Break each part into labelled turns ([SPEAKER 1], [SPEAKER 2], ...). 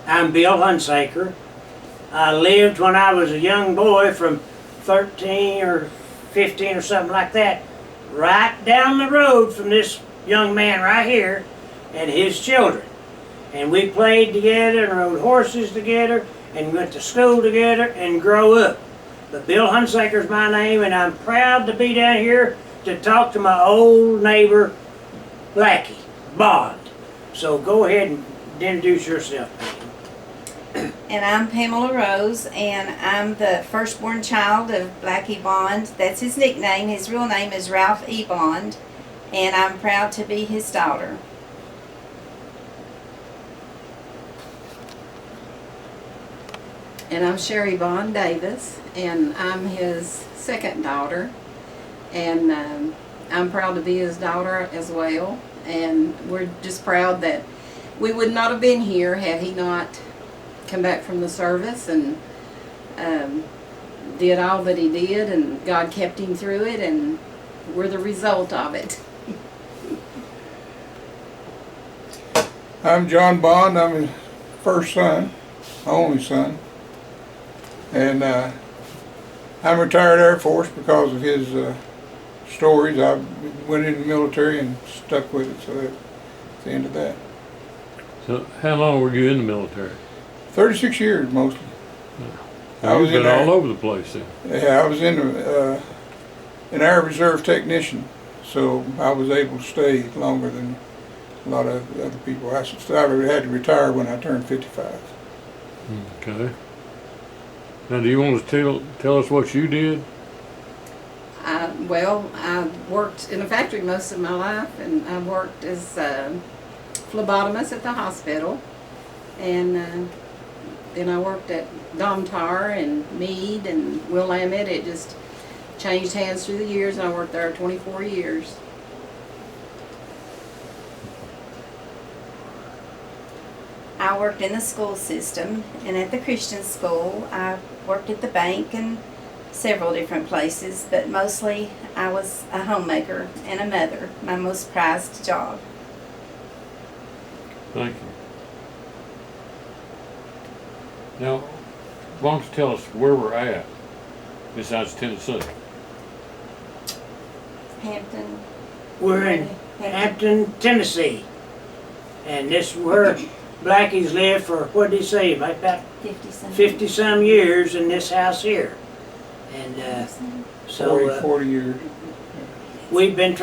[SPEAKER 1] I'm Bill Hunsaker. I lived when I was a young boy from 13 or 15 or something like that, right down the road from this young man right here and his children. And we played together and rode horses together and went to school together and grew up. But Bill Hunsaker's my name, and I'm proud to be down here to talk to my old neighbor, Blackie Bond. So go ahead and introduce yourself.
[SPEAKER 2] And I'm Pamela Rose, and I'm the firstborn child of Blackie Bond. That's his nickname. His real name is Ralph E. Bond, and I'm proud to be his daughter.
[SPEAKER 3] And I'm Sherry Bond Davis, and I'm his second daughter, and I'm proud to be his daughter as well. And we're just proud that we would not have been here had he not come back from the service and did all that he did, and God kept him through it, and we're the result of it.
[SPEAKER 4] I'm John Bond. I'm his first son, only son. And I'm retired Air Force because of his stories. I went in the military and stuck with it, so that's the end of that.
[SPEAKER 5] So how long were you in the military?
[SPEAKER 4] 36 years mostly.
[SPEAKER 5] I was been all over the place then.
[SPEAKER 4] Yeah, I was in an Air Reserve technician, so I was able to stay longer than a lot of other people. I had to retire when I turned 55.
[SPEAKER 5] Okay. Now, do you want to tell us what you did?
[SPEAKER 3] Well, I worked in a factory most of my life, and I worked as a phlebotomist at the hospital, and then I worked at Domtar and Meade and Willamette. It just changed hands through the years, and I worked there 24 years.
[SPEAKER 2] I worked in the school system, and at the Christian school, I worked at the bank and several different places, but mostly I was a homemaker and a mother, my most prized job.
[SPEAKER 5] Thank you. Now, why don't you tell us where we're at besides Tennessee?
[SPEAKER 2] Hampton.
[SPEAKER 1] We're in Hampton, Tennessee. And this is where Blackie's lived for, what did he say, about 50 some years in this house here. And so
[SPEAKER 4] 40 years.
[SPEAKER 1] we've been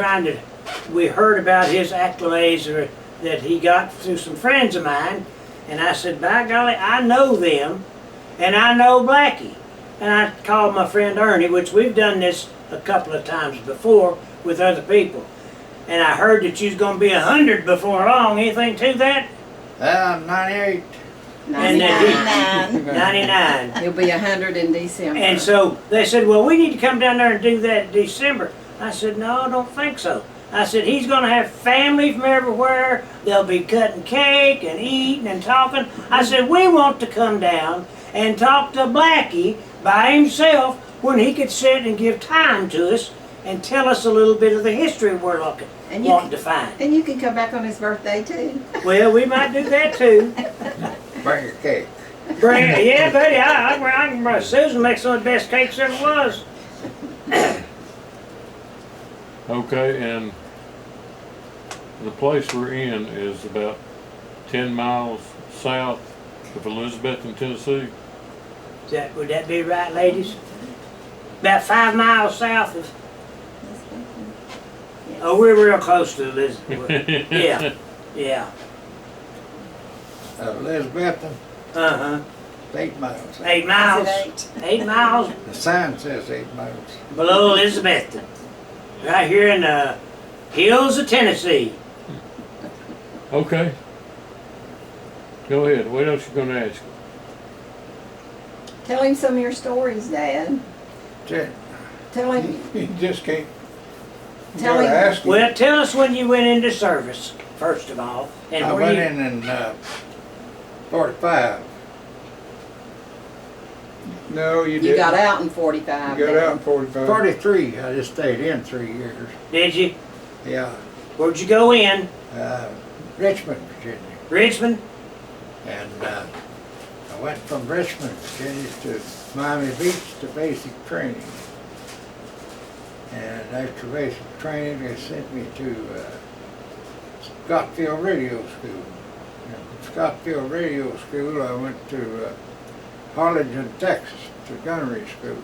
[SPEAKER 1] we heard about his accolades that he got through some friends of mine, and I said, by golly, I know them, and I know Blackie. And I called my friend Ernie, which we've done this a couple of times before with other people. And I heard that you's going to be 100 before long. Anything to that?
[SPEAKER 6] 98.
[SPEAKER 2] 99.
[SPEAKER 1] 99.
[SPEAKER 3] He'll be 100 in December.
[SPEAKER 1] And so they said, well, we need to come down there and do that in December. I said, no, I don't think so. I said, he's going to have family from everywhere. They'll be cutting cake and eating and talking. I said, we want to come down and talk to Blackie by himself when he could sit and give time to us and tell us a little bit of the history we're wanting to find.
[SPEAKER 3] And you can come back on his birthday too.
[SPEAKER 1] Well, we might do that too.
[SPEAKER 6] Bring your cake.
[SPEAKER 1] Yeah, buddy, I can Susan makes some of the best cakes there was.
[SPEAKER 5] Okay, and the place we're in is about 10 miles south of Elizabethton, Tennessee.
[SPEAKER 1] Would that be right, ladies? About 5 miles south of. Oh, we're real close to Elizabeth. Yeah, yeah.
[SPEAKER 6] Elizabethton,
[SPEAKER 1] Uh-huh.
[SPEAKER 6] 8 miles.
[SPEAKER 1] 8 miles.
[SPEAKER 2] Is it
[SPEAKER 1] 8 miles
[SPEAKER 6] The sign says 8 miles.
[SPEAKER 1] below Elizabethton. Right here in the hills of Tennessee.
[SPEAKER 5] Okay. Go ahead. What else you going to ask?
[SPEAKER 3] Tell him some of your stories, Dad.
[SPEAKER 6] That's it.
[SPEAKER 3] Tell him.
[SPEAKER 4] You just can't. You
[SPEAKER 3] Tell
[SPEAKER 4] gotta
[SPEAKER 3] him.
[SPEAKER 4] ask him.
[SPEAKER 1] Well, tell us when you went into service, first of all. And
[SPEAKER 6] I
[SPEAKER 1] where
[SPEAKER 6] went in 45.
[SPEAKER 4] No, you
[SPEAKER 3] You
[SPEAKER 4] didn't.
[SPEAKER 3] got out in 45.
[SPEAKER 4] You got
[SPEAKER 3] Dad.
[SPEAKER 4] out in 45.
[SPEAKER 6] 43, I just stayed in 3 years.
[SPEAKER 1] Did you?
[SPEAKER 6] Yeah.
[SPEAKER 1] Where'd you go in?
[SPEAKER 6] Richmond, Virginia.
[SPEAKER 1] Richmond?
[SPEAKER 6] And went from Richmond, Virginia to Miami Beach to basic training. And after basic training, they sent me to Scottsville Radio School. And from Scottsville Radio School, I went to Harlingen, Texas, to gunnery school.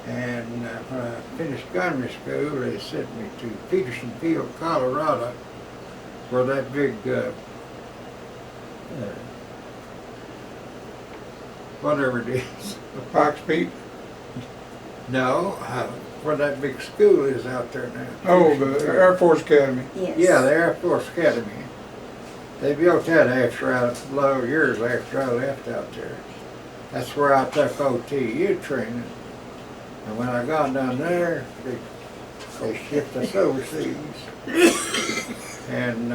[SPEAKER 6] And when I finished gunnery school, they sent me to Peterson Field, Colorado, where that big, whatever it is.
[SPEAKER 4] Pikes Peak?
[SPEAKER 6] No, where that big school is out there now.
[SPEAKER 4] Oh, the Air Force Academy.
[SPEAKER 2] Yes.
[SPEAKER 6] Yeah, the Air Force Academy. They built that years after I left out there. That's where I took OTU training. And when I got down there, they shipped us overseas. And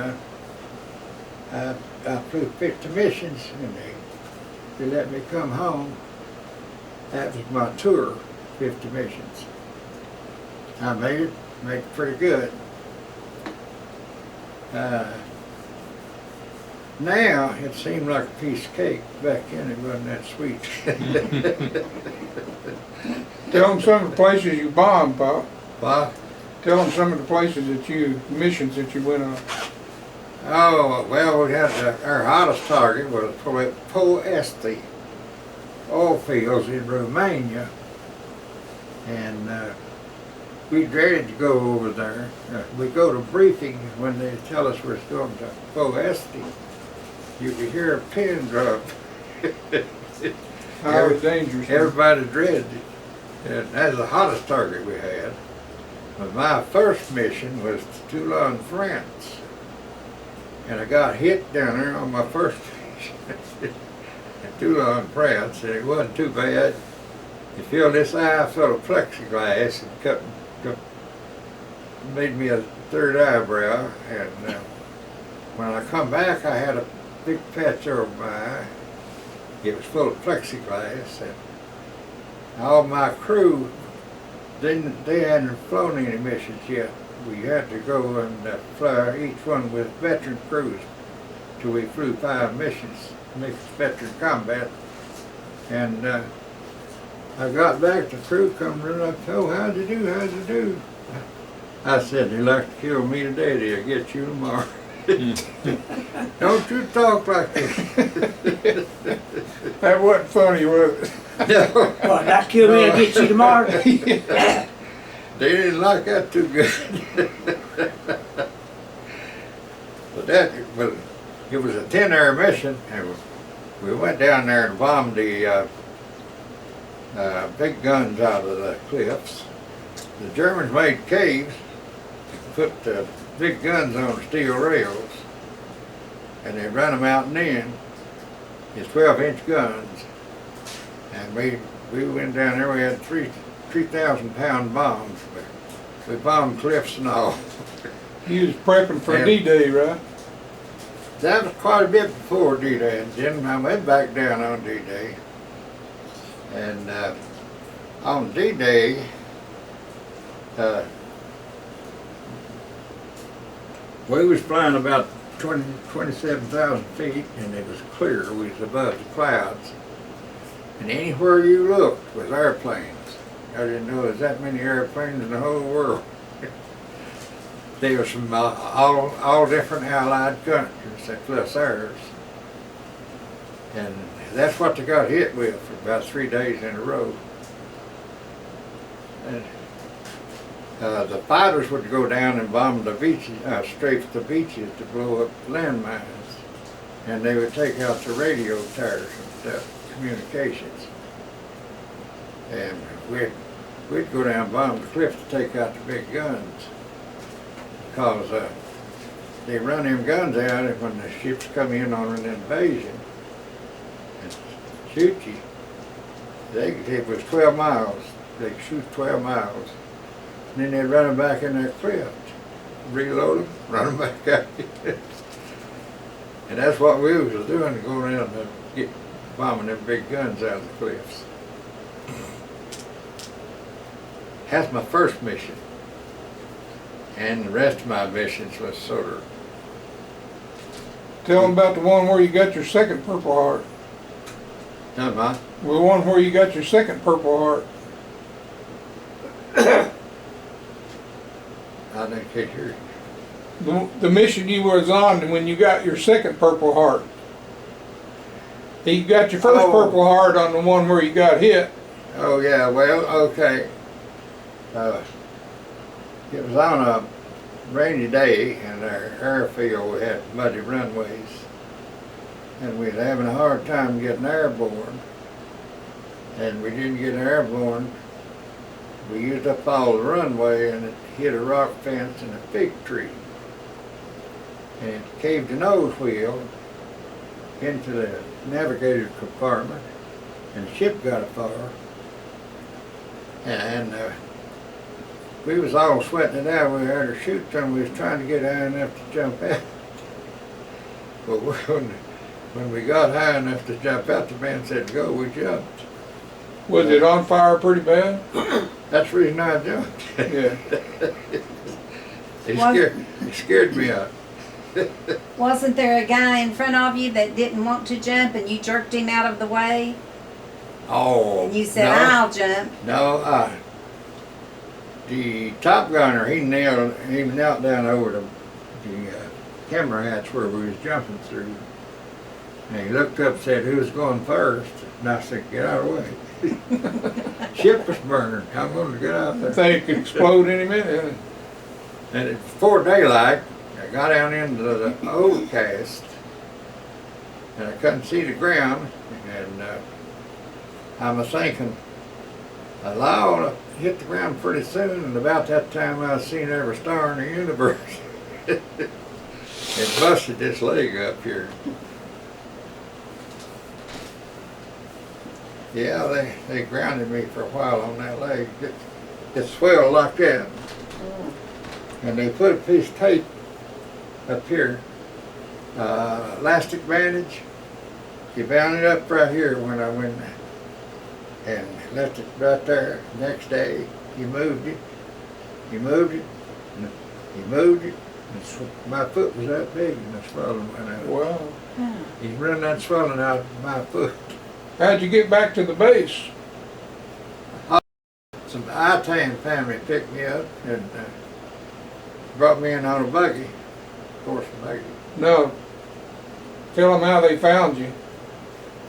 [SPEAKER 6] I flew 50 missions, and they let me come home. That was my tour, 50 missions. I made it pretty good. Now, it seemed like a piece of cake. Back then, it wasn't that sweet.
[SPEAKER 4] Tell them some of the places you bombed, Pop.
[SPEAKER 6] Well,
[SPEAKER 4] Tell them some of the places missions that you went on.
[SPEAKER 6] oh, well, we had our hottest target was Poesti oil fields in Romania. And we dreaded to go over there. We go to briefings when they tell us we're going to Poesti. You could hear a pin drop.
[SPEAKER 4] Highly dangerous.
[SPEAKER 6] Everybody dreaded it. And that's the hottest target we had. But my first mission was to Toulon, France. And I got hit down there on my first mission in Toulon, France, and it wasn't too bad. You feel this eye full of plexiglass and made me a third eyebrow. And when I come back, I had a big patch over my eye. It was full of plexiglass, and all my crew, they hadn't flown any missions yet. We had to go and fly each one with veteran crews till we flew 5 missions, mixed veteran combat. And I got back, the crew come running up, oh, how'd you do, how'd you do? I said, they'll have to kill me today, they'll get you tomorrow. Don't you talk like this.
[SPEAKER 4] That wasn't funny, was it?
[SPEAKER 6] No.
[SPEAKER 1] What, not kill me and get you tomorrow?
[SPEAKER 6] They didn't like that too good. But it was a 10-hour mission, and we went down there and bombed the big guns out of the cliffs. The Germans made caves, put big guns on steel rails, and they run them out and in. It's 12-inch guns. And we went down there, we had 3,000-pound bombs. We bombed cliffs and all.
[SPEAKER 4] You was prepping for
[SPEAKER 6] And
[SPEAKER 4] D-Day, right?
[SPEAKER 6] that was quite a bit before D-Day. And then I went back down on D-Day. And on D-Day, we was flying about 27,000 feet, and it was clear. We was above the clouds. And anywhere you looked was airplanes. I didn't know there was that many airplanes in the whole world. They were from all different allied countries, plus ours. And that's what they got hit with for about 3 days in a row. And the fighters would go down and bomb the beaches, strafe the beaches to blow up landmines. And they would take out the radio towers and stuff, communications. And we'd go down and bomb the cliff to take out the big guns. Because they run them guns out when the ships come in on an invasion and shoot you. It was 12 miles. They could shoot 12 miles. And then they'd run them back in that cliff, reload them, run them back out. And that's what we was doing, go around and get bombing them big guns out of the cliffs. That's my first mission. And the rest of my missions was sort of...
[SPEAKER 4] Tell them about the one where you got your second Purple Heart.
[SPEAKER 6] Done my,
[SPEAKER 4] The one where you got your second Purple Heart.
[SPEAKER 6] I didn't catch yours.
[SPEAKER 4] The mission you was on when you got your second Purple Heart. You got your first
[SPEAKER 6] Oh.
[SPEAKER 4] Purple Heart on the one where you got hit.
[SPEAKER 6] Oh, yeah, well, okay. It was on a rainy day in our airfield. We had muddy runways. And we was having a hard time getting airborne. And we didn't get airborne. We used up all the runway and it hit a rock fence and a fig tree. And it caved the nose wheel into the navigator's compartment and the ship got afire. And we was all sweating it out. We had our chutes on. We was trying to get high enough to jump out. But when we got high enough to jump out, the man said go, we jumped.
[SPEAKER 4] Was it on fire pretty bad?
[SPEAKER 6] That's the reason I jumped.
[SPEAKER 4] Yeah.
[SPEAKER 6] It scared me out.
[SPEAKER 2] Wasn't there a guy in front of you that didn't want to jump and you jerked him out of the way?
[SPEAKER 6] Oh,
[SPEAKER 2] And you said,
[SPEAKER 6] no,
[SPEAKER 2] I'll jump.
[SPEAKER 6] no, the top gunner, he knelt down over the camera hatch where we was jumping through. And he looked up and said, who's going first? And I said, get out of the way. Ship was burning. I'm going to get out there.
[SPEAKER 4] Thing could explode any minute.
[SPEAKER 6] And before daylight, I got down into the overcast, and I couldn't see the ground, and I was thinking, I ought to hit the ground pretty soon, and about that time I was seeing every star in the universe. It busted this leg up here. Yeah, they grounded me for a while on that leg. It swelled like that. And they put a piece of tape up here, elastic bandage. You bound it up right here when I went and left it right there. Next day, you moved it, and you moved it. And my foot was that big and the swelling went out.
[SPEAKER 4] Wow.
[SPEAKER 6] You run that swelling out of my foot.
[SPEAKER 4] How'd you get back to the base?
[SPEAKER 6] Some Italian family picked me up and brought me in on a buggy, horse and buggy.
[SPEAKER 4] No. Tell them how they found you.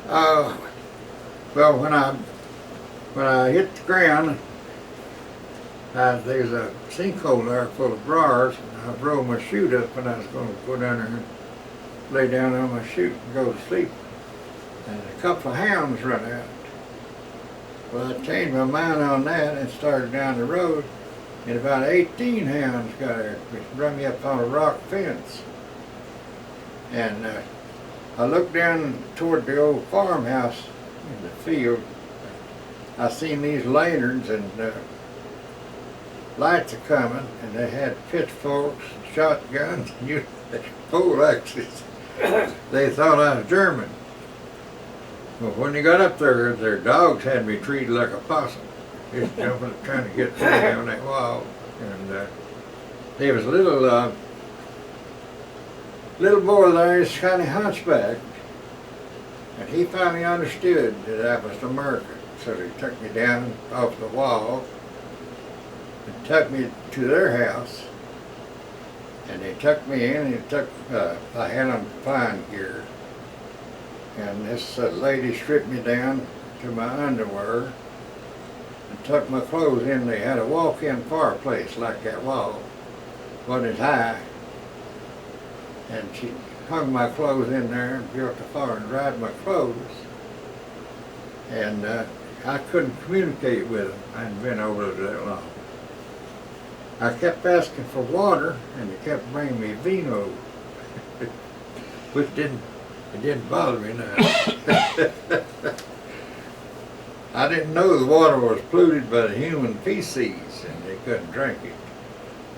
[SPEAKER 6] Well, when I hit the ground, there's a sinkhole there full of briars, and I rolled my chute up, and I was going to go down there and lay down on my chute and go to sleep. And a couple of hounds run out. Well, I changed my mind on that and started down the road, and about 18 hounds got there, which brought me up on a rock fence. And I looked down toward the old farmhouse in the field. I seen these lanterns and lights are coming, and they had pitchforks, and shotguns, and pole axes. They thought I was German. Well, when they got up there, their dogs had me treated like a possum. Just jumping, trying to get through down that wall. And there was a little boy there, he's kind of hunchback. And he finally understood that I was American. So he took me down off the wall and took me to their house. And they took me in and I had on fine gear. And this lady stripped me down to my underwear and took my clothes in. They had a walk-in fireplace like that wall. Wasn't as high. And she hung my clothes in there and built a fire and dried my clothes. And I couldn't communicate with them. I hadn't been over there that long. I kept asking for water, and they kept bringing me vino, which didn't bother me now. I didn't know the water was polluted by the human feces, and they couldn't drink it.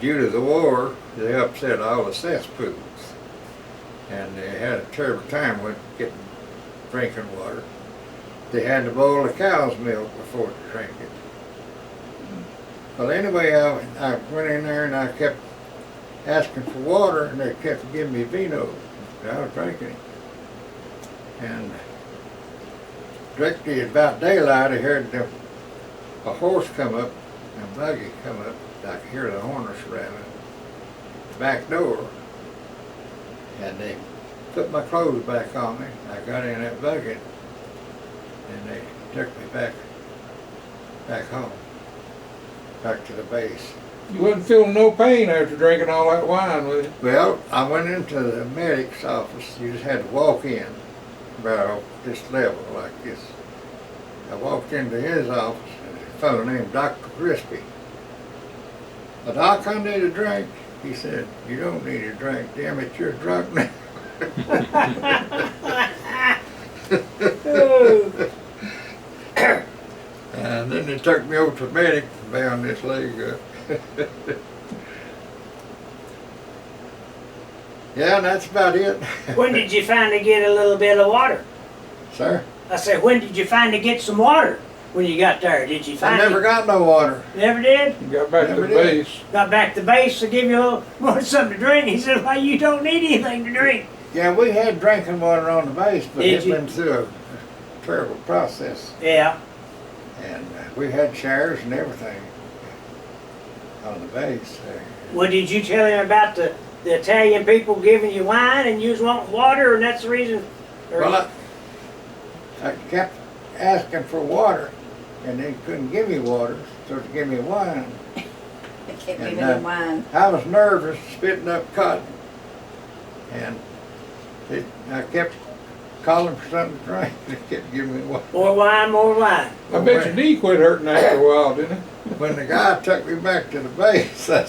[SPEAKER 6] Due to the war, they upset all the cesspools, and they had a terrible time with getting drinking water. They had to boil the cow's milk before they drank it. Well, anyway, I went in there and I kept asking for water, and they kept giving me vino. I was drinking it. And directly about daylight, I heard a horse come up, a buggy come up. I could hear the harness rattling. The back door, and they put my clothes back on me. I got in that buggy, and they took me back home, back to the base.
[SPEAKER 4] You wasn't feeling no pain after drinking all that wine, was you?
[SPEAKER 6] Well, I went into the medic's office. You just had to walk in about this level like this. I walked into his office, and a fellow named Dr. Crispy. Doc, I need a drink. He said, you don't need a drink, damn it, you're drunk now. And then they took me over to the medic and bound this leg up. Yeah, and that's about it.
[SPEAKER 1] When did you finally get a little bit of water?
[SPEAKER 6] Sir?
[SPEAKER 1] I said, when did you finally get some water when you got there? Did you
[SPEAKER 6] I
[SPEAKER 1] finally?
[SPEAKER 6] never got no water.
[SPEAKER 1] Never did?
[SPEAKER 4] You got back to
[SPEAKER 6] Never
[SPEAKER 4] the
[SPEAKER 6] did.
[SPEAKER 4] base.
[SPEAKER 1] Got back to base to give you a little more something to drink. He said, well, you don't need anything to drink.
[SPEAKER 6] Yeah, we had drinking water on the base, but
[SPEAKER 1] Did
[SPEAKER 6] it's
[SPEAKER 1] you?
[SPEAKER 6] been through a terrible process.
[SPEAKER 1] Yeah.
[SPEAKER 6] And we had showers and everything on the base.
[SPEAKER 1] Well, did you tell him about the Italian people giving you wine and you was wanting water, and that's the reason? Or
[SPEAKER 6] Well, I kept asking for water, and they couldn't give me water, so they gave me wine.
[SPEAKER 2] They kept
[SPEAKER 6] And,
[SPEAKER 2] giving him wine.
[SPEAKER 6] I was nervous, spitting up cotton, and I kept calling for something to drink. They kept giving me water.
[SPEAKER 1] more wine, more wine.
[SPEAKER 4] I bet your knee quit hurting after a while, didn't it?
[SPEAKER 6] When the guy took me back to the base, I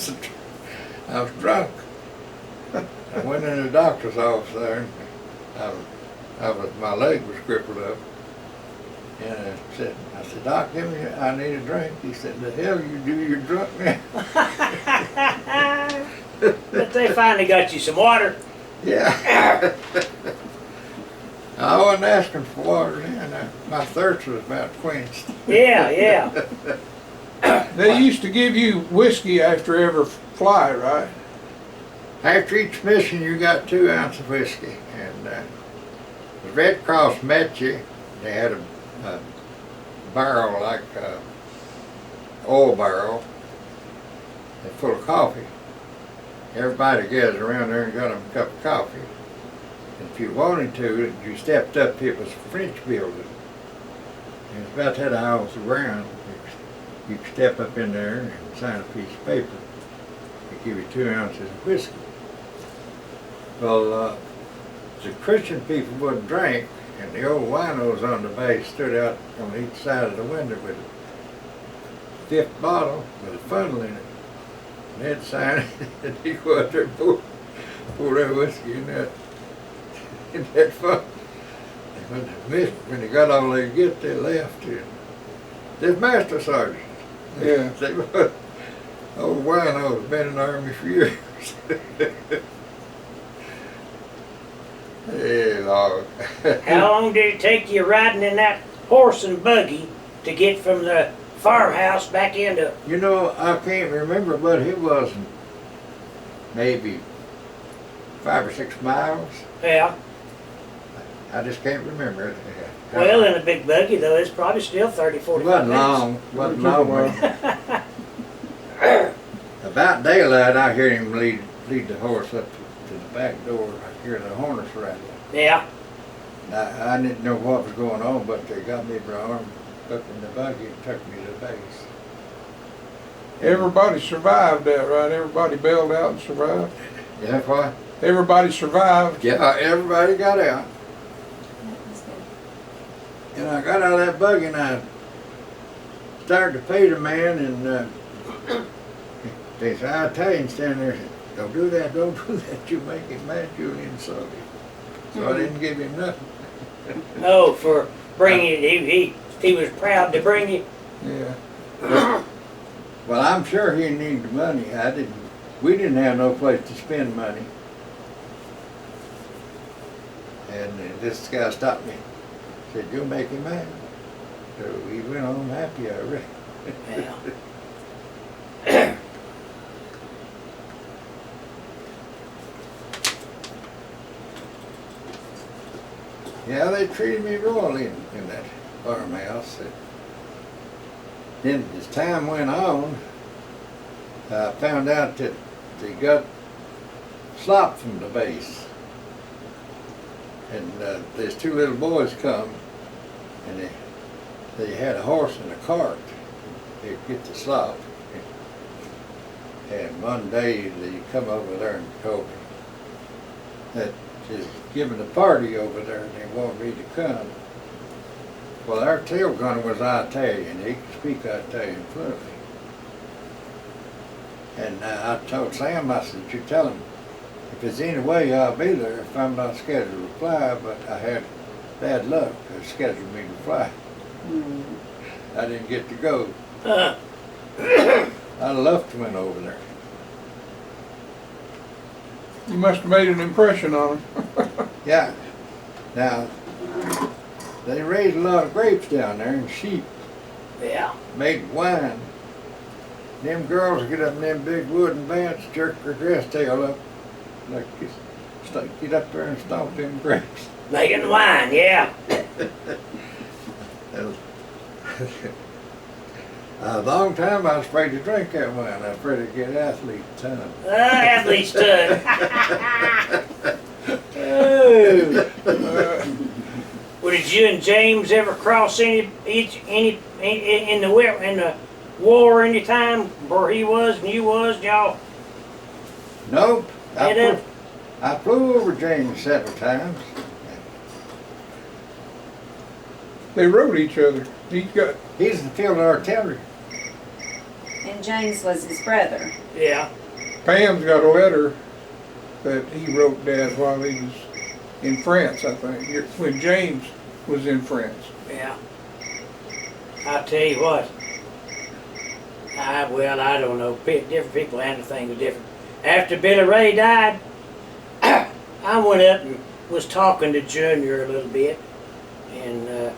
[SPEAKER 6] was drunk. I went in the doctor's office there, and my leg was crippled up. And I said, Doc, I need a drink. He said, the hell you do, you're drunk now.
[SPEAKER 1] But they finally got you some water.
[SPEAKER 6] Yeah. I wasn't asking for water then. My thirst was about quenched.
[SPEAKER 1] Yeah, yeah.
[SPEAKER 4] They used to give you whiskey after every fly, right?
[SPEAKER 6] After each mission, you got 2 ounces of whiskey. And the Red Cross met you. They had a barrel, like a oil barrel, full of coffee. Everybody gathered around there and got them a cup of coffee. And if you wanted to, you stepped up, it was a French building. And it's about that high off the ground. You could step up in there and sign a piece of paper. They give you 2 ounces of whiskey. Well, the Christian people wouldn't drink, and the old winos on the base stood out on each side of the window with a 5th bottle with a funnel in it. And they'd sign it, and he'd go out there and pour that whiskey in that funnel. And when they got all they could get, they left. And this master sergeant.
[SPEAKER 4] Yeah.
[SPEAKER 6] They were old winos, been in the army for years. Hey, Lord.
[SPEAKER 1] How long did it take you riding in that horse and buggy to get from the farmhouse back into?
[SPEAKER 6] You know, I can't remember, but it was maybe 5 or 6 miles.
[SPEAKER 1] Yeah.
[SPEAKER 6] I just can't remember it.
[SPEAKER 1] Well, in a big buggy though, it's probably still 30,
[SPEAKER 6] It
[SPEAKER 1] 45
[SPEAKER 6] wasn't
[SPEAKER 1] minutes.
[SPEAKER 6] long. Wasn't
[SPEAKER 4] It took a
[SPEAKER 6] long.
[SPEAKER 4] while.
[SPEAKER 6] About daylight, I hear him lead the horse up to the back door. I hear the harness rattling.
[SPEAKER 1] Yeah.
[SPEAKER 6] I didn't know what was going on, but they got me by the arm up in the buggy and took me to the base.
[SPEAKER 4] Everybody survived that, right? Everybody bailed out and survived.
[SPEAKER 6] Yeah, what?
[SPEAKER 4] Everybody survived.
[SPEAKER 6] Yeah, everybody got out.
[SPEAKER 2] That was good.
[SPEAKER 6] And I got out of that buggy and I started to pay the man, and they said, I tell you, standing there, don't do that, don't do that, you make him mad, you'll insult him. So I didn't give him nothing.
[SPEAKER 1] Oh, for bringing it, he was proud to bring it.
[SPEAKER 4] Yeah.
[SPEAKER 6] Well, I'm sure he needed the money. We didn't have no place to spend money. And this guy stopped me, said, you'll make him mad. So we went home happy, I reckon.
[SPEAKER 1] Yeah.
[SPEAKER 6] Yeah, they treated me royally in that. farmhouse. And then as time went on, I found out that they got slop from the base. And there's two little boys come, and they had a horse and a cart. They'd get the slop. And one day they come over there and told me that she's giving a party over there and they want me to come. Well, our tail gunner was Italian. He could speak Italian fluently. And I told Sam, I said, you tell him, if there's any way I'll be there if I'm not scheduled to fly, but I had bad luck. They scheduled me to fly. I didn't get to go. I loved to went over there.
[SPEAKER 4] You must have made an impression on them.
[SPEAKER 6] Yeah. Now, they raised a lot of grapes down there and sheep.
[SPEAKER 1] Yeah.
[SPEAKER 6] Made wine. Them girls would get up in them big wooden bands, jerk their dress tail up, like get up there and stomp them grapes.
[SPEAKER 1] Making wine, yeah.
[SPEAKER 6] A long time I was afraid to drink that wine. I was afraid to get athlete tongue.
[SPEAKER 1] Athlete's tongue. Oh. Well, did you and James ever cross any in the war anytime where he was and you was, y'all?
[SPEAKER 6] Nope.
[SPEAKER 1] Head up?
[SPEAKER 6] I flew over James several times.
[SPEAKER 4] They rode each other.
[SPEAKER 6] He's in the field artillery.
[SPEAKER 2] And James was his brother.
[SPEAKER 1] Yeah.
[SPEAKER 4] Pam's got a letter that he wrote Dad while he was in France, I think, when James was in France.
[SPEAKER 1] Yeah. I'll tell you what. I don't know. Different people handle things different. After Billy Ray died, I went up and was talking to Junior a little bit, and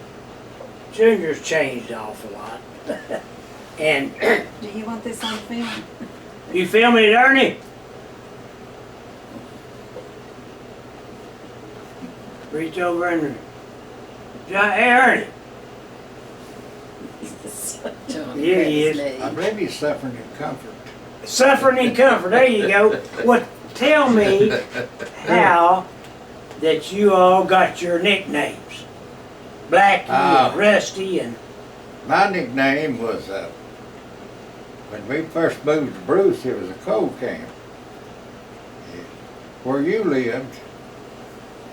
[SPEAKER 1] Junior's changed an awful lot. And
[SPEAKER 2] Do you want this on film?
[SPEAKER 1] you filming it, Ernie? Reach over and hey, Ernie. Here he is.
[SPEAKER 6] I believe he's suffering in comfort.
[SPEAKER 1] Suffering in comfort. There you go. Well, tell me how that you all got your nicknames. Blackie and Rusty and...
[SPEAKER 6] My nickname was, when we first moved to Bruce, it was a coal camp. Where you lived,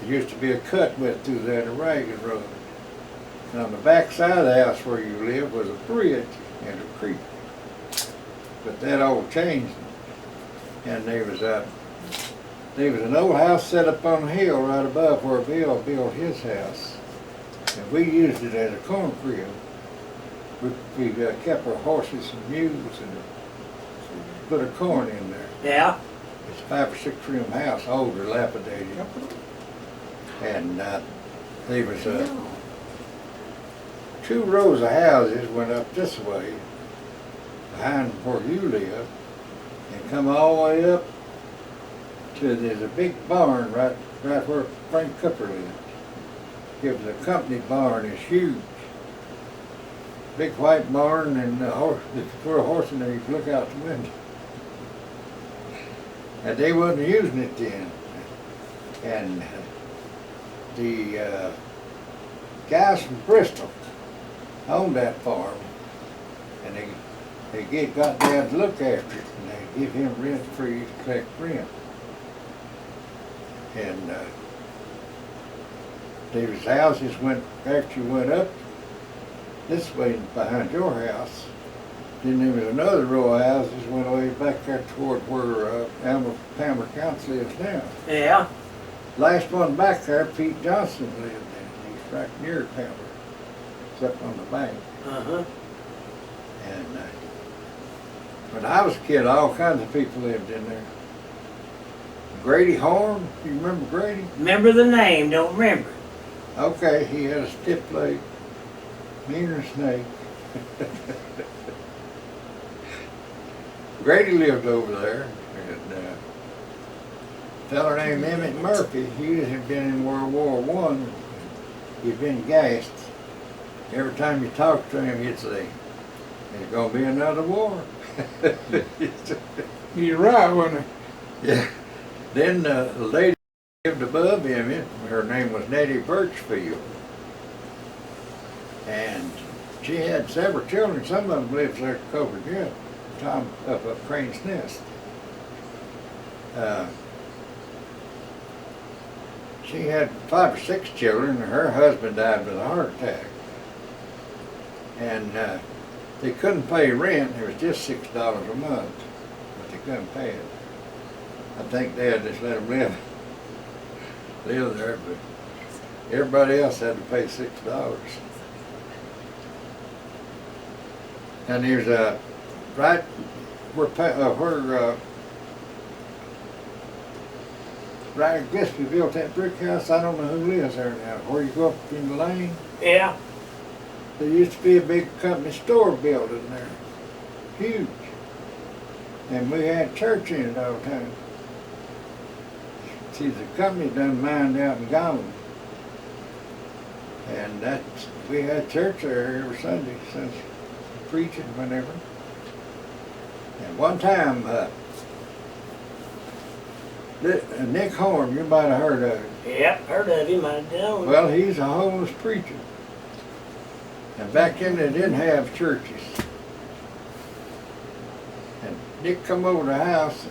[SPEAKER 6] there used to be a cut went through there, the Reagan Road. And on the back side of the house where you lived was a bridge and a creek. But that all changed. And there was an old house set up on a hill right above where Bill built his house. And we used it as a corn crib. We kept our horses and mules and put our corn in there.
[SPEAKER 1] Yeah.
[SPEAKER 6] It's a 5 or 6 room house, old, dilapidated. And there was 2 rows of houses went up this way, behind where you live, and come all the way up to, there's a big barn right where Frank Cooper lived. It was a company barn, it's huge. Big white barn, and if you put a horse in there, you could look out the window. And they wasn't using it then. And the guys from Bristol owned that farm, and they got Dad to look after it, and they give him rent free to collect rent. And David's houses went, after you went up this way behind your house, then there was another row of houses went way back there toward where Palmer Council is now.
[SPEAKER 1] Yeah.
[SPEAKER 6] Last one back there, Pete Johnson lived in. He's right near Palmer. It's up on the bank.
[SPEAKER 1] Uh-huh.
[SPEAKER 6] And when I was a kid, all kinds of people lived in there. Grady Horn, you remember Grady?
[SPEAKER 1] Remember the name, don't remember.
[SPEAKER 6] Okay, he had a stiff leg, meaner than a snake. Grady lived over there, and a feller named Emmett Murphy, he had been in World War I. He'd been gassed, every time you talk to him, he'd say, "There's gonna be another war."
[SPEAKER 4] You're right, wasn't
[SPEAKER 6] Yeah. Then the lady lived above him. Her name was Nettie Birchfield, and she had several children. Some of them lived there covered yet. Tom up Crane's Nest. She had 5 or 6 children, and her husband died with a heart attack. And they couldn't pay rent. It was just $6 a month, but they couldn't pay it. I think Dad just let them live there, but everybody else had to pay $6. And there's right where Ryan Gillespie built that brick house. I don't know who lives there now. Where you go up in the lane,
[SPEAKER 1] Yeah.
[SPEAKER 6] there used to be a big company store building there, huge, and we had church in it all the time. See, the company done mined out and gone, and we had church there every Sunday since preaching whenever. And one time, Nick Horn, you might have heard of him.
[SPEAKER 1] Yep, heard of him. I don't.
[SPEAKER 6] Well, he's a homeless preacher. And back then they didn't have churches. And Nick come over to the house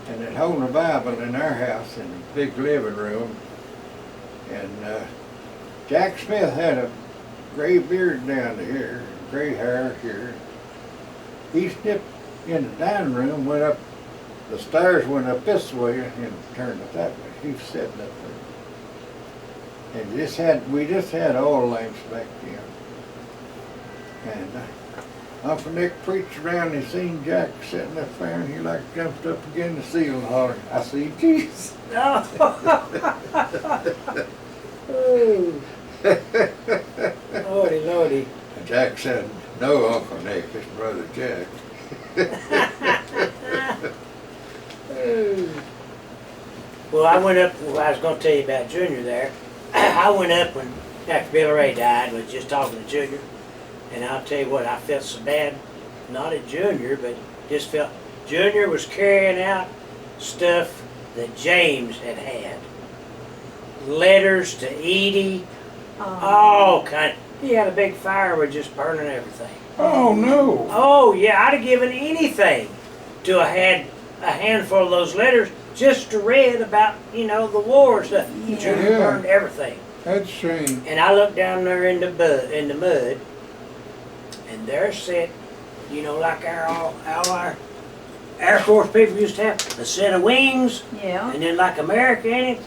[SPEAKER 6] and they'd hold a Bible in our house in the big living room. And Jack Smith had a gray beard down to here, gray hair here. He snipped in the dining room, went up, the stairs went up this way and turned it that way. He was sitting up there. And we just had oil lamps back then. And Uncle Nick preached around and he seen Jack sitting up there and he like jumped up against the ceiling and hollered, "I see Jesus."
[SPEAKER 1] Oh. Lordy, lordy.
[SPEAKER 6] And Jack said, "No, Uncle Nick, it's Brother Jack."
[SPEAKER 1] Well, I went up, I was going to tell you about Junior there. I went up when after Billy Ray died, was just talking to Junior. And I'll tell you what, I felt so bad, not at Junior, but just felt Junior was carrying out stuff that James had had. Letters to Edie, all kind. He had a big fire with just burning everything.
[SPEAKER 4] Oh, no.
[SPEAKER 1] Oh yeah, I'd have given anything to have had a handful of those letters just to read about, the war and stuff.
[SPEAKER 2] Yeah.
[SPEAKER 1] Junior
[SPEAKER 4] Yeah.
[SPEAKER 1] burned everything.
[SPEAKER 4] That's a shame.
[SPEAKER 1] And I looked down there in the mud, and there sat, like all our Air Force people used to have a set of wings,
[SPEAKER 2] Yeah.
[SPEAKER 1] and then like America in it.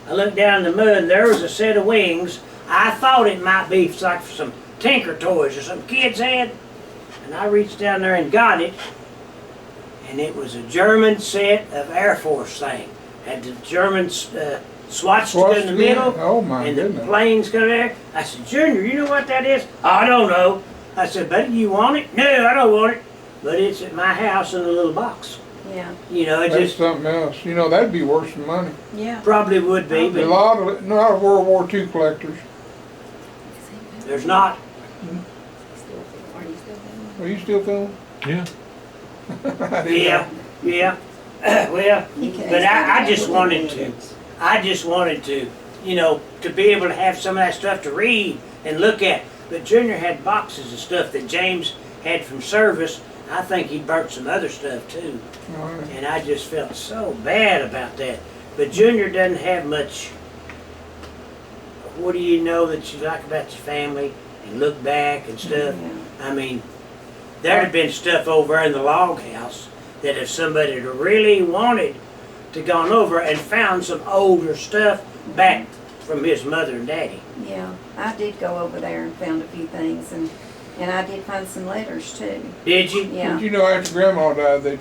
[SPEAKER 1] I looked down in the mud, and there was a set of wings. I thought it might be like some Tinker toys or some kids had, and I reached down there and got it, and it was a German set of Air Force thing. Had the German swastika in the middle,
[SPEAKER 4] Oh, my
[SPEAKER 1] and the
[SPEAKER 4] goodness.
[SPEAKER 1] planes come there. I said, "Junior, you know what that is?" "I don't know." I said, "But you want it?" "No, I don't want it. But it's at my house in a little box."
[SPEAKER 2] Yeah.
[SPEAKER 1] It
[SPEAKER 4] That's
[SPEAKER 1] just
[SPEAKER 4] something else. That'd be worse than money.
[SPEAKER 2] Yeah.
[SPEAKER 1] probably would be,
[SPEAKER 4] A
[SPEAKER 1] but
[SPEAKER 4] lot of World War II collectors.
[SPEAKER 1] there's not.
[SPEAKER 4] Are you still filming?
[SPEAKER 5] Yeah.
[SPEAKER 4] I didn't
[SPEAKER 1] Yeah, yeah. Well,
[SPEAKER 2] He can-
[SPEAKER 1] but I just wanted to. I just wanted to, to be able to have some of that stuff to read and look at. But Junior had boxes of stuff that James had from service. I think he burnt some other stuff too.
[SPEAKER 4] know. All right.
[SPEAKER 1] And I just felt so bad about that. But Junior doesn't have much. What do you know that you like about your family and look back and stuff?
[SPEAKER 2] Yeah.
[SPEAKER 1] I mean, there'd have been stuff over in the log house that if somebody had really wanted to gone over and found some older stuff back from his mother and daddy.
[SPEAKER 2] Yeah. I did go over there and found a few things, and I did find some letters too.
[SPEAKER 1] Did you?
[SPEAKER 2] Yeah.
[SPEAKER 4] But after Grandma died,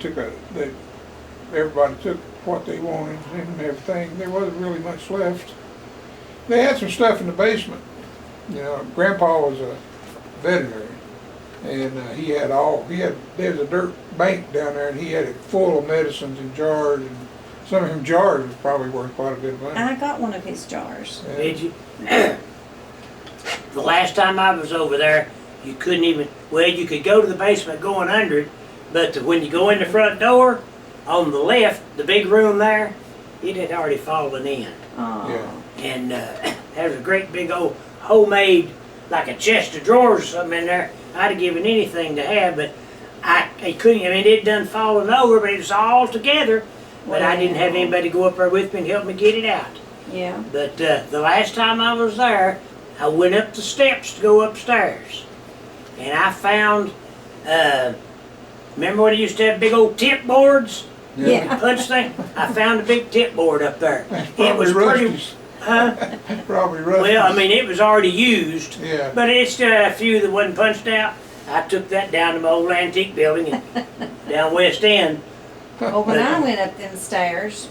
[SPEAKER 4] everybody took what they wanted and everything. There wasn't really much left. They had some stuff in the basement. Grandpa was a veterinary, and there's a dirt bank down there, and he had it full of medicines in jars, and some of them jars was probably worth quite a bit of money.
[SPEAKER 2] I got one of his jars.
[SPEAKER 4] Yeah.
[SPEAKER 1] Did you? The last time I was over there, you couldn't even, well, you could go to the basement going under it, but when you go in the front door, on the left, the big room there, it had already fallen in.
[SPEAKER 2] Oh.
[SPEAKER 4] Yeah.
[SPEAKER 1] And there's a great big old homemade, like a chest of drawers or something in there. I'd have given anything to have, but I couldn't, I mean, it done fallen over, but it was all together. But I didn't have anybody go up there with me and help me get it out.
[SPEAKER 2] Yeah.
[SPEAKER 1] But the last time I was there, I went up the steps to go upstairs. And I found, remember when I used to have big old tip boards?
[SPEAKER 2] Yeah.
[SPEAKER 1] Punch thing? I found a big tip board up there.
[SPEAKER 4] Probably
[SPEAKER 1] It was pretty,
[SPEAKER 4] Rusty's.
[SPEAKER 1] huh?
[SPEAKER 4] Probably Rusty's.
[SPEAKER 1] Well, I mean, it was already used.
[SPEAKER 4] Yeah.
[SPEAKER 1] But it's still a few that wasn't punched out. I took that down to my old antique building and down West End.
[SPEAKER 2] Well, when I went up them stairs,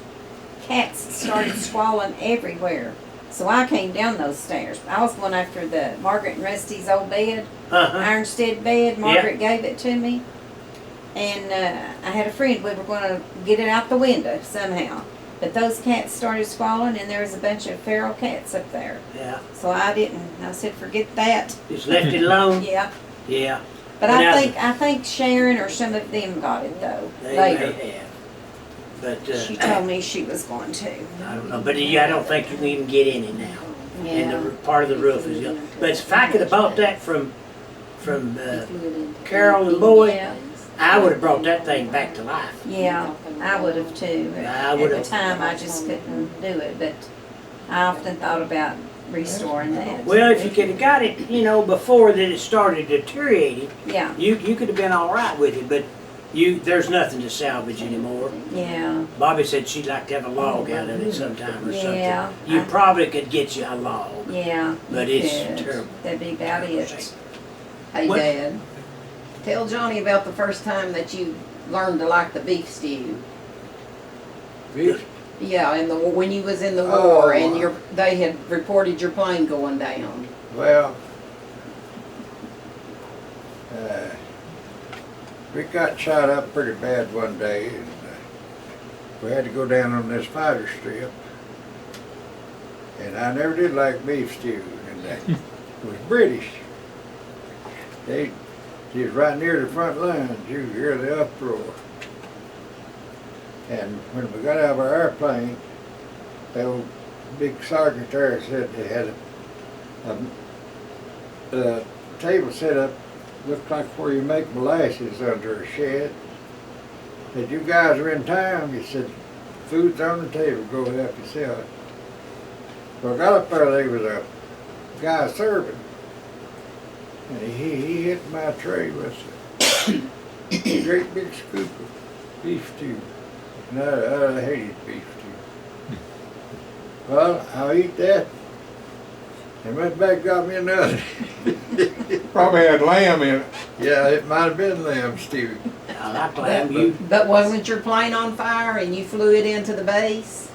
[SPEAKER 2] cats started squalling everywhere. So I came down those stairs. I was going after the Margaret and Rusty's old bed,
[SPEAKER 1] Uh-huh.
[SPEAKER 2] Ironstead bed. Margaret gave it to me. And I had a friend, we were going to get it out the window somehow. But those cats started squalling, and there was a bunch of feral cats up there.
[SPEAKER 1] Yeah.
[SPEAKER 2] So I said, forget that.
[SPEAKER 1] Just left it alone.
[SPEAKER 2] Yeah.
[SPEAKER 1] Yeah.
[SPEAKER 2] But
[SPEAKER 1] Well, now-
[SPEAKER 2] I think Sharon or some of them got it though,
[SPEAKER 1] They
[SPEAKER 2] later.
[SPEAKER 1] may have. But
[SPEAKER 2] She told me she was going to.
[SPEAKER 1] I don't know. But I don't think you can even get in it now. And
[SPEAKER 2] Yeah.
[SPEAKER 1] the part of the roof is gone. But if I could have bought that from Carol and Boy,
[SPEAKER 2] Yeah.
[SPEAKER 1] I would have brought that thing back to life.
[SPEAKER 2] Yeah, I would have too.
[SPEAKER 1] I
[SPEAKER 2] At
[SPEAKER 1] would
[SPEAKER 2] the
[SPEAKER 1] have.
[SPEAKER 2] time, I just couldn't do it, but I often thought about restoring that.
[SPEAKER 1] Well, if you could have got it, before that it started deteriorating,
[SPEAKER 2] Yeah,
[SPEAKER 1] you could have been all right with it. But there's nothing to salvage anymore.
[SPEAKER 2] yeah,
[SPEAKER 1] Bobby said she'd like to have a log out of it sometime or
[SPEAKER 2] Yeah.
[SPEAKER 1] something. You probably could get you a log,
[SPEAKER 2] yeah.
[SPEAKER 1] but
[SPEAKER 2] you
[SPEAKER 1] it's
[SPEAKER 2] could.
[SPEAKER 1] terrible.
[SPEAKER 2] That'd be about it.
[SPEAKER 3] Hey,
[SPEAKER 1] What?
[SPEAKER 3] Dad, tell Johnny about the first time that you learned to like the beef stew.
[SPEAKER 6] Beef?
[SPEAKER 3] Yeah, when you was in the
[SPEAKER 6] Oh.
[SPEAKER 3] war and they had reported your plane going down.
[SPEAKER 6] Well, we got shot up pretty bad one day, and we had to go down on this fighter strip. And I never did like beef stew, and it was British. They was right near the front lines. You could hear the uproar. And when we got out of our airplane, the old big sergeant there said they had a table set up, looked like where you make molasses under a shed. Said, you guys are in town. He said, food's on the table, go help yourself. Well, I got up there, there was a guy serving. And he hit my tray with a great big scoop of beef stew. And I hated beef stew. Well, I'll eat that. And went back and got me another.
[SPEAKER 4] Probably had lamb in it.
[SPEAKER 6] Yeah, it might have been lamb stew.
[SPEAKER 1] I like lamb.
[SPEAKER 3] But wasn't your plane on fire and you flew it into the base?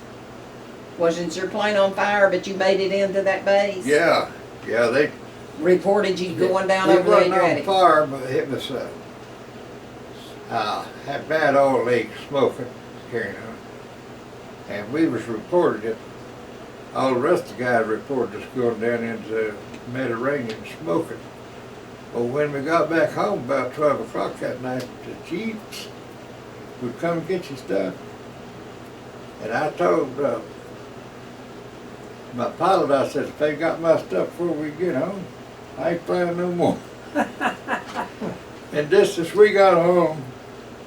[SPEAKER 3] Wasn't your plane on fire but you made it into that base?
[SPEAKER 6] Yeah, they
[SPEAKER 3] Reported you going down
[SPEAKER 6] it
[SPEAKER 3] over
[SPEAKER 6] wasn't
[SPEAKER 3] the
[SPEAKER 6] on
[SPEAKER 3] Adriatic.
[SPEAKER 6] fire, but it was had bad oil leak smoking, carrying on. And we was reported it. All the rest of the guys reported us going down into the Mediterranean smoking. Well, when we got back home about 12 o'clock that night, the Jeeps would come get your stuff. And I told my pilot, I said, if they got my stuff before we get home, I ain't flying no more. And just as we got home,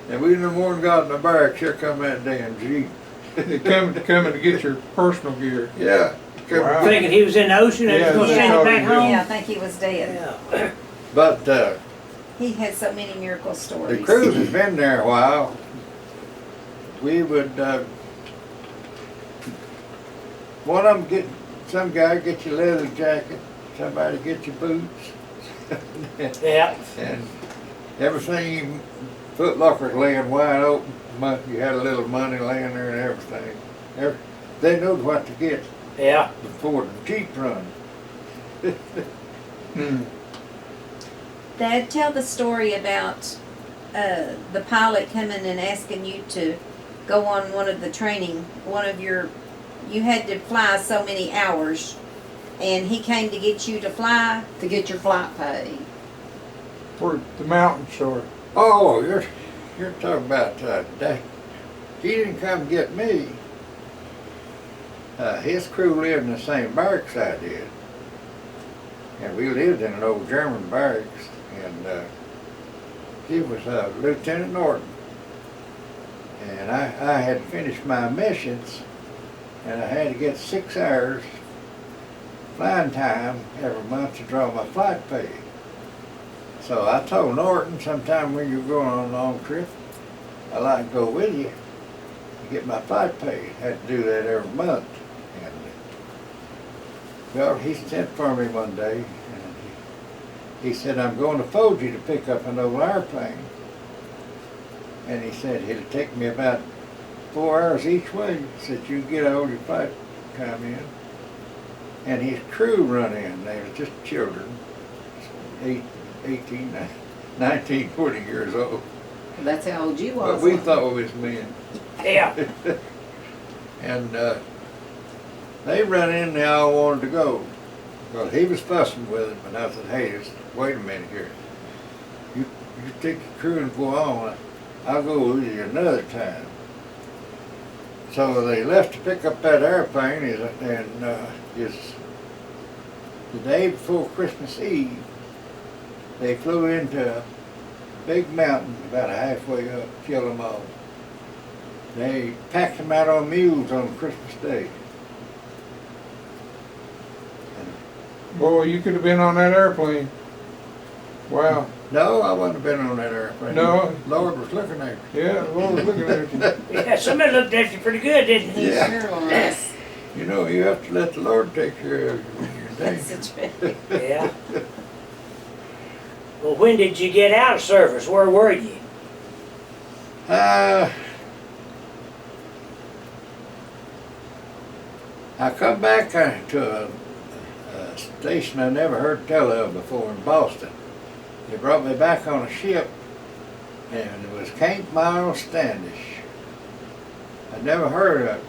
[SPEAKER 6] and we no more than got in the barracks, here come that damn Jeep.
[SPEAKER 4] They coming to get your personal gear.
[SPEAKER 6] Yeah. come-
[SPEAKER 4] Wow.
[SPEAKER 1] Thinking he was in the ocean and was going to
[SPEAKER 4] Yeah,
[SPEAKER 1] send it back
[SPEAKER 4] yeah.
[SPEAKER 1] home.
[SPEAKER 2] Yeah, I think he was dead.
[SPEAKER 1] Yeah.
[SPEAKER 6] But
[SPEAKER 2] He had so many miracle
[SPEAKER 6] the
[SPEAKER 2] stories.
[SPEAKER 6] cruise has been there a while. We would, one of them some guy get your leather jacket, somebody get your boots.
[SPEAKER 1] Yeah.
[SPEAKER 6] And everything, Foot Locker's laying wide open. You had a little money laying there and everything. They knowed what to get
[SPEAKER 1] Yeah.
[SPEAKER 6] before the Jeep run.
[SPEAKER 2] Dad, tell the story about the pilot coming and asking you to go on one of the training, you had to fly so many hours, And he came to get you to fly.
[SPEAKER 3] to get your flight paid.
[SPEAKER 4] For the mountain store.
[SPEAKER 6] Oh, you're talking about that. He didn't come get me. His crew lived in the same barracks I did. And we lived in an old German barracks. And he was Lieutenant Norton. And I had finished my missions. And I had to get 6 hours flying time every month to draw my flight pay. So I told Norton sometime when you're going on a long trip, I'd like to go with you to get my flight pay. Had to do that every month. And well, he sent for me one day and he said, I'm going to Fuji to pick up an old airplane. And he said it'll take me about 4 hours each way. He said you get all your flight time in. And his crew run in. They were just children, 18, 19, 20 years old.
[SPEAKER 3] That's how old you was.
[SPEAKER 6] But we thought we was men.
[SPEAKER 1] Yeah.
[SPEAKER 6] And they run in, they all wanted to go. Well, he was fussing with him, and I said, hey, wait a minute here. You take your crew and go on. I'll go with you another time. So they left to pick up that airplane, and the day before Christmas Eve, they flew into a big mountain about halfway up, killed them all. They packed them out on mules on Christmas Day.
[SPEAKER 4] Boy, you could have been on that airplane. Wow.
[SPEAKER 6] No, I wouldn't have been on that airplane.
[SPEAKER 4] No.
[SPEAKER 6] Lord was looking at me.
[SPEAKER 4] Yeah, the Lord was looking at you.
[SPEAKER 1] Yeah, somebody looked at you pretty good, didn't he?
[SPEAKER 6] Yeah.
[SPEAKER 3] Sure was.
[SPEAKER 6] You know, you have to let the Lord take care of you when you're in
[SPEAKER 2] That's
[SPEAKER 6] danger.
[SPEAKER 2] the truth.
[SPEAKER 1] Yeah. Well, when did you get out of service? Where were you?
[SPEAKER 6] I come back to a station I never heard tell of before in Boston. They brought me back on a ship, and it was Cape Miles Standish. I'd never heard of it.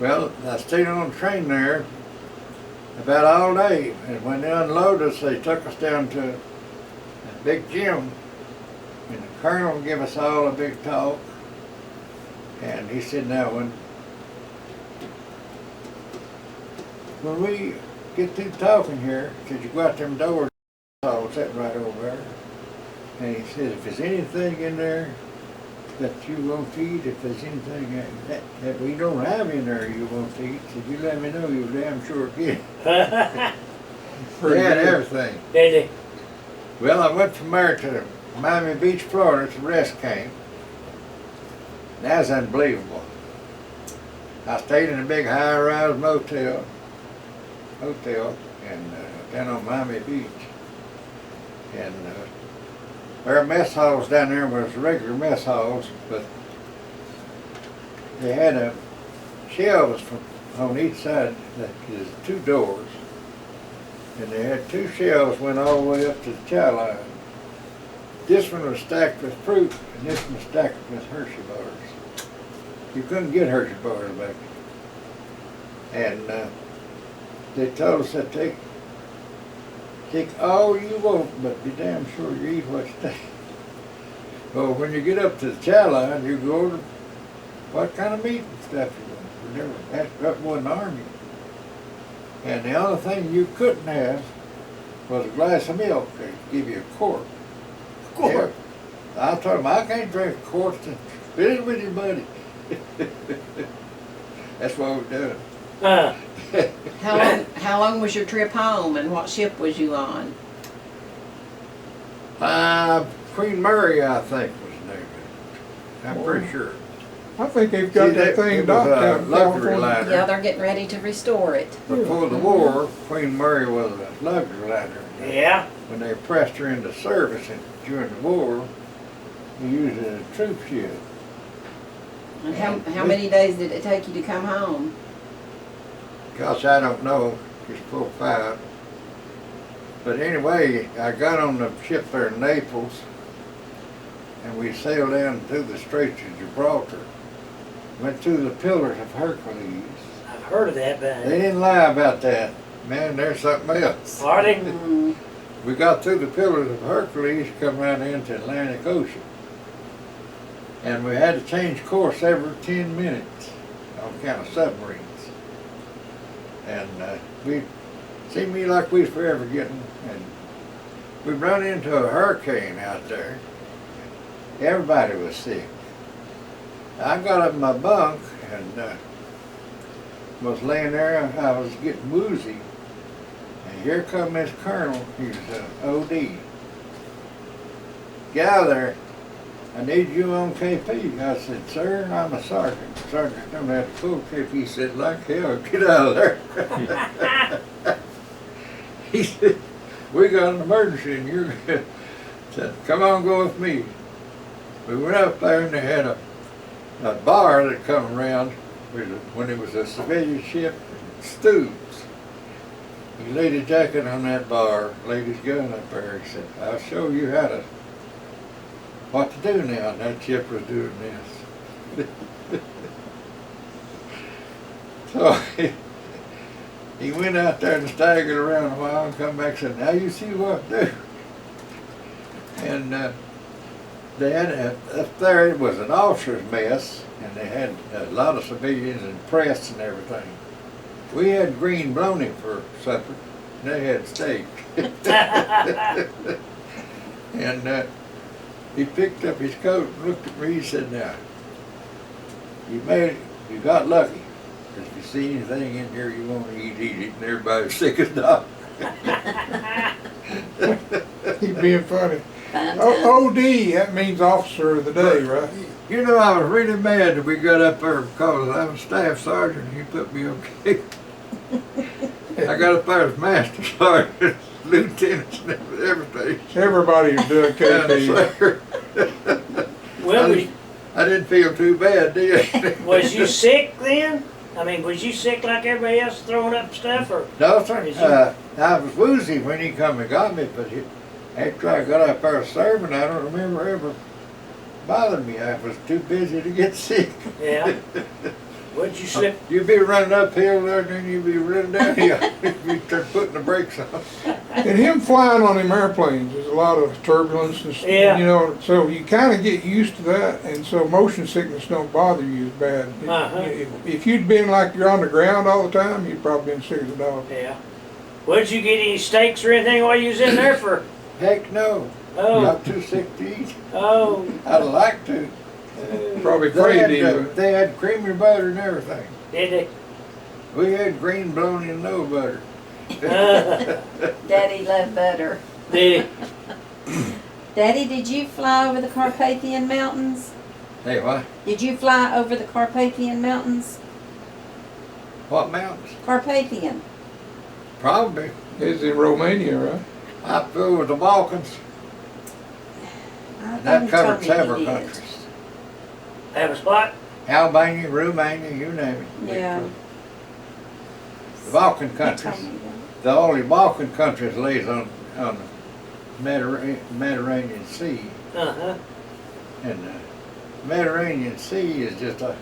[SPEAKER 6] Well, I stayed on the train there about all day, and when they unloaded us, they took us down to a big gym, and the colonel gave us all a big talk, and he said, now when we get through talking here, said you go out them doors, I was sitting right over there, and he said, if there's anything in there that you won't eat, if there's anything that we don't have in there you won't eat, said you let me know, you damn sure get it. They had everything.
[SPEAKER 1] Did they?
[SPEAKER 6] Well, I went from there to Miami Beach, Florida, to rest camp. That was unbelievable. I stayed in a big high-rise motel and down on Miami Beach. And our mess halls down there was regular mess halls, but they had shelves on each side that is 2 doors. And they had 2 shelves went all the way up to the chow line. This one was stacked with fruit, and this one was stacked with Hershey bars. You couldn't get Hershey bars back then. And they told us that take all you want, but be damn sure you eat what you take. Well, when you get up to the chow line, you go to what kind of meat and stuff you want. We never had up one army. And the only thing you couldn't have was a glass of milk. They'd give you a quart.
[SPEAKER 1] Quart?
[SPEAKER 6] Yeah. I told them, I can't drink a quart. Spit it with your buddy. That's what we're doing.
[SPEAKER 3] How long was your trip home, and what ship was you on?
[SPEAKER 6] Queen Mary, I think, was the name of it. I'm pretty sure.
[SPEAKER 4] I think they've got
[SPEAKER 6] See,
[SPEAKER 4] that thing
[SPEAKER 6] it was
[SPEAKER 4] docked
[SPEAKER 6] a
[SPEAKER 4] out in
[SPEAKER 6] luxury
[SPEAKER 4] California.
[SPEAKER 6] liner.
[SPEAKER 3] Yeah, they're getting ready to restore it.
[SPEAKER 6] Before the war, Queen Mary was a luxury liner.
[SPEAKER 1] Yeah.
[SPEAKER 6] When they pressed her into service during the war, they used it as a troop ship.
[SPEAKER 3] And how many days did it take you to come home?
[SPEAKER 6] Gosh, I don't know, just 4 or 5. But anyway, I got on the ship there in Naples, and we sailed down through the Straits of Gibraltar, went through the Pillars of Hercules,
[SPEAKER 1] heard of that,
[SPEAKER 6] They
[SPEAKER 1] but
[SPEAKER 6] didn't lie about that. Man, there's something else.
[SPEAKER 1] are they?
[SPEAKER 2] Mm.
[SPEAKER 6] We got through the Pillars of Hercules, come right into Atlantic Ocean. And we had to change course every 10 minutes on account of submarines. And we seemed to me like we was forever getting, and we run into a hurricane out there. Everybody was sick. I got up in my bunk and was laying there. I was getting woozy. And here come this colonel. He was OD. Get out of there. I need you on KP. I said, sir, I'm a sergeant. Sergeant don't have to pull KP. He said, like hell, get out of there. He said, we got an emergency and you're good. Said, come on, go with me. We went up there and they had a bar that come around when it was a civilian ship, stews. He laid a jacket on that bar, laid his gun up there. He said, I'll show you what to do now. And that ship was doing this. So he went out there and staggered around a while and come back and said, now you see what to do. And they had up there, it was an officer's mess, and they had a lot of civilians and press and everything. We had green bologna for supper, and they had steak. And he picked up his coat and looked at me. He said, now, you got lucky. Because if you see anything in here you want to eat it, and everybody's sick as dog.
[SPEAKER 4] He's being funny.
[SPEAKER 2] Fun
[SPEAKER 4] OD, that means officer of the day, right?
[SPEAKER 6] You know, I was really mad that we got up there because I'm a staff sergeant and he put me on kick. I got up there as master sergeant, lieutenants, and everything.
[SPEAKER 4] Everybody's doing KP.
[SPEAKER 1] Well,
[SPEAKER 6] I didn't feel too bad, did I?
[SPEAKER 1] was you sick then? I mean, was you sick like everybody else throwing up stuff, or?
[SPEAKER 6] No, sir. I was woozy when he come and got me, but after I got up there serving, I don't remember ever bothering me. I was too busy to get sick.
[SPEAKER 1] Yeah. Would you slip?
[SPEAKER 6] You'd be running uphill there, and then you'd be running downhill. You'd start putting the brakes on.
[SPEAKER 4] And him flying on them airplanes, there's a lot of turbulence and
[SPEAKER 1] Yeah.
[SPEAKER 4] you know, so you kind of get used to that, and so motion sickness don't bother you as bad.
[SPEAKER 1] Uh-huh.
[SPEAKER 4] If you'd been like you're on the ground all the time, you'd probably been sick as a dog.
[SPEAKER 1] Yeah. Would you get any steaks or anything while you was in there for?
[SPEAKER 6] Heck no.
[SPEAKER 1] Oh,
[SPEAKER 6] Not too sick to eat.
[SPEAKER 1] oh.
[SPEAKER 6] I'd like to.
[SPEAKER 4] Probably afraid to.
[SPEAKER 6] They had creamy butter and everything.
[SPEAKER 1] Did
[SPEAKER 6] We had green bologna and no butter.
[SPEAKER 1] they?
[SPEAKER 2] Daddy loved butter.
[SPEAKER 1] Did
[SPEAKER 2] Daddy, did you fly over the Carpathian Mountains?
[SPEAKER 6] Hey, what?
[SPEAKER 2] Did you fly over the Carpathian Mountains?
[SPEAKER 6] What mountains?
[SPEAKER 2] Carpathian.
[SPEAKER 6] Probably.
[SPEAKER 4] It's in Romania, right?
[SPEAKER 6] Up over the Balkans.
[SPEAKER 2] I
[SPEAKER 6] That
[SPEAKER 2] thought he
[SPEAKER 6] covered
[SPEAKER 2] told me he
[SPEAKER 6] several
[SPEAKER 2] did.
[SPEAKER 6] countries.
[SPEAKER 1] have a spot?
[SPEAKER 6] Albania, Romania, you name it.
[SPEAKER 2] Yeah.
[SPEAKER 6] The Balkan
[SPEAKER 2] He
[SPEAKER 6] countries.
[SPEAKER 2] told me that.
[SPEAKER 6] The only Balkan countries lays on the Mediterranean Sea.
[SPEAKER 1] Uh-huh.
[SPEAKER 6] And the Mediterranean Sea is just a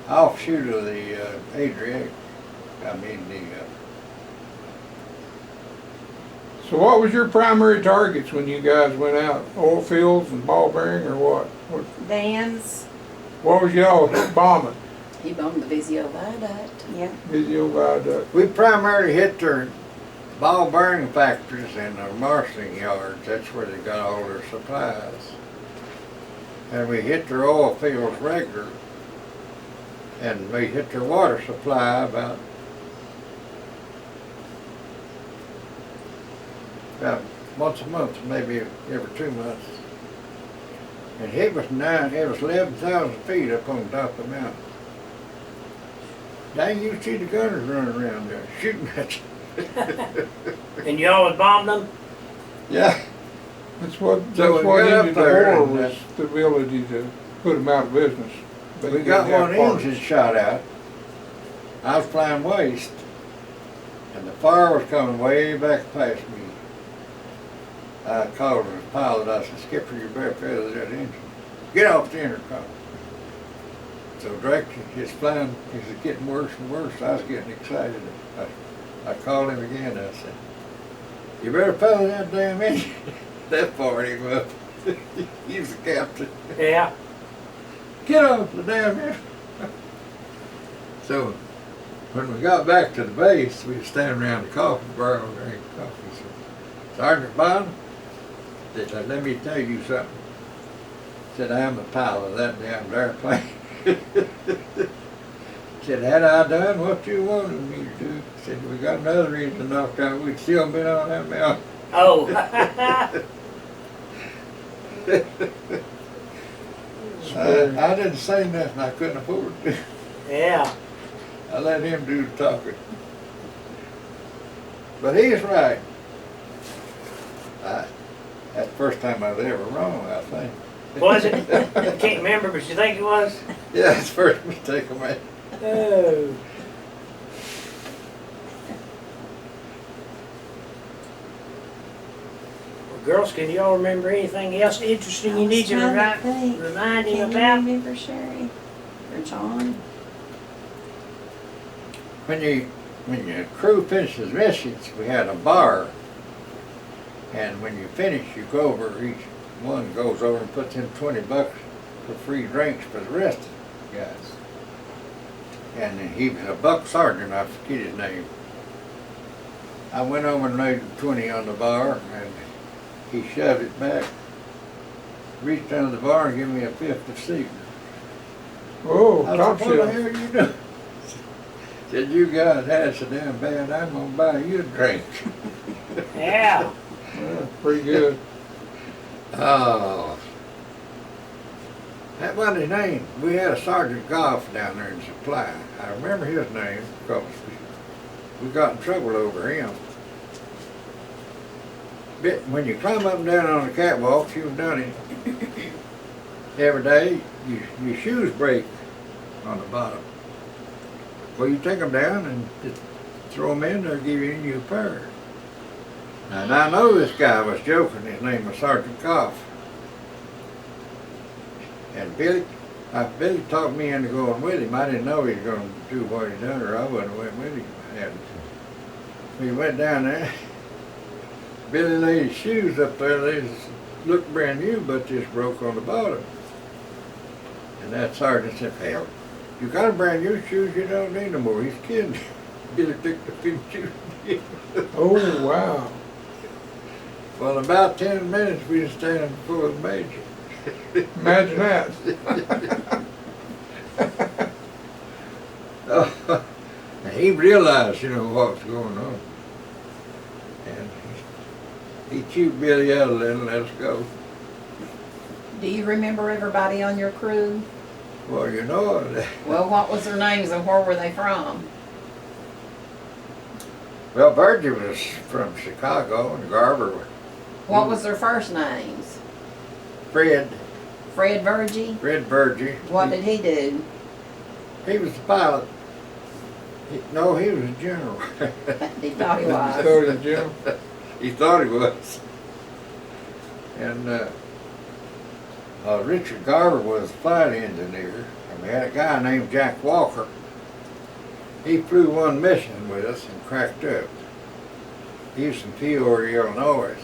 [SPEAKER 6] offshoot of the Adriatic.
[SPEAKER 4] So what was your primary targets when you guys went out? Oil fields and ball bearing or what?
[SPEAKER 2] Dams.
[SPEAKER 4] What was y'all bombing?
[SPEAKER 3] He bombed the Vizio Viaduct.
[SPEAKER 2] Yeah.
[SPEAKER 4] Vizio Viaduct.
[SPEAKER 6] We primarily hit their ball bearing factories and their marshalling yards. That's where they got all their supplies. And we hit their oil fields regular. And we hit their water supply about once a month, maybe every 2 months. And it was 11,000 feet up on top of the mountain. Dang, you see the gunners running around there shooting at you.
[SPEAKER 1] And you always bombed them?
[SPEAKER 6] Yeah.
[SPEAKER 4] That's what
[SPEAKER 6] So we got
[SPEAKER 4] ended
[SPEAKER 6] up
[SPEAKER 4] the
[SPEAKER 6] there
[SPEAKER 4] war
[SPEAKER 6] and,
[SPEAKER 4] was the ability to put them out of business. They
[SPEAKER 6] We
[SPEAKER 4] didn't
[SPEAKER 6] got
[SPEAKER 4] have
[SPEAKER 6] one
[SPEAKER 4] parts.
[SPEAKER 6] engine shot out. I was flying west, and the fire was coming way back past me. I called the pilot. I said, "Skipper, you better feather that engine. Get off the intercom." So So Drake, his flying is getting worse and worse. I was getting excited. I called him again. I said, "You better follow that damn engine." That fired him up. He's the captain.
[SPEAKER 1] Yeah.
[SPEAKER 6] Get off the damn engine. So when we got back to the base, we was standing around the coffee bar and drinking coffee. So, Sergeant Bond, said, "Let me tell you something." Said, "I'm a pilot of that damn airplane." Said, "Had I done what you wanted me to do," said, "we got another engine knocked out, we'd still been on that mountain."
[SPEAKER 1] Oh.
[SPEAKER 6] I didn't say nothing. I couldn't afford to.
[SPEAKER 1] Yeah.
[SPEAKER 6] I let him do the talking. But he's right. That's the first time I was ever wrong, I think.
[SPEAKER 1] Was it? I can't remember, but you think it was?
[SPEAKER 6] Yeah, it's the first mistake I made.
[SPEAKER 1] Oh. Well, girls, can you all remember anything else interesting you need to remind him
[SPEAKER 2] Can you
[SPEAKER 1] about?
[SPEAKER 2] remember Sherry or John?
[SPEAKER 6] When your crew finishes missions, we had a bar. And when you finish, you go over, each one goes over and puts in $20 for free drinks for the rest of the guys. And he was a buck sergeant, I forget his name. I went over and laid 20 on the bar, and he shoved it back, reached under the bar and gave me a fifth of cigarette.
[SPEAKER 4] Oh,
[SPEAKER 6] I
[SPEAKER 4] top
[SPEAKER 6] said, "What the
[SPEAKER 4] shelf.
[SPEAKER 6] hell are you doing?" Said, "You guys had so damn bad, I'm gonna buy you a drink."
[SPEAKER 1] Yeah.
[SPEAKER 4] Yeah, pretty good.
[SPEAKER 6] Oh. That wasn't his name. We had a Sergeant Goff down there in supply. I remember his name because we got in trouble over him. But when you climb up and down on the catwalk, you've done it every day, your shoes break on the bottom. Well, you take them down and just throw them in there, give you a new pair. And I know this guy was joking. His name was Sergeant Goff. And Billy talked me into going with him. I didn't know he was going to do what he done, or I wouldn't have went with him. And we went down there. Billy laid his shoes up there. They looked brand new, but just broke on the bottom. And that sergeant said, "Hell, you got a brand new shoes, you don't need no more." He's kidding. Billy picked up his shoes.
[SPEAKER 4] Oh, wow.
[SPEAKER 6] Well, in about 10 minutes, we was standing before the major.
[SPEAKER 4] Imagine that.
[SPEAKER 6] And he realized, what was going on. And he chewed Billy out a little and let us go.
[SPEAKER 3] Do you remember everybody on your crew?
[SPEAKER 6] Well,
[SPEAKER 3] Well, what was their names and where were they from?
[SPEAKER 6] well, Virgie was from Chicago and Garber was
[SPEAKER 3] What was their first names?
[SPEAKER 6] Fred
[SPEAKER 3] Virgie?
[SPEAKER 6] Virgie.
[SPEAKER 3] What did he do?
[SPEAKER 6] He was the pilot. No, he was a general.
[SPEAKER 3] He thought he was.
[SPEAKER 4] So did Jim.
[SPEAKER 6] He thought he was. And Richard Garber was a flight engineer. And we had a guy named Jack Walker. He flew one mission with us and cracked up. He was from Peoria, Illinois.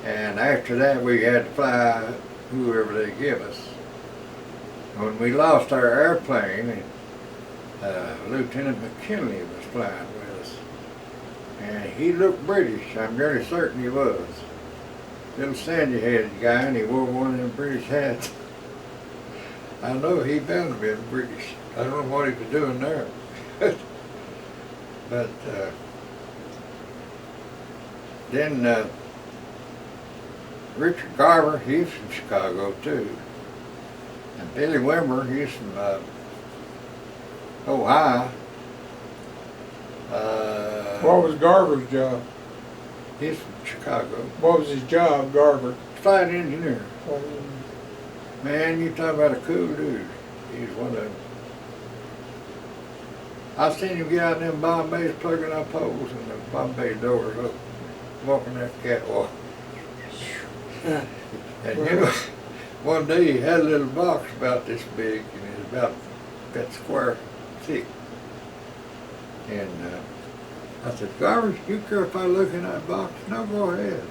[SPEAKER 6] And after that, we had to fly whoever they give us. When we lost our airplane, Lieutenant McKinley was flying with us. And he looked British, I'm really certain he was. Little sandy-headed guy, and he wore one of them British hats. I know he bound to be British. I don't know what he was doing there. But then Richard Garber, he's from Chicago too. And Billy Wimmer, he's from Ohio.
[SPEAKER 4] What was Garver's job?
[SPEAKER 6] He's from Chicago.
[SPEAKER 4] What was his job, Garver?
[SPEAKER 6] Flight engineer. Man, you talk about a cool dude. He's one of them. I seen him get out in them Bombays plugging up holes and the Bombay doors open, walking that catwalk. And one day he had a little box about this big, and it was about that square thick. And I said, Garvin, you care if I look in that box? No, go ahead.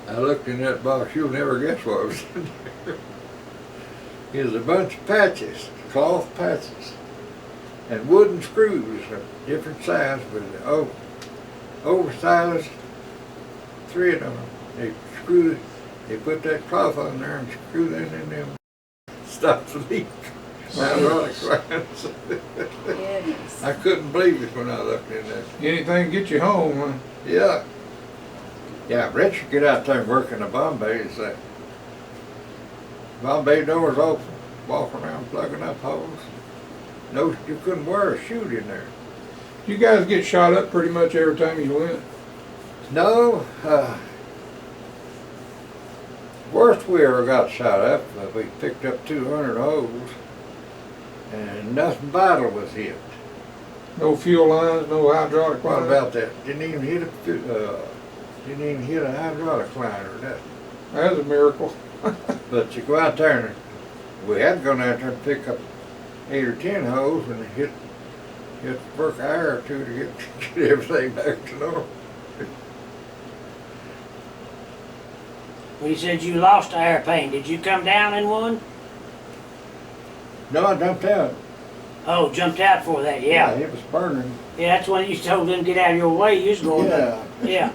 [SPEAKER 6] I looked in that box, you'll never guess what was in there. It was a bunch of patches, cloth patches, and wooden screws of different size, but oversized thread on them. They screwed, they put that cloth on there and screwed it in them. Stop the leak. Hydraulic lines.
[SPEAKER 2] Goodness.
[SPEAKER 6] I couldn't believe it when I looked in there.
[SPEAKER 4] Anything to get you home, huh?
[SPEAKER 6] Yeah. Yeah, Richard get out there and work in the Bombay. It's like Bombay doors open, walk around plugging up holes. No, you couldn't wear a shoe in there.
[SPEAKER 4] You guys get shot up pretty much every time you went.
[SPEAKER 6] No, worst we ever got shot up, we picked up 200 holes, and nothing vital was hit.
[SPEAKER 4] No fuel lines, no hydraulic
[SPEAKER 6] What
[SPEAKER 4] lines.
[SPEAKER 6] about that? Didn't even hit a hydraulic line or nothing.
[SPEAKER 4] That's a miracle.
[SPEAKER 6] But you go out there and we had gone out there and pick up 8 or 10 holes and hit work an hour or two to get everything back to normal.
[SPEAKER 1] Well, you said you lost an airplane. Did you come down in one?
[SPEAKER 6] No, I jumped out.
[SPEAKER 1] Oh, jumped out for that, yeah.
[SPEAKER 6] It was burning.
[SPEAKER 1] Yeah, that's when you told them to get out of your way. You was going
[SPEAKER 6] Yeah.
[SPEAKER 1] Yeah.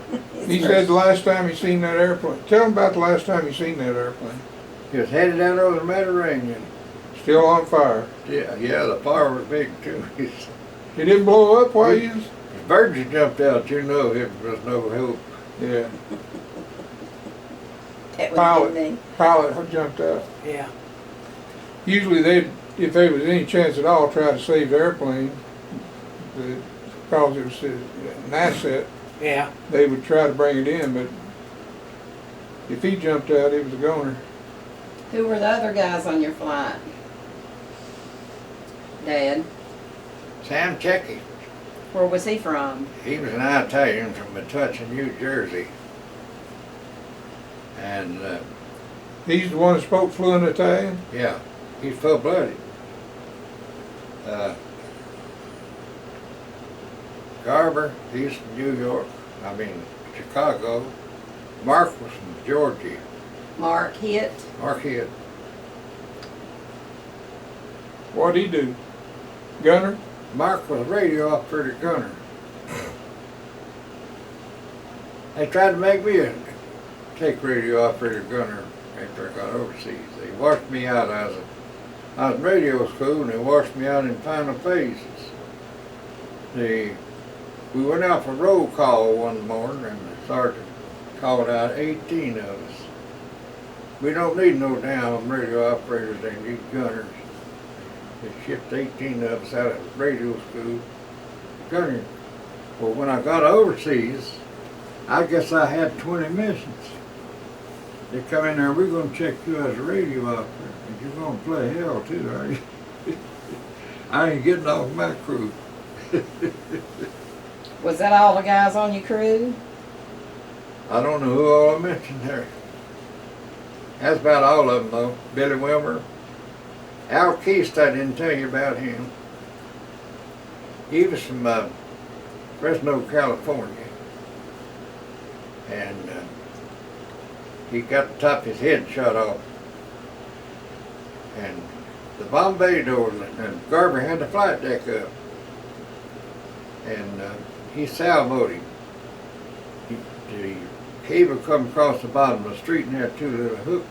[SPEAKER 4] He said the last time he seen that airplane. Tell him about the last time you seen that airplane.
[SPEAKER 6] He was headed out over the Mediterranean.
[SPEAKER 4] Still on fire.
[SPEAKER 6] Yeah, the fire was big too.
[SPEAKER 4] It didn't blow up while you was...
[SPEAKER 6] The birds had jumped out, you know it was no hope.
[SPEAKER 4] Yeah.
[SPEAKER 2] That would have been me.
[SPEAKER 4] Pilot had jumped out.
[SPEAKER 1] Yeah.
[SPEAKER 4] Usually they'd, if there was any chance at all, try to save the airplane. Because it was an asset,
[SPEAKER 1] Yeah.
[SPEAKER 4] they would try to bring it in, but if he jumped out, it was a goner.
[SPEAKER 3] Who were the other guys on your flight? Dad.
[SPEAKER 6] Sam Checky,
[SPEAKER 3] Where was he from?
[SPEAKER 6] he was an Italian from Metuchen, New Jersey. And
[SPEAKER 4] He's the one that spoke fluent Italian?
[SPEAKER 6] yeah, he's full-blooded. Garber, he's from New York, Chicago. Mark was from Georgia.
[SPEAKER 3] Mark Hitt.
[SPEAKER 6] Mark Hitt.
[SPEAKER 4] What'd he do? Gunner?
[SPEAKER 6] Mark was a radio operator gunner. They tried to make me take radio operator gunner after I got overseas. They washed me out. I was in radio school and they washed me out in final phases. We went out for roll call one morning and the sergeant called out 18 of us. We don't need no damn radio operators, they need gunners. They shipped 18 of us out of radio school gunning. Well, when I got overseas, I guess I had 20 missions. They come in there, we're going to check you as a radio operator, and you're going to play hell too, are you? I ain't getting off my crew.
[SPEAKER 3] Was that all the guys on your crew?
[SPEAKER 6] I don't know who all I mentioned there. That's about all of them though. Billy Wilmer. Al Keast, I didn't tell you about him. He was from Fresno, California. And he got the top of his head shot off. And the Bombay doors, and Garber had the flight deck up. And he salvoed him. The cable come across the bottom of the street and had 2 little hooks.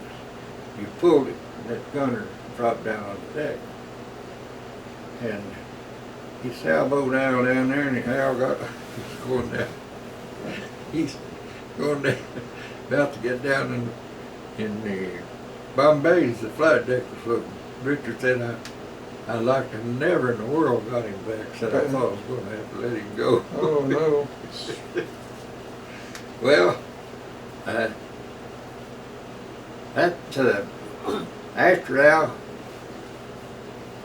[SPEAKER 6] You pulled it, and that gunner dropped down on the deck. And he salvoed Al down there, and Al he's going down. He's going down, about to get down in the Bombay's, the flight deck was floating. Richard said, I'd like to never in the world got him back. Said I thought I was going to have to let him go.
[SPEAKER 4] Oh no.
[SPEAKER 6] Well, after Al,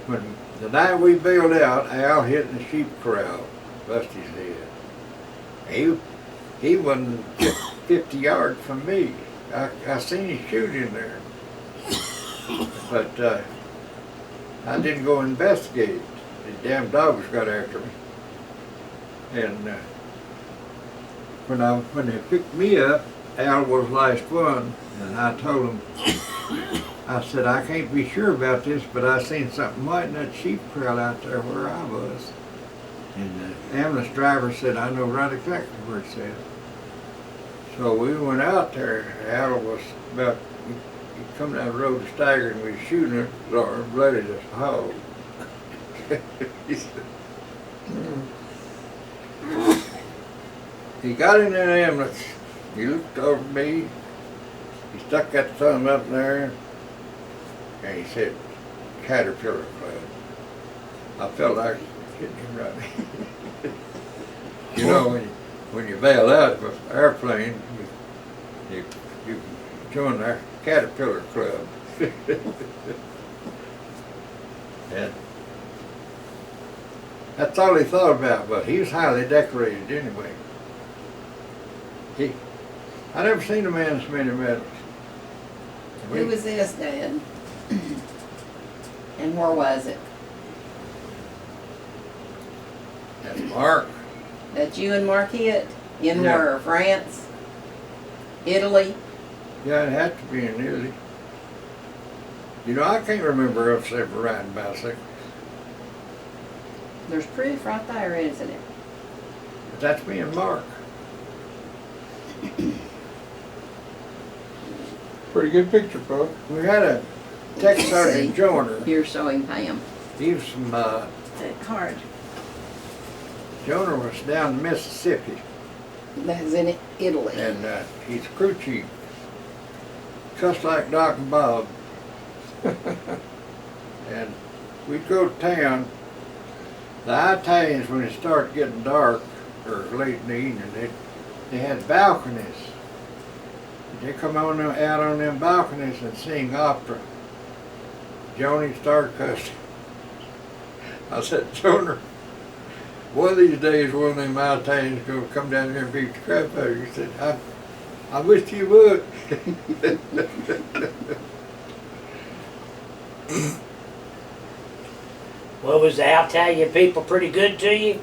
[SPEAKER 6] when the night we bailed out, Al hit in the sheep corral, bust his head. He wasn't 50 yards from me. I seen him shoot in there. But I didn't go investigate. The damn dogs got after me. And when they picked me up, Al was the last one, and I told him, I said, I can't be sure about this, but I seen something white in that sheep trail out there where I was. And the ambulance driver said, I know right exactly where it's at. So we went out there. Al was about, he come down the road staggered, and we was shooting it, so our bloody as a hog. He said, he got in that ambulance, he looked over at me, he stuck that thumb up there, and he said, Caterpillar Club. I felt like hitting him right. You know, when you bail out of an airplane, you join our Caterpillar Club. And that's all he thought about, but he was highly decorated anyway. I never seen a man so many medals.
[SPEAKER 3] Who was this, Dad? And where was it?
[SPEAKER 6] And Mark,
[SPEAKER 3] That you and Marquette? In
[SPEAKER 6] Yeah.
[SPEAKER 3] where? France? Italy?
[SPEAKER 6] yeah, it had to be in Italy. You know, I can't remember us ever riding bicycles.
[SPEAKER 3] There's proof right there, isn't it?
[SPEAKER 6] But that's me and Mark.
[SPEAKER 4] Pretty good picture, Bud.
[SPEAKER 6] We had a tech
[SPEAKER 3] See?
[SPEAKER 6] sergeant Joner.
[SPEAKER 3] You're showing Pam.
[SPEAKER 6] He was from,
[SPEAKER 2] The card.
[SPEAKER 6] Joner was down in Mississippi,
[SPEAKER 3] That's in Italy.
[SPEAKER 6] and he's a crew chief. Cussed like Doc and Bob. And we'd go to town. The Italians, when it started getting dark, or late in the evening, they had balconies. They come on out on them balconies and sing opera. Joni started cussing. I said, Joner, one of these days one of them Italians gonna come down here and beat the crap out of you. He said, I wish you would.
[SPEAKER 1] Well, was the Italian people pretty good to you?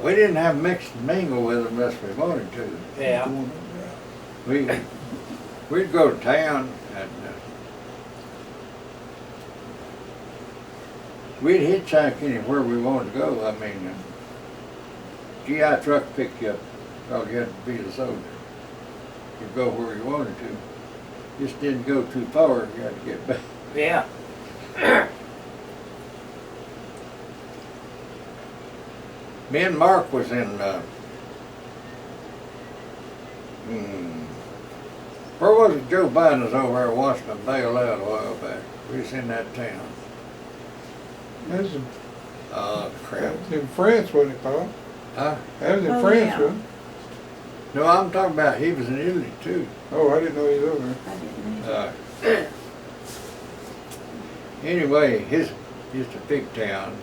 [SPEAKER 6] We didn't have mixed mingle with them unless we wanted to.
[SPEAKER 1] Yeah.
[SPEAKER 6] We'd go to town and we'd hitchhike anywhere we wanted to go. I mean, GI truck picked you up. All you had to be a soldier. You'd go where you wanted to. Just didn't go too far. You had to get back.
[SPEAKER 1] Yeah.
[SPEAKER 6] Me and Mark was in, where was it? Joe Biden was over there watching them bail out a while back. We was in that town.
[SPEAKER 4] That was in,
[SPEAKER 6] Crap.
[SPEAKER 4] that was in France, wasn't it, Paul?
[SPEAKER 6] Huh?
[SPEAKER 4] That was in
[SPEAKER 2] Oh,
[SPEAKER 4] France,
[SPEAKER 2] yeah.
[SPEAKER 4] wasn't it?
[SPEAKER 6] No, I'm talking about he was in Italy too.
[SPEAKER 4] Oh, I didn't know he was over there.
[SPEAKER 2] I didn't know.
[SPEAKER 6] Anyway, his just a big town.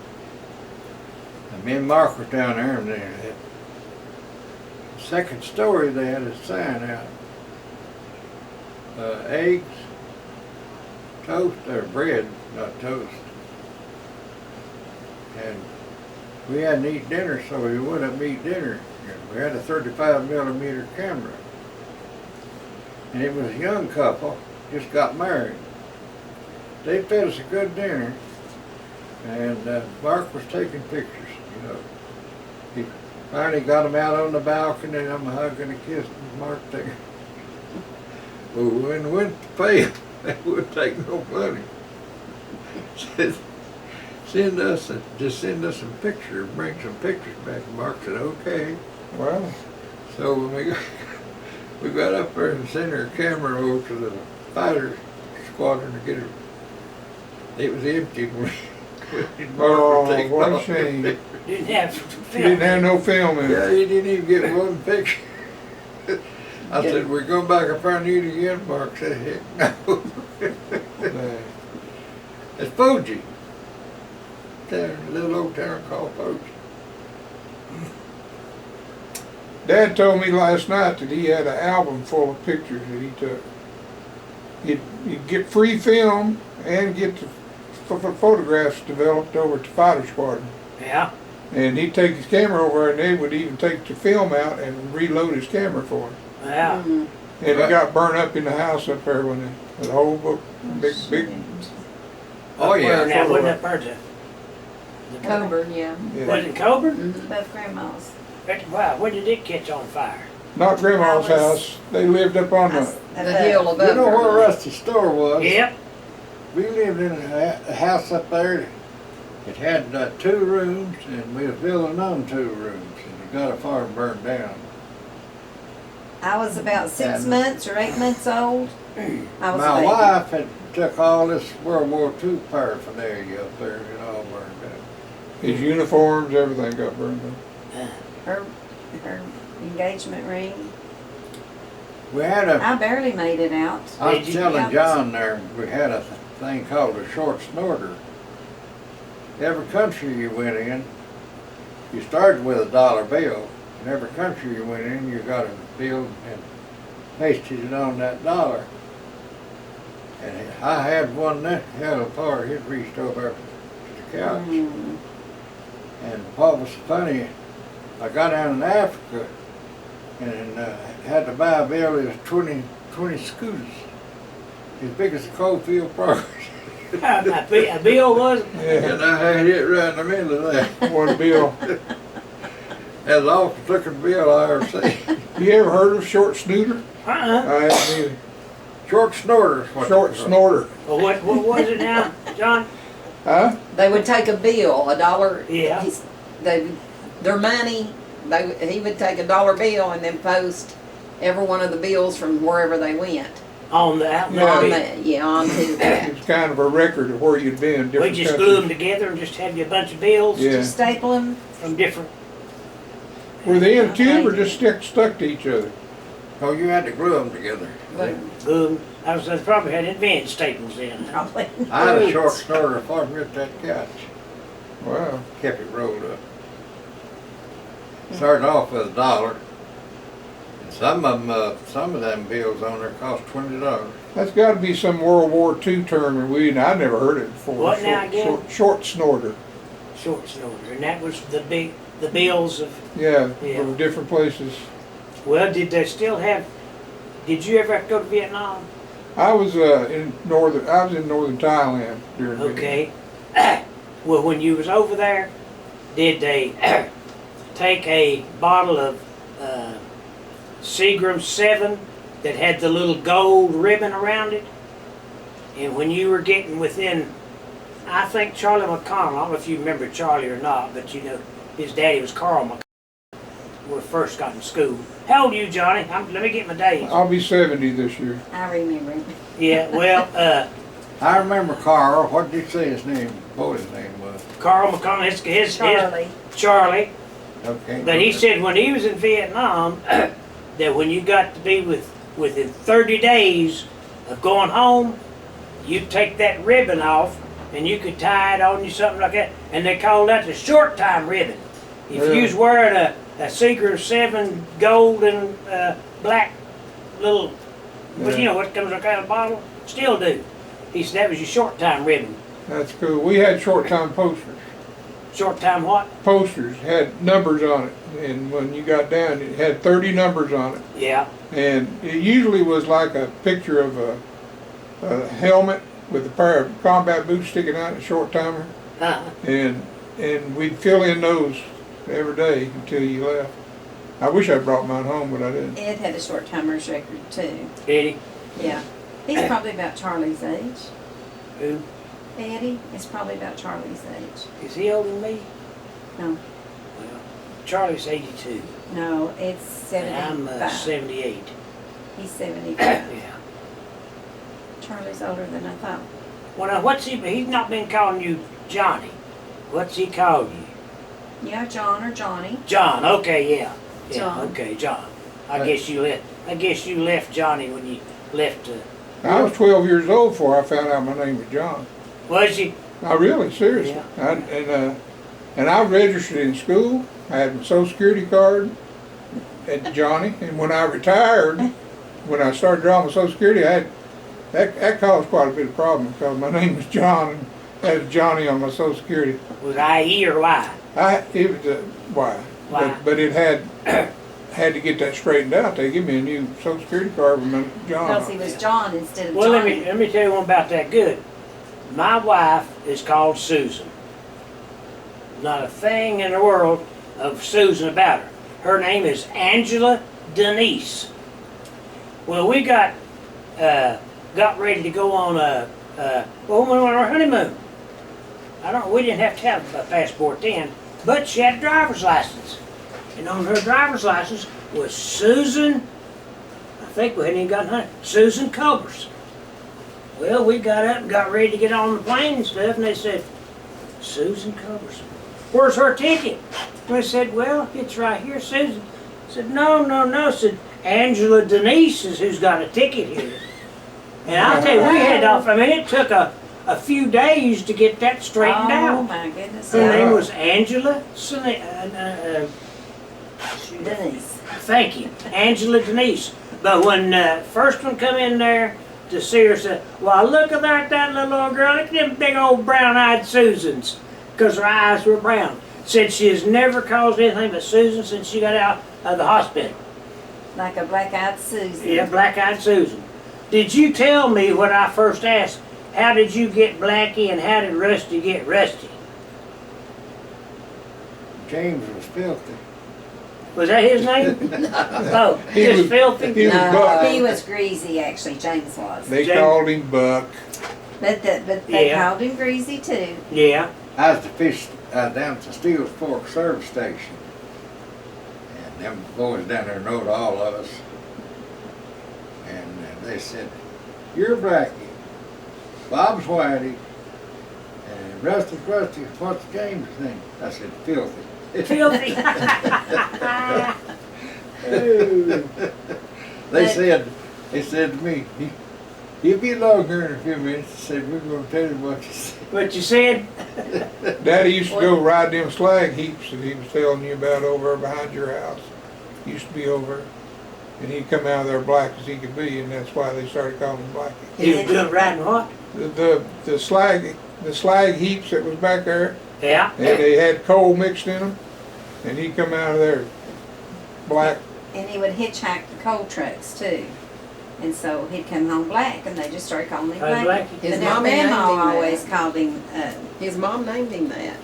[SPEAKER 6] And me and Mark were down there, and the second story they had a sign out. Eggs, toast, or bread, not toast. And we hadn't eaten dinner, so we went up and eat dinner. And we had a 35mm camera. And it was a young couple, just got married. They fed us a good dinner, and Mark was taking pictures, you know. He finally got them out on the balcony, and I'm hugging and kissing Mark there. Well, when we went to pay them, they wouldn't take no money. Said, just send us some pictures, bring some pictures back. And Mark said, okay.
[SPEAKER 4] Wow.
[SPEAKER 6] So when we got up there and sent our camera over to the fighter squadron to get it. It was empty when
[SPEAKER 4] Oh, what a shame.
[SPEAKER 1] Didn't have
[SPEAKER 4] You
[SPEAKER 1] film.
[SPEAKER 4] didn't have no film in
[SPEAKER 6] Yeah,
[SPEAKER 4] it.
[SPEAKER 6] he didn't even get one picture. I said, we're going back up there and eat again. Mark said, heck no. It's Fuji. A little old town called Fuji.
[SPEAKER 4] Dad told me last night that he had an album full of pictures that he took. He'd you get free film and get the photographs developed over to Fighter Squadron.
[SPEAKER 1] Yeah.
[SPEAKER 4] And he'd take his camera over and they would even take the film out and reload his camera for him.
[SPEAKER 1] Yeah.
[SPEAKER 2] Mhm.
[SPEAKER 4] And it got burned up in the house up there when the whole book, big,
[SPEAKER 6] Oh,
[SPEAKER 1] Where
[SPEAKER 6] yeah.
[SPEAKER 1] now, wasn't that burnt up?
[SPEAKER 3] Coburn, yeah.
[SPEAKER 4] yeah.
[SPEAKER 1] Was it Coburn?
[SPEAKER 3] Mhm.
[SPEAKER 2] Above Grandma's.
[SPEAKER 1] Wow, when did it catch on fire?
[SPEAKER 4] Not Grandma's
[SPEAKER 2] I was-
[SPEAKER 4] house. They lived up on
[SPEAKER 2] Us-
[SPEAKER 4] the,
[SPEAKER 3] The hill above.
[SPEAKER 6] You know where
[SPEAKER 3] Grandma.
[SPEAKER 6] Rusty's store was?
[SPEAKER 1] Yep.
[SPEAKER 6] We lived in a house up there. It had 2 rooms, and we was building on 2 rooms, and it got a fire and burned down.
[SPEAKER 2] I was about 6
[SPEAKER 6] And-
[SPEAKER 2] months or 8 months old. I was a
[SPEAKER 6] My
[SPEAKER 2] baby.
[SPEAKER 6] wife had took all this World War II paraphernalia up there, and it all burned down.
[SPEAKER 4] his uniforms, everything got burned up.
[SPEAKER 2] Her engagement ring.
[SPEAKER 6] We had a,
[SPEAKER 2] I barely made it out.
[SPEAKER 6] I
[SPEAKER 1] Did
[SPEAKER 6] was
[SPEAKER 1] you?
[SPEAKER 6] telling John there, we had a thing called a short snorter. Every country you went in, you started with a dollar bill. In every country you went in, you got a bill and pasted it on that dollar. And I had one that hell apart, it reached over to the couch.
[SPEAKER 2] Mm.
[SPEAKER 6] And what was funny, I got down in Africa and had to buy a bill that was 20 scooters, as big as a coalfield progress.
[SPEAKER 1] A bill was?
[SPEAKER 4] Yeah,
[SPEAKER 6] And I had it right in the middle of that.
[SPEAKER 4] one bill.
[SPEAKER 6] That's the awful looking bill I ever seen.
[SPEAKER 4] You ever heard of short snooter?
[SPEAKER 1] Uh-uh.
[SPEAKER 4] I haven't either.
[SPEAKER 6] Short snorters. what
[SPEAKER 4] Short
[SPEAKER 6] they call
[SPEAKER 4] snorter.
[SPEAKER 1] Well, what was it now, John?
[SPEAKER 4] Huh?
[SPEAKER 3] They would take a bill, $1.
[SPEAKER 1] Yeah.
[SPEAKER 3] Their money. He would take a dollar bill and then post every one of the bills from wherever they went.
[SPEAKER 1] On the out
[SPEAKER 4] Yeah.
[SPEAKER 3] On
[SPEAKER 1] there.
[SPEAKER 3] the, onto that.
[SPEAKER 4] It's kind of a record of where you'd been.
[SPEAKER 1] We
[SPEAKER 4] Different
[SPEAKER 1] just
[SPEAKER 4] countries.
[SPEAKER 1] glue them together and just have you a bunch of bills
[SPEAKER 4] Yeah.
[SPEAKER 2] Just staple them.
[SPEAKER 1] from different.
[SPEAKER 4] Were they in a tube or just stuck to each other?
[SPEAKER 6] Oh, you had to glue them together.
[SPEAKER 1] Boom. They probably had advanced staples in.
[SPEAKER 2] Probably.
[SPEAKER 6] I had a short snorter farm here at that couch.
[SPEAKER 4] Wow.
[SPEAKER 6] Kept it rolled up. Started off with $1. And some of them bills on there cost $20.
[SPEAKER 4] That's got to be some World War II term, and I'd never heard it before.
[SPEAKER 1] What now again?
[SPEAKER 4] Short snorter.
[SPEAKER 1] Short snorter. And that was the bills of.
[SPEAKER 4] Yeah,
[SPEAKER 1] Yeah.
[SPEAKER 4] from different places.
[SPEAKER 1] Well, did they still have? Did you ever have to go to Vietnam?
[SPEAKER 4] I was in northern Thailand during the
[SPEAKER 1] Okay. Well, when you was over there, did they take a bottle of Seagram 7 that had the little gold ribbon around it? And when you were getting within, I think Charlie McConnell, I don't know if you remember Charlie or not, but you know, his daddy was Carl McConnell when we first got in school. How old are you, Johnny? Let me get my days.
[SPEAKER 4] I'll be 70 this year.
[SPEAKER 2] I remember it.
[SPEAKER 1] Yeah, well,
[SPEAKER 6] I remember Carl. What did you say his name? What his name was?
[SPEAKER 1] Carl McConnell, his Charlie.
[SPEAKER 6] Okay.
[SPEAKER 1] But he said when he was in Vietnam, that when you got to be within 30 days of going home, you'd take that ribbon off and you could tie it on you, something like that. And they called that the short time ribbon. If you was wearing a Seagram 7 gold and black little, but you know what comes in a kind of bottle, still do. He said that was your short time ribbon.
[SPEAKER 4] That's cool. We had short time posters.
[SPEAKER 1] Short time what?
[SPEAKER 4] Posters had numbers on it, and when you got down, it had 30 numbers on it.
[SPEAKER 1] Yeah.
[SPEAKER 4] And it usually was like a picture of a helmet with a pair of combat boots sticking out, a short timer,
[SPEAKER 1] Uh-huh.
[SPEAKER 4] and we'd fill in those every day until you left. I wish I brought mine home, but I didn't.
[SPEAKER 2] Ed had a short timer's record too.
[SPEAKER 1] Did he?
[SPEAKER 2] Yeah. He's probably about Charlie's age.
[SPEAKER 1] Who?
[SPEAKER 2] Eddie is probably about Charlie's age.
[SPEAKER 1] Is he older than me?
[SPEAKER 2] No.
[SPEAKER 1] Well, Charlie's 82.
[SPEAKER 2] No, it's
[SPEAKER 1] And
[SPEAKER 2] 75.
[SPEAKER 1] I'm 78.
[SPEAKER 2] He's 75.
[SPEAKER 1] Yeah.
[SPEAKER 2] Charlie's older than I thought.
[SPEAKER 1] Well, now, he's not been calling you Johnny. What's he called you?
[SPEAKER 2] Yeah, John or Johnny.
[SPEAKER 1] John, okay, yeah. Yeah,
[SPEAKER 2] John.
[SPEAKER 1] okay, John. I guess you left Johnny when you left,
[SPEAKER 4] I was 12 years old before I found out my name was John.
[SPEAKER 1] was you?
[SPEAKER 4] I really, seriously.
[SPEAKER 1] Yeah.
[SPEAKER 4] And I registered in school. I had my Social Security card at Johnny. And when I retired, when I started drawing my Social Security, I That caused quite a bit of problem because my name was John and had Johnny on my Social Security.
[SPEAKER 1] Was IE or Y?
[SPEAKER 4] It was why,
[SPEAKER 1] Why?
[SPEAKER 4] but it had to get that straightened out. They give me a new Social Security card with my John.
[SPEAKER 2] Because
[SPEAKER 4] on
[SPEAKER 2] he
[SPEAKER 4] it.
[SPEAKER 2] was John instead of
[SPEAKER 1] Well,
[SPEAKER 2] Johnny.
[SPEAKER 1] let me tell you one about that good. My wife is called Susan. Not a thing in the world of Susan about her. Her name is Angela Denise. Well, we got ready to go on we went on our honeymoon. We didn't have to have a passport then, but she had a driver's license. And on her driver's license was Susan, I think we hadn't even gotten her, Susan Covers. Well, we got up and got ready to get on the plane and stuff, and they said, Susan Covers, where's her ticket? And I said, well, it's right here, Susan. I said, no, said, Angela Denise is who's got a ticket here. And I'll tell you, we had off, it took a few days to get that straightened
[SPEAKER 2] Oh
[SPEAKER 1] out.
[SPEAKER 2] my goodness.
[SPEAKER 1] Her
[SPEAKER 2] Yeah.
[SPEAKER 1] name was Angela
[SPEAKER 2] Denise.
[SPEAKER 1] Thank you, Angela Denise. But when first one come in there to see her, said, well, look at that little old girl. Look at them big old brown-eyed Susans, because her eyes were brown. Said she has never caused anything but Susan since she got out of the hospital.
[SPEAKER 2] Like a black-eyed Susan.
[SPEAKER 1] Yeah, black-eyed Susan. Did you tell me when I first asked, how did you get Blackie and how did Rusty get Rusty?
[SPEAKER 6] James was filthy.
[SPEAKER 1] Was that his name? Oh,
[SPEAKER 4] He
[SPEAKER 1] just
[SPEAKER 4] was-
[SPEAKER 1] filthy?
[SPEAKER 4] he was
[SPEAKER 2] No,
[SPEAKER 4] Buck.
[SPEAKER 2] he was greasy actually, James was.
[SPEAKER 4] They
[SPEAKER 1] James-
[SPEAKER 4] called him Buck.
[SPEAKER 2] But they
[SPEAKER 1] Yeah.
[SPEAKER 2] called him greasy too.
[SPEAKER 1] Yeah.
[SPEAKER 6] I was to fish down at the Steel Fork service station. And them boys down there knowed all of us. And they said, you're Blackie, Bob's Whitey, and Rusty's Rusty, what's James' name? I said, Filthy.
[SPEAKER 1] Filthy.
[SPEAKER 6] They said to me, he'll be along here in a few minutes. They said, we're going to tell him what you said.
[SPEAKER 1] What you said?
[SPEAKER 4] Daddy used to go ride them slag heaps that he was telling you about over behind your house. Used to be over, and he'd come out of there black as he could be, and that's why they started calling him Blackie.
[SPEAKER 1] He was doing riding what?
[SPEAKER 4] The slag heaps that was back there,
[SPEAKER 1] Yeah.
[SPEAKER 4] and they had coal mixed in them, and he'd come out of there black.
[SPEAKER 2] And he would hitchhike the coal trucks too. And so he'd come home black and they just started calling him
[SPEAKER 1] Blackie.
[SPEAKER 2] Blackie.
[SPEAKER 3] His
[SPEAKER 2] But now
[SPEAKER 3] mommy named
[SPEAKER 2] Grandma
[SPEAKER 3] him that.
[SPEAKER 2] always called him,
[SPEAKER 3] His mom named him that.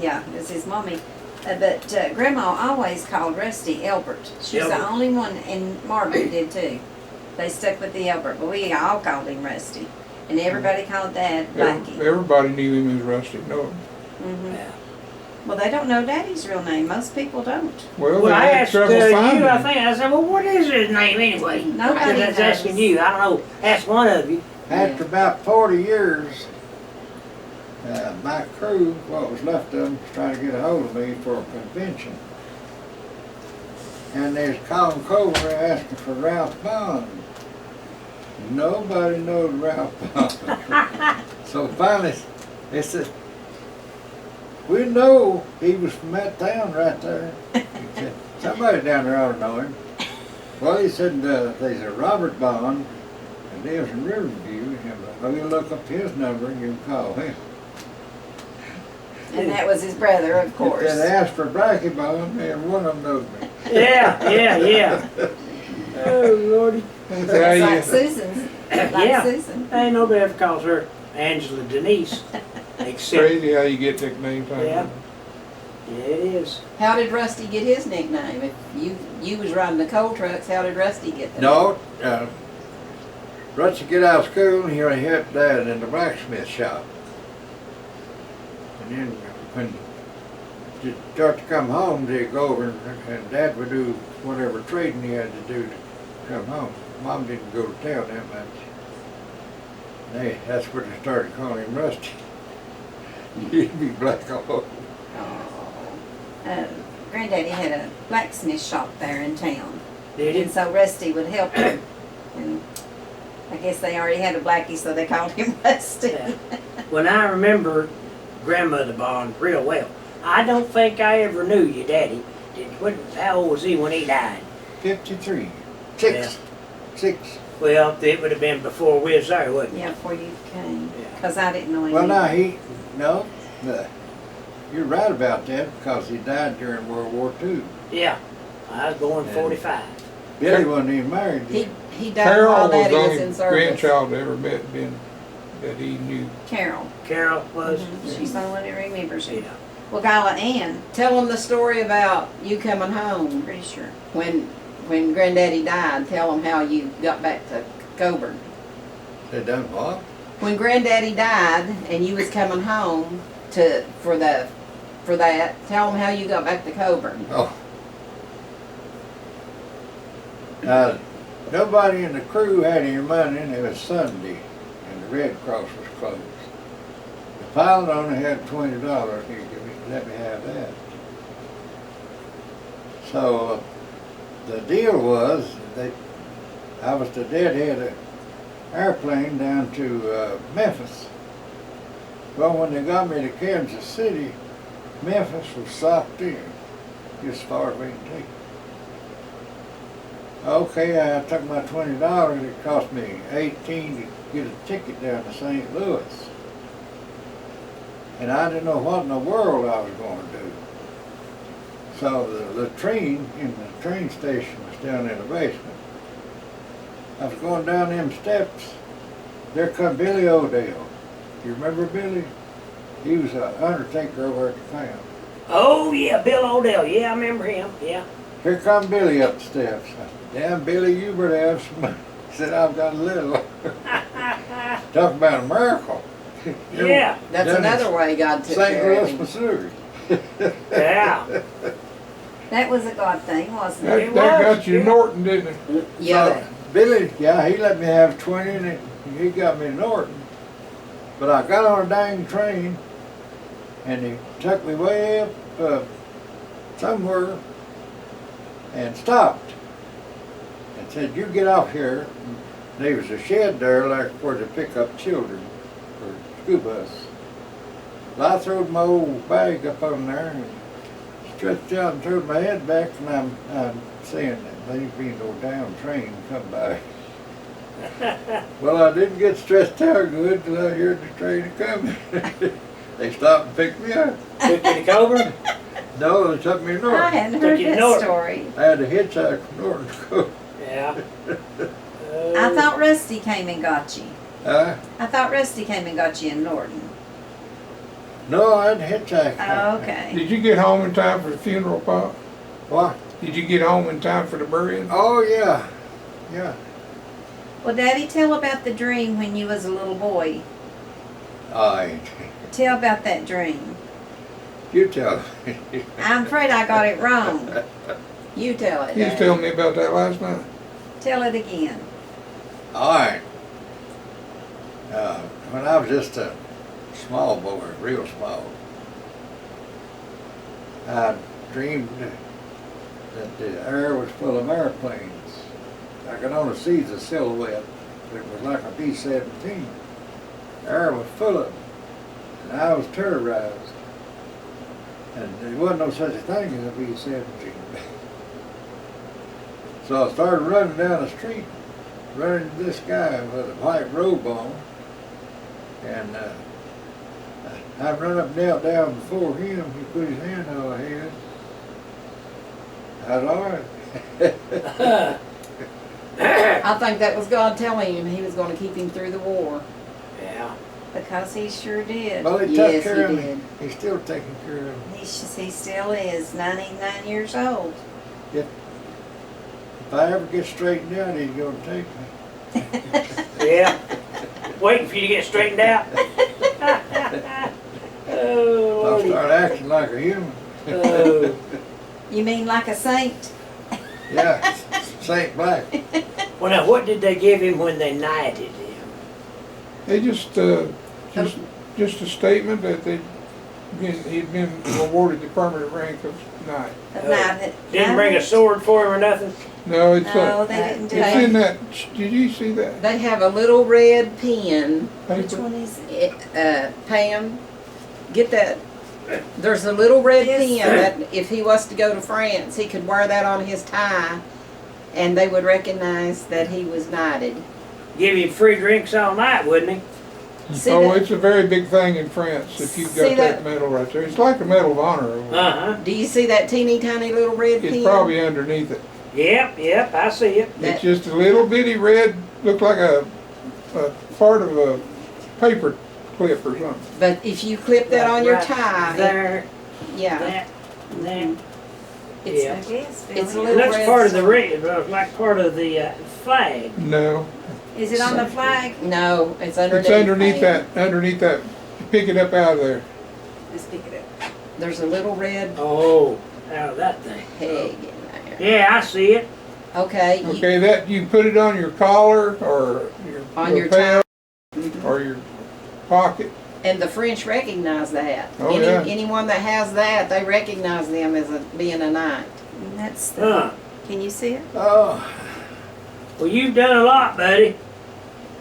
[SPEAKER 2] yeah, it was his mommy. But Grandma always called Rusty Elbert. She was the
[SPEAKER 1] Elbert.
[SPEAKER 2] only one, and Margaret did too. They stuck with the Elbert, but we all called him Rusty. And everybody called Dad Blackie.
[SPEAKER 4] Everybody knew him as Rusty. No,
[SPEAKER 2] hmm
[SPEAKER 1] Yeah.
[SPEAKER 2] Well, they don't know Daddy's real name. Most people don't.
[SPEAKER 4] well,
[SPEAKER 1] Well,
[SPEAKER 4] they
[SPEAKER 1] I
[SPEAKER 4] had
[SPEAKER 1] asked
[SPEAKER 4] trouble finding
[SPEAKER 1] you, I
[SPEAKER 4] him.
[SPEAKER 1] think, I said, well, what is his name anyway?
[SPEAKER 2] Nobody
[SPEAKER 1] I was asking
[SPEAKER 2] knows.
[SPEAKER 1] you, I don't know, ask one of you.
[SPEAKER 6] After about 40 years, my crew, what was left of them, was trying to get a hold of me for a convention. And they was calling Cobra asking for Ralph Bond. Nobody knows Ralph Bond. So finally, they said, we know he was from that town right there. He said, somebody down there ought to know him. Well, he said, there's a Robert Bond, and lives in Riverview, and we'll look up his number and you can call him.
[SPEAKER 2] And that was his brother, of
[SPEAKER 6] If
[SPEAKER 2] course.
[SPEAKER 6] they'd asked for Blackie Bond, and one of them knows me.
[SPEAKER 1] Yeah. Oh, Lordy.
[SPEAKER 4] That's
[SPEAKER 2] It's
[SPEAKER 4] how
[SPEAKER 2] like
[SPEAKER 4] you,
[SPEAKER 2] Susan's. Like
[SPEAKER 1] Yeah.
[SPEAKER 2] Susan.
[SPEAKER 1] Ain't nobody ever calls her Angela Denise. Except,
[SPEAKER 4] crazy how you get nicknames. like
[SPEAKER 1] Yeah.
[SPEAKER 4] that.
[SPEAKER 1] yeah, it is.
[SPEAKER 3] How did Rusty get his nickname? If you was riding the coal trucks, how did Rusty get that?
[SPEAKER 6] No, Rusty get out of school and he helped Dad in the blacksmith shop. And then when you start to come home, they'd go over and Dad would do whatever trading he had to do to come home. Mom didn't go to town that much. That's where they started calling him Rusty. He'd be black all over.
[SPEAKER 2] Granddaddy had a blacksmith shop there in town.
[SPEAKER 1] Did
[SPEAKER 2] And
[SPEAKER 1] it?
[SPEAKER 2] so Rusty would help him. And I guess they already had a Blackie, so they called him Rusty.
[SPEAKER 1] Yeah. When I remember Grandmother Bond real well, I don't think I ever knew your daddy. How old was he when he died?
[SPEAKER 6] 53.
[SPEAKER 1] Yeah.
[SPEAKER 6] Six.
[SPEAKER 1] Well, it would have been before we was there, wouldn't it?
[SPEAKER 2] Yeah, before you came,
[SPEAKER 1] Yeah.
[SPEAKER 2] because I didn't know him.
[SPEAKER 6] Well, now
[SPEAKER 2] either.
[SPEAKER 6] you're right about that because he died during World War II.
[SPEAKER 1] Yeah. I was born
[SPEAKER 6] Yeah.
[SPEAKER 1] 45.
[SPEAKER 6] Billy wasn't even married
[SPEAKER 3] He
[SPEAKER 6] yet.
[SPEAKER 3] he died
[SPEAKER 4] Carol
[SPEAKER 3] while
[SPEAKER 4] was the
[SPEAKER 3] Daddy was
[SPEAKER 4] only
[SPEAKER 3] in service.
[SPEAKER 4] grandchild I ever met that he knew.
[SPEAKER 2] Carol.
[SPEAKER 1] Carol was.
[SPEAKER 2] She's the only one that remembers
[SPEAKER 1] Yeah.
[SPEAKER 2] him. Well, Gala Ann,
[SPEAKER 3] Tell them the story about you coming home
[SPEAKER 2] I'm pretty sure.
[SPEAKER 3] when Granddaddy died. Tell them how you got back to Coburn.
[SPEAKER 6] They done what?
[SPEAKER 3] When Granddaddy died and you was coming home for that. Tell them how you got back to Coburn.
[SPEAKER 6] Oh. Nobody in the crew had any money, and it was Sunday, and the Red Cross was closed. The pilot only had $20. He let me have that. So the deal was that I was to deadhead an airplane down to Memphis. Well, when they got me to Kansas City, Memphis was socked in, just as far as we can take it. Okay, I took my $20. It cost me $18 to get a ticket down to St. Louis. And I didn't know what in the world I was going to do. So the latrine in the train station was down in the basement. I was going down them steps. There come Billy O'Dell. You remember Billy? He was an undertaker over at the camp.
[SPEAKER 1] Oh, yeah, Bill Odell. Yeah, I remember him. Yeah.
[SPEAKER 6] Here come Billy up the steps. I said, damn, Billy, you better have some money. He said, I've got a little. Talk about a miracle.
[SPEAKER 1] Yeah.
[SPEAKER 3] That's
[SPEAKER 6] Done
[SPEAKER 3] another
[SPEAKER 6] in
[SPEAKER 3] way God took
[SPEAKER 6] St.
[SPEAKER 3] care of
[SPEAKER 6] Louis,
[SPEAKER 3] him.
[SPEAKER 6] Missouri.
[SPEAKER 1] Yeah.
[SPEAKER 2] That was a God thing, wasn't
[SPEAKER 4] That,
[SPEAKER 2] it?
[SPEAKER 4] that
[SPEAKER 1] was,
[SPEAKER 4] got you
[SPEAKER 1] yeah.
[SPEAKER 4] Norton, didn't it?
[SPEAKER 3] Yeah.
[SPEAKER 6] So, Billy, yeah, he let me have 20 and he got me Norton. But I got on a dang train and he took me way up somewhere and stopped and said, you get off here. And there was a shed there like where they pick up children for school bus. Well, I throwed my old bag up on there and stretched out and turned my head back, and I'm saying that there ain't been no damn train come by. Well, I didn't get stretched out good till I heard the train coming. They stopped and picked me up.
[SPEAKER 1] Took you to Coburn?
[SPEAKER 6] No, they took me to
[SPEAKER 2] I
[SPEAKER 6] Norton.
[SPEAKER 2] hadn't
[SPEAKER 1] Took
[SPEAKER 2] heard
[SPEAKER 1] you to
[SPEAKER 2] that
[SPEAKER 1] Norton.
[SPEAKER 2] story.
[SPEAKER 6] I had to hitchhike from Norton to go.
[SPEAKER 1] Yeah.
[SPEAKER 2] I thought Rusty came and got you. I thought Rusty came and got you in Norton.
[SPEAKER 6] No, I had to hitchhike.
[SPEAKER 2] Oh, okay.
[SPEAKER 4] Did you get home in time for the funeral, Pop?
[SPEAKER 6] What?
[SPEAKER 4] Did you get home in time for the burying?
[SPEAKER 6] Oh, yeah. Yeah.
[SPEAKER 2] Well, Daddy, tell about the dream when you was a little boy. Tell about that dream.
[SPEAKER 6] You tell me.
[SPEAKER 2] I'm afraid I got it wrong.
[SPEAKER 3] You tell it.
[SPEAKER 4] He was
[SPEAKER 3] Daddy.
[SPEAKER 4] telling me about that last night.
[SPEAKER 2] Tell it again.
[SPEAKER 6] All right. When I was just a small boy, real small, I dreamed that the air was full of airplanes. I could only see the silhouette. It was like a B-17. The air was full of them, and I was terrorized. And there wasn't no such a thing as a B-17. So I started running down the street, running into this guy with a white robe on, and I run up and knelt down before him. He put his hand on my head. I was all right.
[SPEAKER 3] I think that was God telling him he was going to keep him through the war.
[SPEAKER 1] Yeah.
[SPEAKER 2] Because he sure did.
[SPEAKER 6] Well, he
[SPEAKER 3] Yes,
[SPEAKER 6] took care
[SPEAKER 3] he
[SPEAKER 6] of me.
[SPEAKER 3] did.
[SPEAKER 6] He's still taking care of me.
[SPEAKER 2] He still is 99 years old.
[SPEAKER 6] If I ever get straightened out, he's going to take me.
[SPEAKER 1] Yeah. Waiting for you to get straightened out. Oh,
[SPEAKER 6] I'll
[SPEAKER 1] Lordy.
[SPEAKER 6] start acting like a human.
[SPEAKER 1] Oh.
[SPEAKER 2] You mean like a saint?
[SPEAKER 6] Yeah, Saint Black.
[SPEAKER 1] Well, now, what did they give him when they knighted him?
[SPEAKER 4] They just a statement that he'd been awarded the permanent rank of knight.
[SPEAKER 1] Didn't bring a sword for him or nothing?
[SPEAKER 4] No, it's
[SPEAKER 2] No, they didn't do
[SPEAKER 4] it's
[SPEAKER 2] that.
[SPEAKER 4] in that. Did you see that
[SPEAKER 3] They have a little red pen.
[SPEAKER 2] Which
[SPEAKER 4] paper?
[SPEAKER 2] one is it?
[SPEAKER 3] Pam, get that. There's a little red
[SPEAKER 2] Yes.
[SPEAKER 3] pen that if he was to go to France, he could wear that on his tie and they would recognize that he was knighted.
[SPEAKER 1] Give him free drinks all night, wouldn't he?
[SPEAKER 3] See
[SPEAKER 4] Oh,
[SPEAKER 3] that-
[SPEAKER 4] it's a very big thing in France if you've
[SPEAKER 3] See
[SPEAKER 4] got
[SPEAKER 3] that-
[SPEAKER 4] that medal right there. It's like a Medal of Honor over there.
[SPEAKER 1] Uh-huh.
[SPEAKER 3] Do you see that teeny tiny little red pin?
[SPEAKER 4] It's probably underneath it.
[SPEAKER 1] Yep, I see it.
[SPEAKER 4] It's just a little bitty red, look like a part of a paper clip or something.
[SPEAKER 3] But if you clip that on your
[SPEAKER 1] Right
[SPEAKER 3] tie,
[SPEAKER 1] There,
[SPEAKER 3] yeah,
[SPEAKER 1] that, that.
[SPEAKER 3] it's,
[SPEAKER 1] Yeah.
[SPEAKER 3] it's a
[SPEAKER 2] Billy.
[SPEAKER 3] little
[SPEAKER 1] That's
[SPEAKER 3] red
[SPEAKER 1] part of the
[SPEAKER 3] star.
[SPEAKER 1] like part of the flag.
[SPEAKER 4] No,
[SPEAKER 2] Is it on the flag?
[SPEAKER 3] No, it's underneath.
[SPEAKER 4] it's underneath
[SPEAKER 3] man.
[SPEAKER 4] underneath that. Pick it up out of there.
[SPEAKER 2] Let's pick it up.
[SPEAKER 3] There's a little red
[SPEAKER 1] Oh, out of that thing.
[SPEAKER 3] peg in there.
[SPEAKER 1] Yeah, I see it.
[SPEAKER 3] Okay.
[SPEAKER 4] Okay, that you put it on your collar or your
[SPEAKER 3] On your
[SPEAKER 4] lapel
[SPEAKER 3] Mhm.
[SPEAKER 4] or your pocket.
[SPEAKER 3] And the French recognize that.
[SPEAKER 4] Oh, yeah.
[SPEAKER 3] Anyone that has that, they recognize them as being a knight.
[SPEAKER 2] And that's the,
[SPEAKER 1] Huh.
[SPEAKER 2] can you see it?
[SPEAKER 6] Oh,
[SPEAKER 1] Well, you've done a lot, buddy.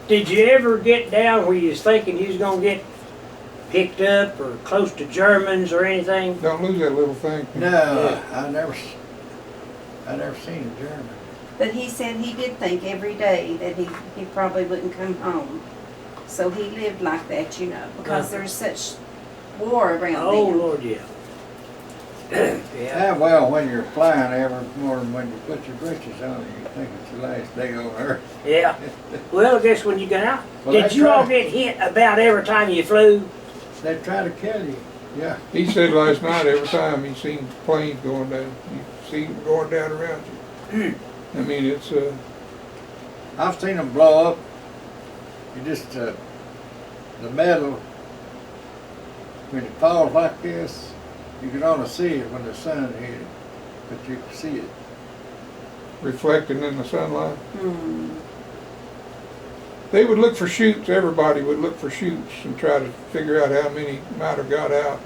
[SPEAKER 1] Did you ever get down where you was thinking you was gonna get picked up or close to Germans or anything?
[SPEAKER 4] Don't lose that little thing.
[SPEAKER 6] no, I never seen a German.
[SPEAKER 2] But he said he did think every day that he probably wouldn't come home. So he lived like that, you know, because there's such war around
[SPEAKER 1] Oh,
[SPEAKER 2] them.
[SPEAKER 1] Lord, yeah. Yeah.
[SPEAKER 6] Yeah, well, when you're flying, ever more than when you put your britches on, you think it's the last day on earth.
[SPEAKER 1] Yeah. Well, I guess when you got out,
[SPEAKER 6] Well,
[SPEAKER 1] did
[SPEAKER 6] that's
[SPEAKER 1] you all
[SPEAKER 6] right.
[SPEAKER 1] get hit about every time you flew?
[SPEAKER 6] They try to kill you. Yeah.
[SPEAKER 4] He said last night every time he seen planes going down, you see them going down around you. I mean, it's
[SPEAKER 6] I've seen them blow up. You just, the metal, when it falls like this, you can only see it when the sun hit it, but you can see it.
[SPEAKER 4] reflecting in the sunlight.
[SPEAKER 2] Hmm.
[SPEAKER 4] They would look for chutes, everybody would look for chutes and try to figure out how many might have got out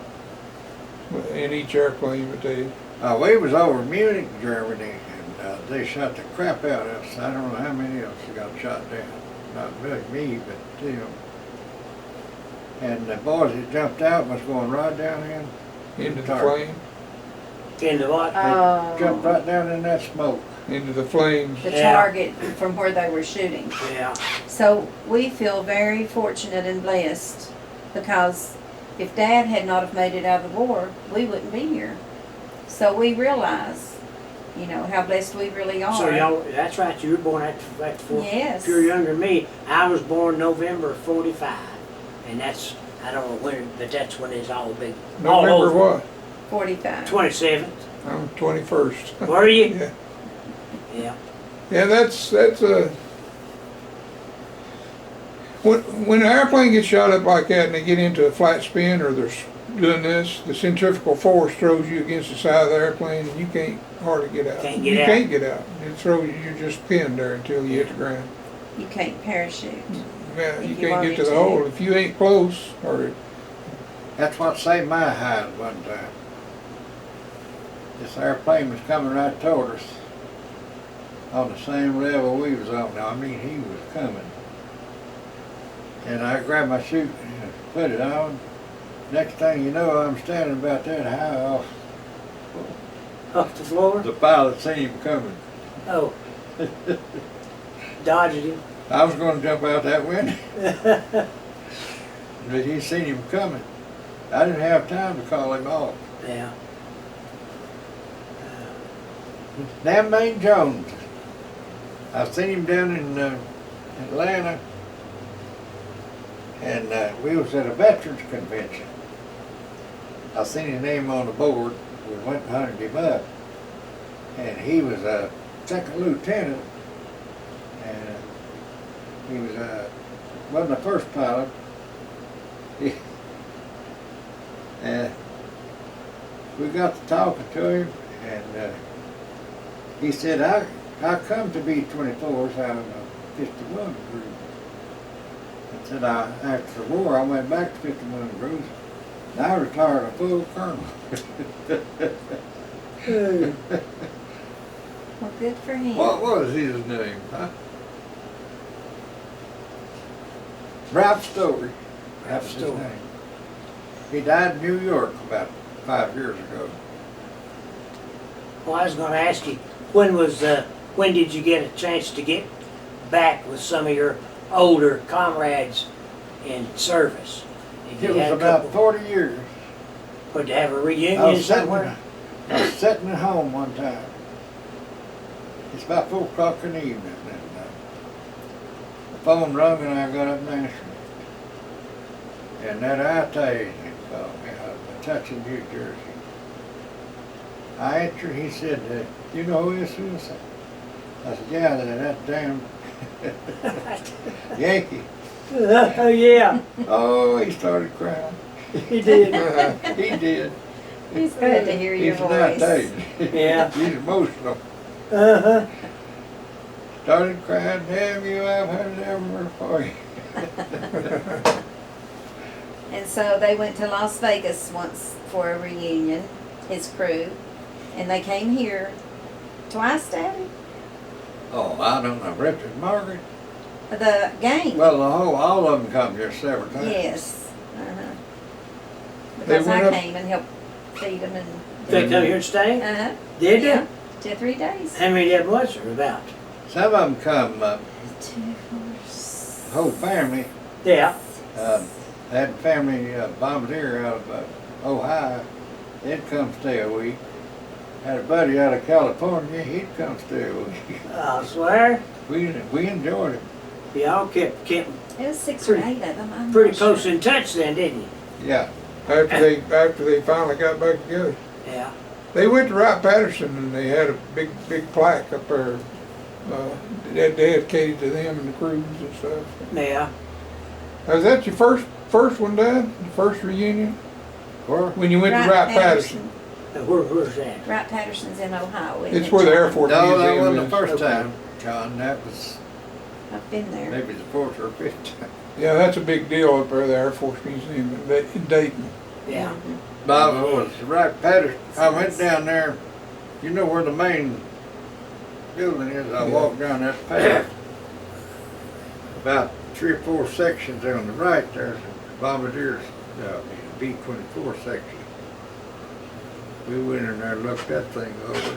[SPEAKER 4] in each airplane, but they,
[SPEAKER 6] We was over Munich, Germany, and they shot the crap out of us. I don't know how many of us got shot down. Not really me, but them. And the boys that jumped out was going right down
[SPEAKER 4] into the
[SPEAKER 6] Target.
[SPEAKER 4] flame,
[SPEAKER 1] Into what?
[SPEAKER 6] Jumped right down in that smoke.
[SPEAKER 4] into the flames.
[SPEAKER 2] The
[SPEAKER 1] Yeah.
[SPEAKER 2] target from where they were shooting.
[SPEAKER 1] Yeah.
[SPEAKER 2] So we feel very fortunate and blessed because if Dad had not have made it out of the war, we wouldn't be here. So we realize, you know, how blessed we really are.
[SPEAKER 1] So y'all, that's right, you were born at 4.
[SPEAKER 2] Yes.
[SPEAKER 1] If you're younger than me, I was born November of 45. And that's, I don't know when, but that's when it's all big. all
[SPEAKER 4] November
[SPEAKER 1] over.
[SPEAKER 4] what?
[SPEAKER 2] 45.
[SPEAKER 1] 27th.
[SPEAKER 4] I'm 21st.
[SPEAKER 1] Were you?
[SPEAKER 4] Yeah.
[SPEAKER 1] Yeah.
[SPEAKER 4] Yeah, that's when an airplane gets shot up like that and they get into a flat spin or they're doing this, the centrifugal force throws you against the side of the airplane and you can't hardly get out.
[SPEAKER 1] Can't get
[SPEAKER 4] you
[SPEAKER 1] out.
[SPEAKER 4] can't get out. It throws you, you're just pinned there until you hit the ground.
[SPEAKER 2] You can't parachute.
[SPEAKER 4] Yeah,
[SPEAKER 2] If
[SPEAKER 4] you
[SPEAKER 2] you
[SPEAKER 4] can't
[SPEAKER 2] wanted
[SPEAKER 4] get to the
[SPEAKER 2] to.
[SPEAKER 4] hole if you ain't close or
[SPEAKER 6] That's what saved my hide one time. This airplane was coming right toward us on the same level we was on. Now, I mean, he was coming. And I grabbed my chute and put it on. Next thing you know, I'm standing about that high off.
[SPEAKER 1] Off the floor?
[SPEAKER 6] The pilot seen him coming.
[SPEAKER 1] Oh. Dodged him.
[SPEAKER 6] I was going to jump out that window, but he seen him coming. I didn't have time to call him off.
[SPEAKER 1] Yeah.
[SPEAKER 6] Damn Maine Jones. I've seen him down in Atlanta, and we was at a veterans convention. I seen his name on the board. We went and hunted him up, and he was a second lieutenant, and he was wasn't the first pilot. And we got to talking to him, and he said, I come to B-24s out of a 51 group. I said, after the war, I went back to 51 groups, and I retired a full colonel.
[SPEAKER 2] Well, good for him.
[SPEAKER 6] What was his name, huh? Ralph Story. That was his
[SPEAKER 1] Story.
[SPEAKER 6] name. He died in New York about 5 years ago.
[SPEAKER 1] Well, I was going to ask you, when was when did you get a chance to get back with some of your older comrades in service? If
[SPEAKER 6] It
[SPEAKER 1] you
[SPEAKER 6] was
[SPEAKER 1] had a
[SPEAKER 6] about
[SPEAKER 1] couple,
[SPEAKER 6] 40 years.
[SPEAKER 1] would you have a
[SPEAKER 6] I
[SPEAKER 1] reunion
[SPEAKER 6] was sitting,
[SPEAKER 1] somewhere?
[SPEAKER 6] I was sitting at home one time. It's about 4 o'clock in the evening, and the phone rung, and I got up and answered it. And that agent called me out of Metuchen, New Jersey. I answered. He said, "You know who this is?" I said, "Yeah, that damn Yankee."
[SPEAKER 1] Oh yeah,
[SPEAKER 6] Oh, he started crying.
[SPEAKER 1] he did.
[SPEAKER 6] He did.
[SPEAKER 2] It's good to hear your
[SPEAKER 6] He's not
[SPEAKER 2] voice.
[SPEAKER 6] David.
[SPEAKER 1] Yeah.
[SPEAKER 6] He's emotional.
[SPEAKER 1] Uh-huh.
[SPEAKER 6] Started crying, "Damn you, I've had it everywhere for you."
[SPEAKER 2] And so they went to Las Vegas once for a reunion, his crew, and they came here twice, Daddy.
[SPEAKER 6] Oh, I don't know. Richard, Margaret.
[SPEAKER 2] The gang.
[SPEAKER 6] Well, all of them come here several times.
[SPEAKER 2] Yes. Uh-huh.
[SPEAKER 4] They
[SPEAKER 2] Because
[SPEAKER 4] went
[SPEAKER 2] I
[SPEAKER 4] up-
[SPEAKER 2] came and helped feed them and,
[SPEAKER 1] They come here and stay?
[SPEAKER 2] uh-huh.
[SPEAKER 1] Did
[SPEAKER 2] Yeah.
[SPEAKER 1] they?
[SPEAKER 2] 2 or 3 days.
[SPEAKER 1] How many of them was there about?
[SPEAKER 6] Some of them come,
[SPEAKER 2] 2, 4,
[SPEAKER 6] whole family.
[SPEAKER 1] Yeah.
[SPEAKER 6] Had family bombardier out of Ohio. They'd come stay a week. Had a buddy out of California. He'd come stay a week.
[SPEAKER 1] I swear,
[SPEAKER 6] We enjoyed it.
[SPEAKER 1] y'all kept
[SPEAKER 2] It was 6 or 8 of them. I'm
[SPEAKER 1] pretty
[SPEAKER 2] not
[SPEAKER 1] close
[SPEAKER 2] sure.
[SPEAKER 1] in touch then, didn't you?
[SPEAKER 6] Yeah.
[SPEAKER 4] After they finally got back together.
[SPEAKER 1] Yeah.
[SPEAKER 4] They went to Wright Patterson and they had a big plaque up there, dedicated to them and the crews and stuff.
[SPEAKER 1] Yeah.
[SPEAKER 4] Was that your first one, Dad? The first reunion?
[SPEAKER 6] Where?
[SPEAKER 4] When you went to Wright Patterson?
[SPEAKER 1] Where's that?
[SPEAKER 2] Wright Patterson's in Ohio. isn't
[SPEAKER 4] It's
[SPEAKER 2] it,
[SPEAKER 4] where the Air
[SPEAKER 2] John?
[SPEAKER 4] Force
[SPEAKER 6] No, that
[SPEAKER 4] Museum
[SPEAKER 6] wasn't the
[SPEAKER 4] is.
[SPEAKER 6] first
[SPEAKER 1] Okay.
[SPEAKER 6] time, John. That was
[SPEAKER 2] I've been there.
[SPEAKER 6] maybe the 4th or 5th time.
[SPEAKER 4] Yeah, that's a big deal up there, the Air Force Museum in Dayton.
[SPEAKER 1] Yeah.
[SPEAKER 2] Mhm.
[SPEAKER 6] Bob, it was right Patterson. I went down there. You know where the main building is? I
[SPEAKER 4] Yeah.
[SPEAKER 6] walked down that path. About 3 or 4 sections on the right, there's a Bombardier's B-24 section. We went in there and looked that thing over.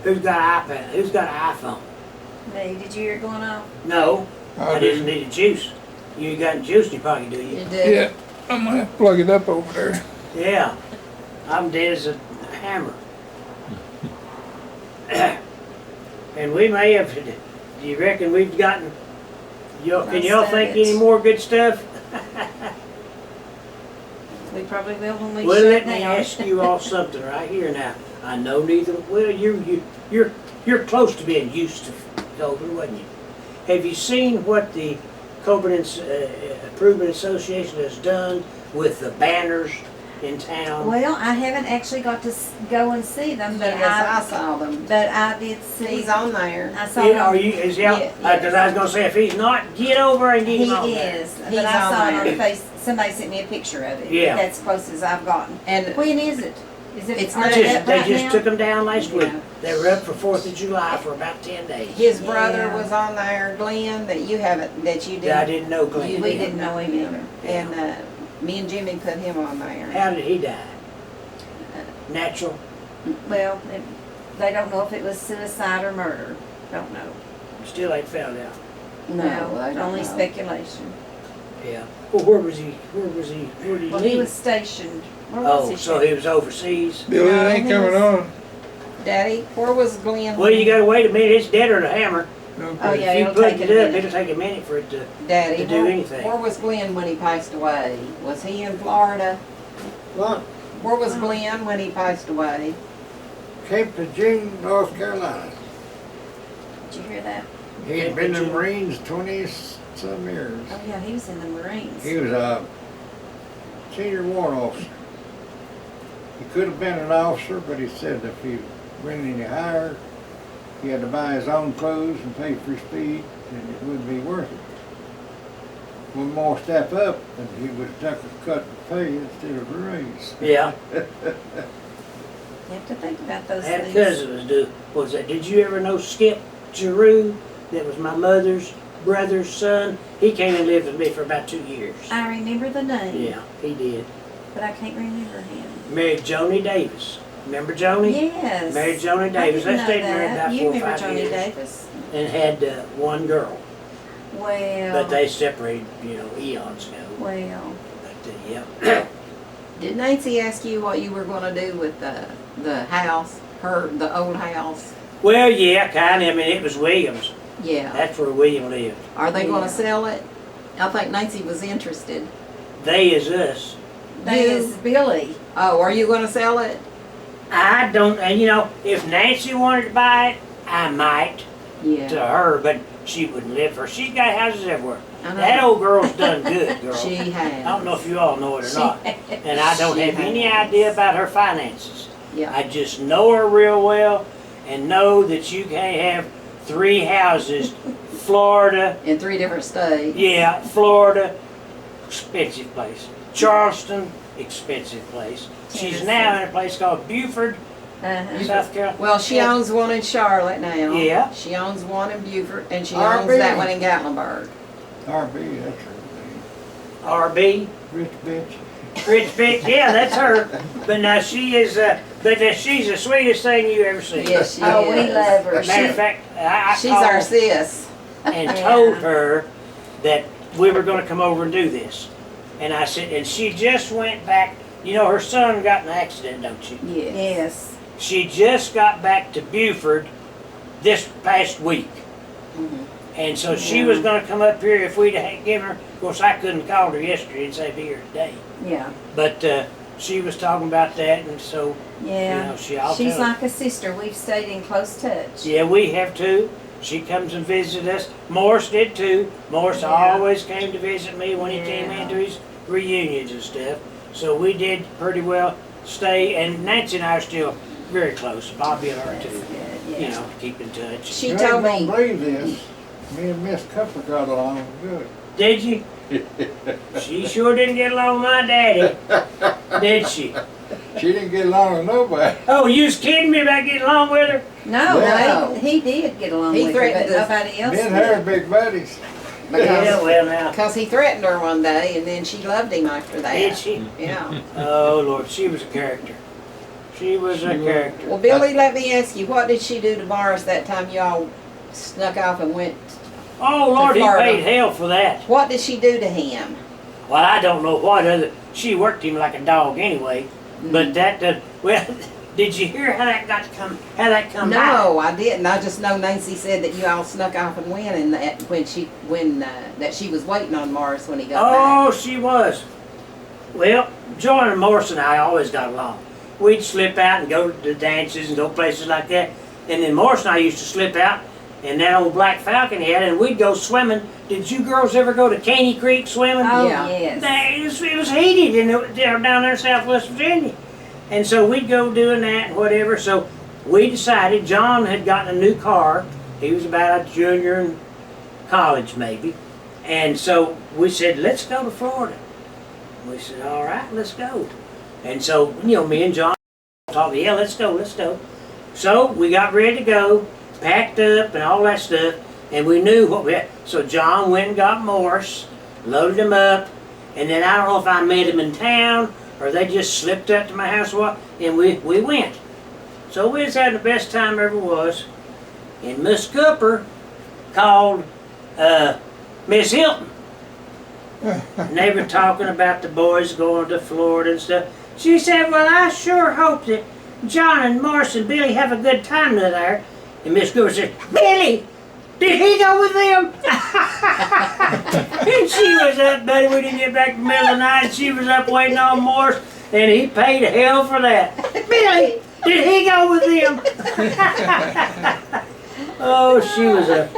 [SPEAKER 1] Who's got an iPad? Who's got an iPhone?
[SPEAKER 2] Me, did you hear it going off?
[SPEAKER 1] No, I didn't
[SPEAKER 4] did.
[SPEAKER 1] need a juice. You ain't got juice in your pocket, do you?
[SPEAKER 2] You did.
[SPEAKER 4] Yeah, I'm gonna have to plug it up over there.
[SPEAKER 1] Yeah. I'm dead as a hammer. And we may have, do you reckon we've gotten, can y'all think any more good stuff?
[SPEAKER 2] We probably will when we
[SPEAKER 1] Well,
[SPEAKER 2] shut
[SPEAKER 1] let me
[SPEAKER 2] down.
[SPEAKER 1] ask you all something right here now. I know neither, well, you're close to being used to COVID, wasn't you? Have you seen what the Covenants Improvement Association has done with the banners in town?
[SPEAKER 2] Well, I haven't actually got to go and see them, but
[SPEAKER 3] Yes, I saw them.
[SPEAKER 2] I did see.
[SPEAKER 3] He's on there.
[SPEAKER 2] I saw
[SPEAKER 1] Yeah,
[SPEAKER 2] him.
[SPEAKER 1] is he out?
[SPEAKER 2] Yeah,
[SPEAKER 1] Because I was gonna say, if he's not, get over and get
[SPEAKER 2] He
[SPEAKER 1] him on there.
[SPEAKER 2] is,
[SPEAKER 3] He's
[SPEAKER 2] but I
[SPEAKER 3] on
[SPEAKER 2] saw it on
[SPEAKER 3] there.
[SPEAKER 2] face. Somebody sent me a picture of it.
[SPEAKER 1] Yeah.
[SPEAKER 2] That's close as I've gotten.
[SPEAKER 3] And
[SPEAKER 2] When is it? Is it?
[SPEAKER 3] It's
[SPEAKER 2] are
[SPEAKER 3] not
[SPEAKER 2] they
[SPEAKER 3] just-
[SPEAKER 2] up
[SPEAKER 1] They
[SPEAKER 2] right
[SPEAKER 1] just
[SPEAKER 2] now?
[SPEAKER 1] took them down last week.
[SPEAKER 3] Yeah.
[SPEAKER 1] They were up for 4th of July for about 10 days.
[SPEAKER 3] his brother
[SPEAKER 2] Yeah.
[SPEAKER 3] was on there, Glenn, that you
[SPEAKER 1] Yeah, I didn't know Glenn.
[SPEAKER 2] We didn't know him either.
[SPEAKER 3] And me and Jimmy put him on there.
[SPEAKER 1] How did he die? Natural?
[SPEAKER 2] Well, they don't know if it was suicide or murder. Don't know.
[SPEAKER 1] Still ain't found out.
[SPEAKER 3] No, I don't
[SPEAKER 2] only
[SPEAKER 3] know.
[SPEAKER 2] speculation.
[SPEAKER 1] Yeah. Well, where did he
[SPEAKER 2] Well, he
[SPEAKER 1] leave?
[SPEAKER 2] was stationed. Where was
[SPEAKER 1] Oh,
[SPEAKER 2] he?
[SPEAKER 1] so he was overseas?
[SPEAKER 4] Billy,
[SPEAKER 2] No,
[SPEAKER 4] it ain't
[SPEAKER 2] he
[SPEAKER 4] coming
[SPEAKER 2] was-
[SPEAKER 4] on.
[SPEAKER 3] Daddy, where was Glenn?
[SPEAKER 1] Well, you gotta wait a minute. It's deader than a hammer.
[SPEAKER 2] Oh,
[SPEAKER 4] Okay.
[SPEAKER 2] yeah,
[SPEAKER 1] If you
[SPEAKER 2] it'll
[SPEAKER 1] put
[SPEAKER 2] take
[SPEAKER 1] it
[SPEAKER 2] a
[SPEAKER 1] up,
[SPEAKER 2] minute.
[SPEAKER 1] it'll take a minute for it to.
[SPEAKER 3] Daddy,
[SPEAKER 1] to do anything.
[SPEAKER 3] Where was Glenn when he passed away? Was he in Florida?
[SPEAKER 6] What?
[SPEAKER 3] Where was Glenn when he passed away?
[SPEAKER 6] Cape Eugene, North Carolina.
[SPEAKER 2] Did you hear that?
[SPEAKER 6] He'd been in the Marines 20-some years.
[SPEAKER 2] Oh yeah, he was in the Marines.
[SPEAKER 6] He was a senior warrant officer. He could have been an officer, but he said if he went any higher, he had to buy his own clothes and pay for his feed, and it wouldn't be worth it. One more step up, and he would have took a cut of pay instead of a raise.
[SPEAKER 1] Yeah.
[SPEAKER 2] You have to think about those
[SPEAKER 1] I had a
[SPEAKER 2] things.
[SPEAKER 1] cousin was that. Did you ever know Skip Giroux? That was my mother's brother's son. He came and lived with me for about 2 years.
[SPEAKER 2] I remember the name,
[SPEAKER 1] Yeah, he did.
[SPEAKER 2] but I can't remember him.
[SPEAKER 1] Married Joni Davis. Remember Joni?
[SPEAKER 2] Yes.
[SPEAKER 1] Married Joni
[SPEAKER 2] I
[SPEAKER 1] Davis.
[SPEAKER 2] didn't
[SPEAKER 1] They
[SPEAKER 2] know
[SPEAKER 1] stayed married
[SPEAKER 2] that.
[SPEAKER 1] about
[SPEAKER 2] You
[SPEAKER 1] 4 or
[SPEAKER 2] remember
[SPEAKER 1] 5
[SPEAKER 2] Johnny
[SPEAKER 1] years.
[SPEAKER 2] Davis?
[SPEAKER 1] And had one girl.
[SPEAKER 2] Well.
[SPEAKER 1] But they separated, eons ago.
[SPEAKER 2] Well.
[SPEAKER 1] But yeah.
[SPEAKER 3] Did Nancy ask you what you were gonna do with the house, the old house?
[SPEAKER 1] Well, yeah, kind of. I mean, it was Williams.
[SPEAKER 3] Yeah.
[SPEAKER 1] That's where William lived.
[SPEAKER 3] Are they
[SPEAKER 2] Yeah.
[SPEAKER 3] gonna sell it? I think Nancy was interested.
[SPEAKER 1] They is us.
[SPEAKER 2] That
[SPEAKER 3] You-
[SPEAKER 2] is Billy.
[SPEAKER 3] Oh, are you gonna sell it?
[SPEAKER 1] I don't, and if Nancy wanted to buy it, I might to
[SPEAKER 3] Yeah.
[SPEAKER 1] her, but she wouldn't live for. She's got houses everywhere.
[SPEAKER 3] I know.
[SPEAKER 1] That old girl's done good, girl.
[SPEAKER 3] She has.
[SPEAKER 1] I don't know if you all know it or
[SPEAKER 2] She-
[SPEAKER 1] not, and I don't
[SPEAKER 3] She
[SPEAKER 1] have any
[SPEAKER 3] has.
[SPEAKER 1] idea about her finances.
[SPEAKER 3] Yeah.
[SPEAKER 1] I just know her real well, and know that you can't have 3 houses. Florida,
[SPEAKER 3] In 3 different states.
[SPEAKER 1] yeah, Florida, expensive place. Charleston, expensive place. She's
[SPEAKER 2] Tennessee.
[SPEAKER 1] now in a place called Buford,
[SPEAKER 2] Uh-huh.
[SPEAKER 1] South Carolina.
[SPEAKER 3] Well, she
[SPEAKER 2] Yeah.
[SPEAKER 3] owns one in Charlotte now.
[SPEAKER 1] Yeah.
[SPEAKER 3] She owns one in Beaufort, and she
[SPEAKER 6] RB.
[SPEAKER 3] owns that one in Gatlinburg.
[SPEAKER 6] RB, that's her
[SPEAKER 1] RB,
[SPEAKER 6] name. Rich bitch.
[SPEAKER 1] Rich Bitch, yeah, that's her. But now she is, she's the sweetest thing you ever seen.
[SPEAKER 3] Yes, she
[SPEAKER 2] Oh, we
[SPEAKER 3] is.
[SPEAKER 2] love her.
[SPEAKER 1] Matter of fact, I
[SPEAKER 3] She's our
[SPEAKER 1] called
[SPEAKER 3] sis.
[SPEAKER 1] and
[SPEAKER 2] Yeah.
[SPEAKER 1] told her that we were gonna come over and do this. And I said, and she just went back, her son got in an accident, don't you?
[SPEAKER 3] Yes.
[SPEAKER 2] Yes.
[SPEAKER 1] She just got back to Buford this past week.
[SPEAKER 3] Mhm.
[SPEAKER 1] And so she was gonna come up here if we'd have given her, of course I couldn't call her yesterday and say be here today.
[SPEAKER 2] Yeah.
[SPEAKER 1] But she was talking about that, and so,
[SPEAKER 2] Yeah.
[SPEAKER 1] I'll
[SPEAKER 2] She's
[SPEAKER 1] tell her.
[SPEAKER 2] like a sister. We've stayed in close touch.
[SPEAKER 1] Yeah, we have too. She comes and visits us. Morris did too. Morris
[SPEAKER 2] Yeah.
[SPEAKER 1] always came to visit me when he came
[SPEAKER 2] Yeah.
[SPEAKER 1] into his reunions and stuff. So we did pretty well stay, and Nancy and I are still very close. Bobby and her
[SPEAKER 2] That's
[SPEAKER 1] too.
[SPEAKER 2] good. Yeah.
[SPEAKER 1] Keep in touch.
[SPEAKER 3] She
[SPEAKER 6] You
[SPEAKER 3] told
[SPEAKER 6] ain't
[SPEAKER 3] me.
[SPEAKER 6] gonna believe this. Me and Miss Cooper got along good.
[SPEAKER 1] Did you? She sure didn't get along with my daddy, did she?
[SPEAKER 6] She didn't get along with nobody.
[SPEAKER 1] Oh, you was kidding me about getting along with her?
[SPEAKER 2] No,
[SPEAKER 3] Well,
[SPEAKER 2] he did get along
[SPEAKER 3] he
[SPEAKER 2] with her, but
[SPEAKER 3] threatened to-
[SPEAKER 2] nobody else
[SPEAKER 6] Me and her are
[SPEAKER 2] did.
[SPEAKER 6] big buddies.
[SPEAKER 1] Yeah,
[SPEAKER 3] Because
[SPEAKER 1] well now.
[SPEAKER 3] he threatened her one day, and then she loved him after that.
[SPEAKER 1] Did she?
[SPEAKER 3] Yeah.
[SPEAKER 1] Oh Lord, she was a character. She was a
[SPEAKER 6] She was.
[SPEAKER 1] character.
[SPEAKER 3] Well, Billy, let me ask you, what did she do to Morris that time y'all snuck off and went?
[SPEAKER 1] Oh Lord, he
[SPEAKER 3] Florida.
[SPEAKER 1] paid hell for that.
[SPEAKER 3] What did she do to him?
[SPEAKER 1] Well, I don't know what other. She worked him like a dog anyway. But that, well, did you hear how that come by?
[SPEAKER 3] No, I didn't. I just know Nancy said that you all snuck off and went, and that that she was waiting on Morris when he got
[SPEAKER 1] Oh, she was. Well, John and Morris and I always got along. We'd slip out and go to dances and go places like that. And then Morris and I used to slip out in that old black Falcon he had, and we'd go swimming. Did you girls ever go to Caney Creek swimming?
[SPEAKER 2] Oh,
[SPEAKER 3] Yeah.
[SPEAKER 2] yes.
[SPEAKER 1] It was heated down there in Southwest Virginia. And so we'd go doing that and whatever. So we decided, John had gotten a new car. He was about a junior in college maybe. And so we said, let's go to Florida. We said, all right, let's go. And so, me and John talked, yeah, let's go. So we got ready to go, packed up and all that stuff, and we knew what we had. So John went and got Morris, loaded him up, and then I don't know if I met him in town or they just slipped up to my house or what, and we went. So we was having the best time ever was. And Miss Cooper called Miss Hilton. And they were talking about the boys going to Florida and stuff. She said, well, I sure hope that John and Morris and Billy have a good time there. And Miss Cooper said, Billy, did he go with them? And she was up, buddy. We didn't get back in the middle of the night. She was up waiting on Morris, and he paid hell for that. Billy, did he go with them? Oh, she was a...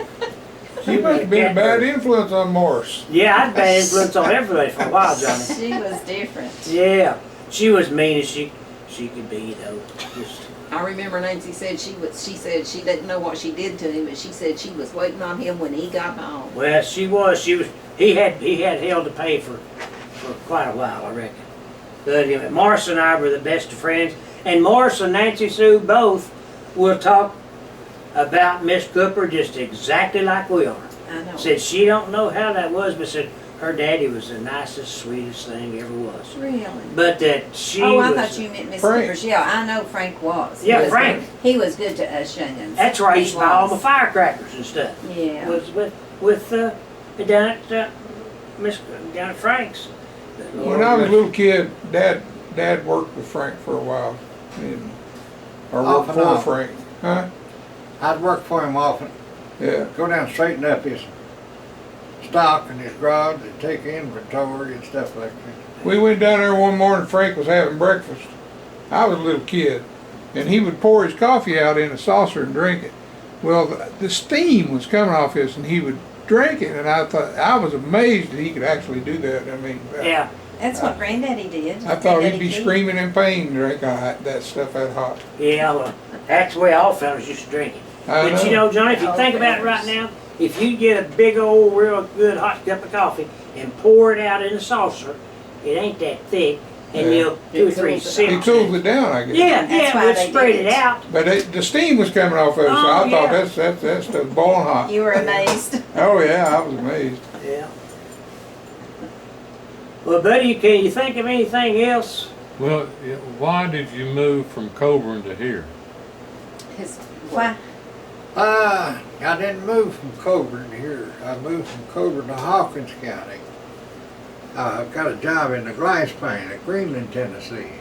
[SPEAKER 4] She must have been a bad influence on Morris.
[SPEAKER 1] Yeah, I had bad influence on everybody for a while, Johnny.
[SPEAKER 2] She was different.
[SPEAKER 1] Yeah, she was mean as she could be, though. Just,
[SPEAKER 3] I remember Nancy said she said she didn't know what she did to him, but she said she was waiting on him when he got home.
[SPEAKER 1] well, she was. He had hell to pay for quite a while, I reckon. But Morris and I were the best of friends, and Morris and Nancy Sue both will talk about Miss Cooper just exactly like we are.
[SPEAKER 2] I know.
[SPEAKER 1] Said she don't know how that was, but said her daddy was the nicest, sweetest thing ever was.
[SPEAKER 2] Really?
[SPEAKER 1] But that she
[SPEAKER 2] Oh, I
[SPEAKER 1] was.
[SPEAKER 2] thought you meant Miss
[SPEAKER 4] Frank.
[SPEAKER 2] Clippers. Yeah, I know Frank was. He
[SPEAKER 1] Yeah,
[SPEAKER 2] was
[SPEAKER 1] Frank.
[SPEAKER 2] good. He was good to us youngins.
[SPEAKER 1] That's where I
[SPEAKER 2] He
[SPEAKER 1] used to buy all my
[SPEAKER 2] was.
[SPEAKER 1] firecrackers and stuff.
[SPEAKER 2] Yeah.
[SPEAKER 1] Was with down at down at Frank's.
[SPEAKER 4] When I was a little kid, Dad worked with Frank for a while, or
[SPEAKER 6] Off
[SPEAKER 4] worked
[SPEAKER 6] and
[SPEAKER 4] for
[SPEAKER 6] on.
[SPEAKER 4] Frank, huh?
[SPEAKER 6] I'd work for him often.
[SPEAKER 4] Yeah.
[SPEAKER 6] Go down, straighten up his stock and his garage and take inventory and stuff like that.
[SPEAKER 4] We went down there one morning. Frank was having breakfast. I was a little kid, and he would pour his coffee out in a saucer and drink it. Well, the steam was coming off this, and he would drink it, and I thought I was amazed that he could actually do that. I mean,
[SPEAKER 1] Yeah.
[SPEAKER 2] That's what Granddaddy did.
[SPEAKER 4] I thought he'd
[SPEAKER 2] Granddaddy
[SPEAKER 4] be
[SPEAKER 2] did.
[SPEAKER 4] screaming in pain drinking that stuff that hot.
[SPEAKER 1] Yeah, well, that's the way all fellas used to drink it.
[SPEAKER 4] I
[SPEAKER 1] But you know, Johnny, if you
[SPEAKER 2] All
[SPEAKER 1] think about it right
[SPEAKER 2] fellas.
[SPEAKER 1] now, if you get a big old, real good hot cup of coffee and pour it out in a saucer, it ain't that thick, and
[SPEAKER 4] Yeah.
[SPEAKER 1] you'll 2 or 3
[SPEAKER 3] It cools it
[SPEAKER 1] sips.
[SPEAKER 4] He cools it down, I guess.
[SPEAKER 1] Yeah,
[SPEAKER 2] That's
[SPEAKER 1] yeah,
[SPEAKER 2] why
[SPEAKER 1] we'll
[SPEAKER 2] they
[SPEAKER 1] spread
[SPEAKER 2] did
[SPEAKER 1] it
[SPEAKER 2] it.
[SPEAKER 1] out.
[SPEAKER 4] But the steam was coming off of it, so
[SPEAKER 1] Oh,
[SPEAKER 4] I thought
[SPEAKER 1] yeah.
[SPEAKER 4] that's the boiling hot.
[SPEAKER 2] You were amazed.
[SPEAKER 4] Oh yeah, I was amazed.
[SPEAKER 1] Yeah. Well, buddy, can you think of anything else?
[SPEAKER 5] Well, why did you move from Coburn to here?
[SPEAKER 3] His
[SPEAKER 2] Why?
[SPEAKER 6] I didn't move from Coburn here. I moved from Coburn to Hawkins County. I got a job in the glass plant at Greenland, Tennessee.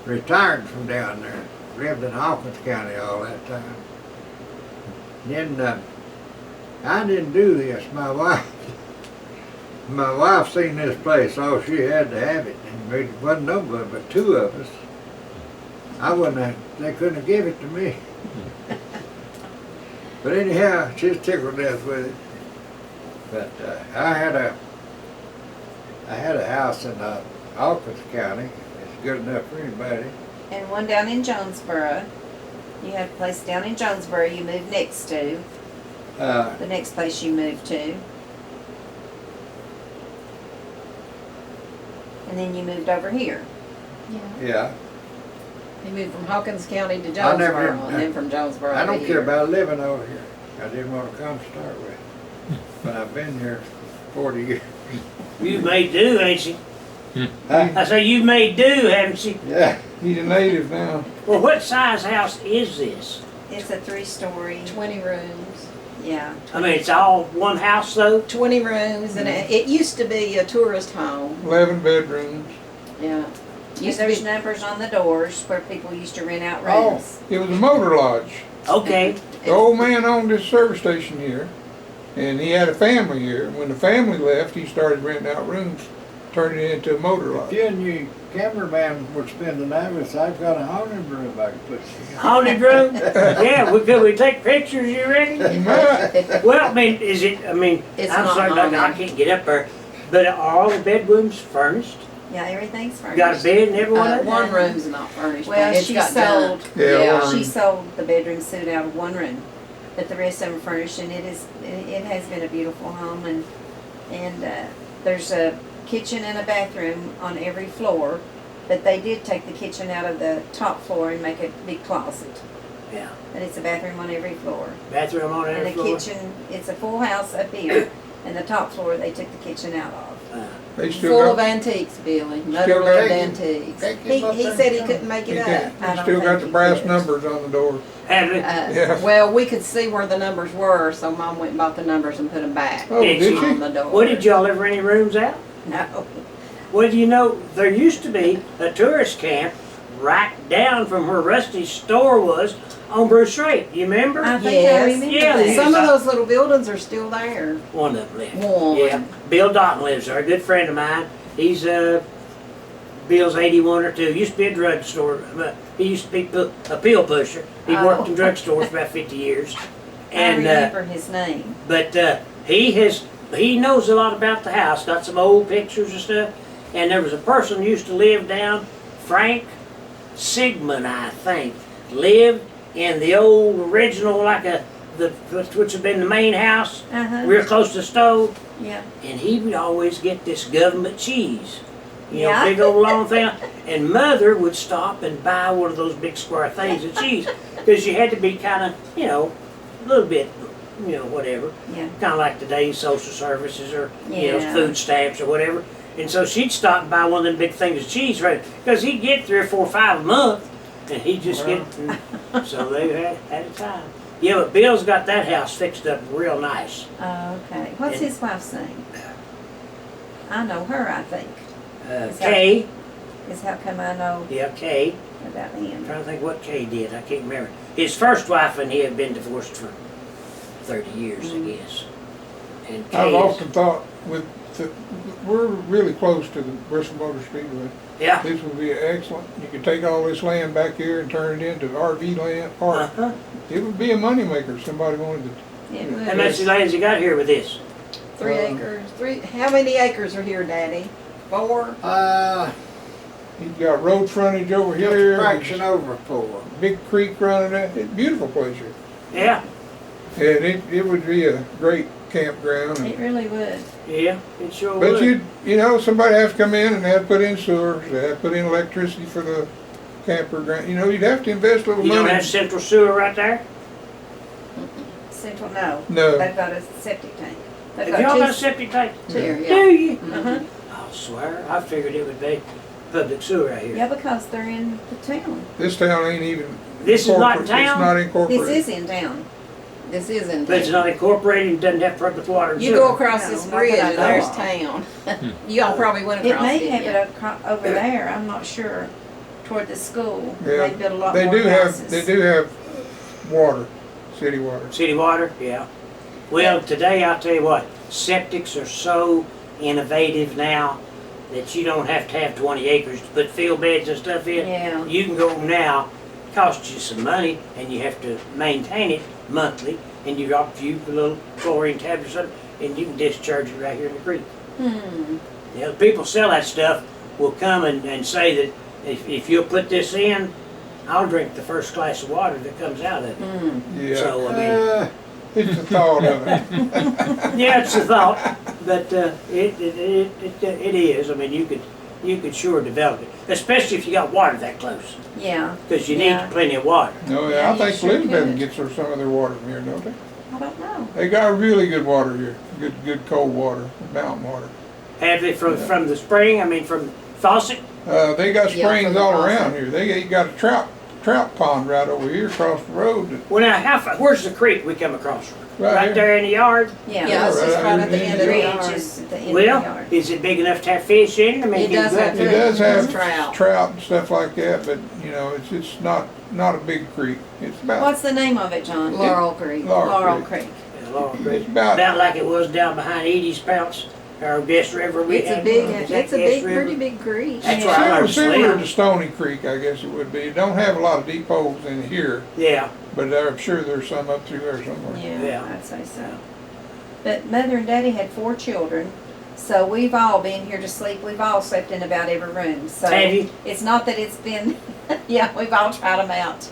[SPEAKER 6] Retired from down there. Lived in Hawkins County all that time. Then I didn't do this. My wife seen this place. Oh, she had to have it. And there wasn't nobody but 2 of us. I wouldn't have, they couldn't have given it to me. But anyhow, she's tickled to death with it. But I had a house in Hawkins County. It's good enough for anybody.
[SPEAKER 2] And one down in Jonesboro. You had a place down in Jonesboro you moved next to. The next place you moved to. And then you moved over here.
[SPEAKER 6] Yeah.
[SPEAKER 3] He moved from Hawkins County to
[SPEAKER 6] I never-
[SPEAKER 3] Jonesboro, and then from Jonesboro
[SPEAKER 6] I
[SPEAKER 3] to
[SPEAKER 6] don't
[SPEAKER 3] here.
[SPEAKER 6] care about living over here. I didn't want to come to start with. But I've been here 40 years.
[SPEAKER 1] You've made do, ain't you?
[SPEAKER 6] Huh?
[SPEAKER 1] I say you've made do, haven't you?
[SPEAKER 6] Yeah.
[SPEAKER 4] He's a native now.
[SPEAKER 1] Well, what size house is this?
[SPEAKER 2] It's a 3-story.
[SPEAKER 3] 20 rooms.
[SPEAKER 2] Yeah.
[SPEAKER 1] I mean, it's all one house though?
[SPEAKER 3] 20 rooms, and it used to be a tourist home.
[SPEAKER 4] 11 bedrooms.
[SPEAKER 3] Yeah.
[SPEAKER 2] And
[SPEAKER 3] Used to
[SPEAKER 2] there's
[SPEAKER 3] be,
[SPEAKER 2] numbers on the doors where people used to rent out
[SPEAKER 6] Oh.
[SPEAKER 2] rooms.
[SPEAKER 4] It was a motor lodge.
[SPEAKER 1] Okay.
[SPEAKER 4] The old man owned this service station here, and he had a family here. When the family left, he started renting out rooms, turning it into a motor
[SPEAKER 6] If
[SPEAKER 4] lodge.
[SPEAKER 6] you and your cameraman would spend the night with us, I've got a haunted room I can put you in.
[SPEAKER 1] Haunted room? Yeah, could we take pictures, you reckon?
[SPEAKER 4] You might.
[SPEAKER 1] Well, I mean, is it, I mean,
[SPEAKER 3] It's
[SPEAKER 1] I'm
[SPEAKER 3] not
[SPEAKER 1] sorry,
[SPEAKER 3] haunted.
[SPEAKER 1] I can't get up there, but are all the bedrooms furnished?
[SPEAKER 2] Yeah, everything's furnished.
[SPEAKER 1] Got a bed and every one of them?
[SPEAKER 3] one room's not furnished.
[SPEAKER 2] Well,
[SPEAKER 3] but it's
[SPEAKER 2] she
[SPEAKER 3] got
[SPEAKER 2] sold.
[SPEAKER 3] done.
[SPEAKER 4] Yeah,
[SPEAKER 3] Yeah.
[SPEAKER 2] She sold the bedroom suite out of one room, but the rest of them furnished, and it has been a beautiful home, and there's a kitchen and a bathroom on every floor, but they did take the kitchen out of the top floor and make a big closet.
[SPEAKER 1] Yeah.
[SPEAKER 2] But it's a bathroom on every floor,
[SPEAKER 1] Bathroom on
[SPEAKER 2] and
[SPEAKER 1] every
[SPEAKER 2] the
[SPEAKER 1] floor?
[SPEAKER 2] kitchen. It's a full house up here, and the top floor they took the kitchen out of.
[SPEAKER 4] They still
[SPEAKER 3] Full of
[SPEAKER 4] got,
[SPEAKER 3] antiques, Billy.
[SPEAKER 6] Still
[SPEAKER 3] Mother loved
[SPEAKER 6] taking-
[SPEAKER 3] antiques.
[SPEAKER 6] taking
[SPEAKER 3] He
[SPEAKER 6] my
[SPEAKER 3] said he
[SPEAKER 6] things
[SPEAKER 3] couldn't make
[SPEAKER 4] he
[SPEAKER 3] it
[SPEAKER 4] can-
[SPEAKER 3] up.
[SPEAKER 2] I
[SPEAKER 4] they
[SPEAKER 2] don't
[SPEAKER 4] still got
[SPEAKER 2] think
[SPEAKER 4] the
[SPEAKER 2] he
[SPEAKER 4] brass
[SPEAKER 2] did.
[SPEAKER 4] numbers on the door.
[SPEAKER 1] Have it?
[SPEAKER 4] Yeah.
[SPEAKER 3] Well, we could see where the numbers were, so Mom went and bought the numbers and put them back
[SPEAKER 4] Oh,
[SPEAKER 1] Did
[SPEAKER 4] did
[SPEAKER 1] she?
[SPEAKER 3] on
[SPEAKER 4] she?
[SPEAKER 3] the door.
[SPEAKER 1] Well, did y'all ever rent any rooms out?
[SPEAKER 2] No.
[SPEAKER 1] Well, you know, there used to be a tourist camp right down from where Rusty's store was on Bruce Strait. You remember?
[SPEAKER 2] I think I
[SPEAKER 3] Yes.
[SPEAKER 2] remember
[SPEAKER 1] Yeah,
[SPEAKER 2] that.
[SPEAKER 3] Some of those little buildings are still there.
[SPEAKER 1] One of them left.
[SPEAKER 3] One.
[SPEAKER 1] Yeah. Bill Dotton lives there, a good friend of mine. He's Bill's 81 or 2. Used to be a drugstore. He used to be a pill pusher. He worked in drugstores for about 50 years. And
[SPEAKER 2] I remember his name.
[SPEAKER 1] but he knows a lot about the house. Got some old pictures and stuff. And there was a person who used to live down, Frank Sigmund, I think, lived in the old original, which had been the main house,
[SPEAKER 2] Uh-huh.
[SPEAKER 1] real close to the stove.
[SPEAKER 2] Yeah.
[SPEAKER 1] And he would always get this government cheese. You know,
[SPEAKER 2] Yeah.
[SPEAKER 1] big old long thing. And Mother would stop and buy one of those big square things of cheese. Because you had to be kind of, you know, a little bit whatever.
[SPEAKER 2] Yeah.
[SPEAKER 1] Kind of like today's social services or,
[SPEAKER 2] Yeah.
[SPEAKER 1] food stamps or whatever. And so she'd stop and buy one of them big things of cheese, right? Because he'd get 3 or 4 or 5 a month, and he'd just get, so they had a time. Yeah, but Bill's got that house fixed up real nice.
[SPEAKER 2] Oh, okay. What's
[SPEAKER 1] And-
[SPEAKER 2] his wife's name? I know her, I think.
[SPEAKER 1] Kay,
[SPEAKER 2] Is how come I know
[SPEAKER 1] yeah, Kay.
[SPEAKER 2] about
[SPEAKER 1] I'm
[SPEAKER 2] him.
[SPEAKER 1] trying to think what Kay did. I can't remember. His first wife and he had been divorced for 30 years, I guess. And
[SPEAKER 4] I've
[SPEAKER 1] Kay,
[SPEAKER 4] often thought we're really close to the Bristol Motor Speedway.
[SPEAKER 1] yeah.
[SPEAKER 4] This would be excellent. You could take all this land back here and turn it into RV land park.
[SPEAKER 1] Uh-huh.
[SPEAKER 4] It would be a moneymaker if somebody wanted to.
[SPEAKER 2] It
[SPEAKER 1] How much
[SPEAKER 2] would.
[SPEAKER 1] land has he got here with this?
[SPEAKER 3] 3 acres. How many acres are here, Daddy? 4?
[SPEAKER 4] He's got road frontage over
[SPEAKER 6] just a
[SPEAKER 4] here.
[SPEAKER 6] fraction over 4.
[SPEAKER 4] Big creek running it. It's a beautiful place here.
[SPEAKER 1] Yeah,
[SPEAKER 4] And it would be a great campground.
[SPEAKER 2] It really would.
[SPEAKER 1] yeah, it sure
[SPEAKER 4] But
[SPEAKER 1] would.
[SPEAKER 4] somebody has to come in and they have to put in sewers, they have to put in electricity for the camper ground. You'd have to invest a little
[SPEAKER 1] You don't
[SPEAKER 4] money.
[SPEAKER 1] have central sewer right there?
[SPEAKER 2] Central, no.
[SPEAKER 4] No.
[SPEAKER 2] They've got a septic tank. They've
[SPEAKER 1] Have y'all
[SPEAKER 2] two
[SPEAKER 1] got a septic tank?
[SPEAKER 3] Here,
[SPEAKER 1] Do
[SPEAKER 3] yeah.
[SPEAKER 1] you?
[SPEAKER 2] Uh-huh.
[SPEAKER 1] I swear, I figured it would be public sewer right here.
[SPEAKER 2] Yeah, because they're in the town.
[SPEAKER 4] This town ain't even.
[SPEAKER 1] This is not in
[SPEAKER 4] It's
[SPEAKER 1] town?
[SPEAKER 4] not incorporated.
[SPEAKER 2] This is in town.
[SPEAKER 3] This is in
[SPEAKER 1] But it's
[SPEAKER 3] town.
[SPEAKER 1] not incorporated and doesn't have public water and
[SPEAKER 3] You
[SPEAKER 1] sewer.
[SPEAKER 3] go across
[SPEAKER 2] No,
[SPEAKER 3] this
[SPEAKER 2] not that
[SPEAKER 3] bridge
[SPEAKER 2] I
[SPEAKER 3] and
[SPEAKER 2] know
[SPEAKER 3] there's
[SPEAKER 2] of.
[SPEAKER 3] town. You all probably went
[SPEAKER 2] It
[SPEAKER 3] across
[SPEAKER 2] may
[SPEAKER 3] it,
[SPEAKER 2] have
[SPEAKER 3] yeah.
[SPEAKER 2] it over there, I'm not sure, toward the school.
[SPEAKER 4] Yeah.
[SPEAKER 2] They built a lot
[SPEAKER 4] They
[SPEAKER 2] more
[SPEAKER 4] do
[SPEAKER 2] houses.
[SPEAKER 4] have water, city water.
[SPEAKER 1] City water, yeah. Well, today I'll tell you what, septics are so innovative now that you don't have to have 20 acres to put field beds and stuff in.
[SPEAKER 2] Yeah.
[SPEAKER 1] You can go now, costs you some money, and you have to maintain it monthly, and you drop a few little chlorine tabs or something, and you can discharge it right here in the creek. The people sell that stuff will come and say that if you'll put this in, I'll drink the first glass of water that comes out of it.
[SPEAKER 4] Yeah.
[SPEAKER 1] So, I mean,
[SPEAKER 4] It's the thought of it.
[SPEAKER 1] yeah, it's a thought, but it is. I mean, you could sure develop it, especially if you got water that close,
[SPEAKER 2] Yeah.
[SPEAKER 1] because you
[SPEAKER 2] Yeah.
[SPEAKER 1] need plenty of water.
[SPEAKER 4] No,
[SPEAKER 2] Yeah,
[SPEAKER 4] I
[SPEAKER 2] you
[SPEAKER 4] think
[SPEAKER 2] sure
[SPEAKER 4] Elizabeth
[SPEAKER 2] could.
[SPEAKER 4] gets some of their water from here, don't they?
[SPEAKER 2] I don't know.
[SPEAKER 4] They got really good water here. Good cold water, mountain water.
[SPEAKER 1] Have they from the spring? I mean, from faucet?
[SPEAKER 4] They got
[SPEAKER 3] Yeah,
[SPEAKER 4] springs
[SPEAKER 3] from the
[SPEAKER 4] all
[SPEAKER 3] faucet.
[SPEAKER 4] around here. They got a trout pond right over here across the road.
[SPEAKER 1] Well, now, how far? Where's the creek we come across from?
[SPEAKER 4] Right
[SPEAKER 1] Right
[SPEAKER 4] here.
[SPEAKER 1] there in the yard.
[SPEAKER 2] Yeah.
[SPEAKER 3] Yeah, it's just right at the end of the
[SPEAKER 2] Bridge
[SPEAKER 3] yard.
[SPEAKER 2] is at the end of the
[SPEAKER 1] Well,
[SPEAKER 2] yard.
[SPEAKER 1] is it big enough to have fish in it? I mean,
[SPEAKER 3] It does have
[SPEAKER 4] It
[SPEAKER 3] fish.
[SPEAKER 4] does have
[SPEAKER 3] Trout.
[SPEAKER 4] trout and stuff like that, but it's not a big creek. It's about
[SPEAKER 2] What's the name of it, John?
[SPEAKER 3] Laurel Creek.
[SPEAKER 2] Laurel Creek.
[SPEAKER 4] It's about
[SPEAKER 1] About like it was down behind Edie's Pounce, or Guest River. We
[SPEAKER 3] It's a
[SPEAKER 1] had
[SPEAKER 3] big,
[SPEAKER 1] one. Is that
[SPEAKER 3] it's a
[SPEAKER 1] Guest
[SPEAKER 3] big,
[SPEAKER 1] River?
[SPEAKER 3] pretty big creek.
[SPEAKER 1] That's
[SPEAKER 2] Yeah.
[SPEAKER 1] where I learned to
[SPEAKER 4] similar
[SPEAKER 1] swim.
[SPEAKER 4] to Stony Creek, I guess it would be. It don't have a lot of deep holes in here,
[SPEAKER 1] Yeah,
[SPEAKER 4] but I'm sure there's some up through there somewhere.
[SPEAKER 2] Yeah,
[SPEAKER 1] Yeah.
[SPEAKER 2] I'd say so. But Mother and Daddy had 4 children, so we've all been here to sleep. We've all slept in about every room. So
[SPEAKER 1] Have you?
[SPEAKER 2] it's not that it's been, yeah, we've all tried them out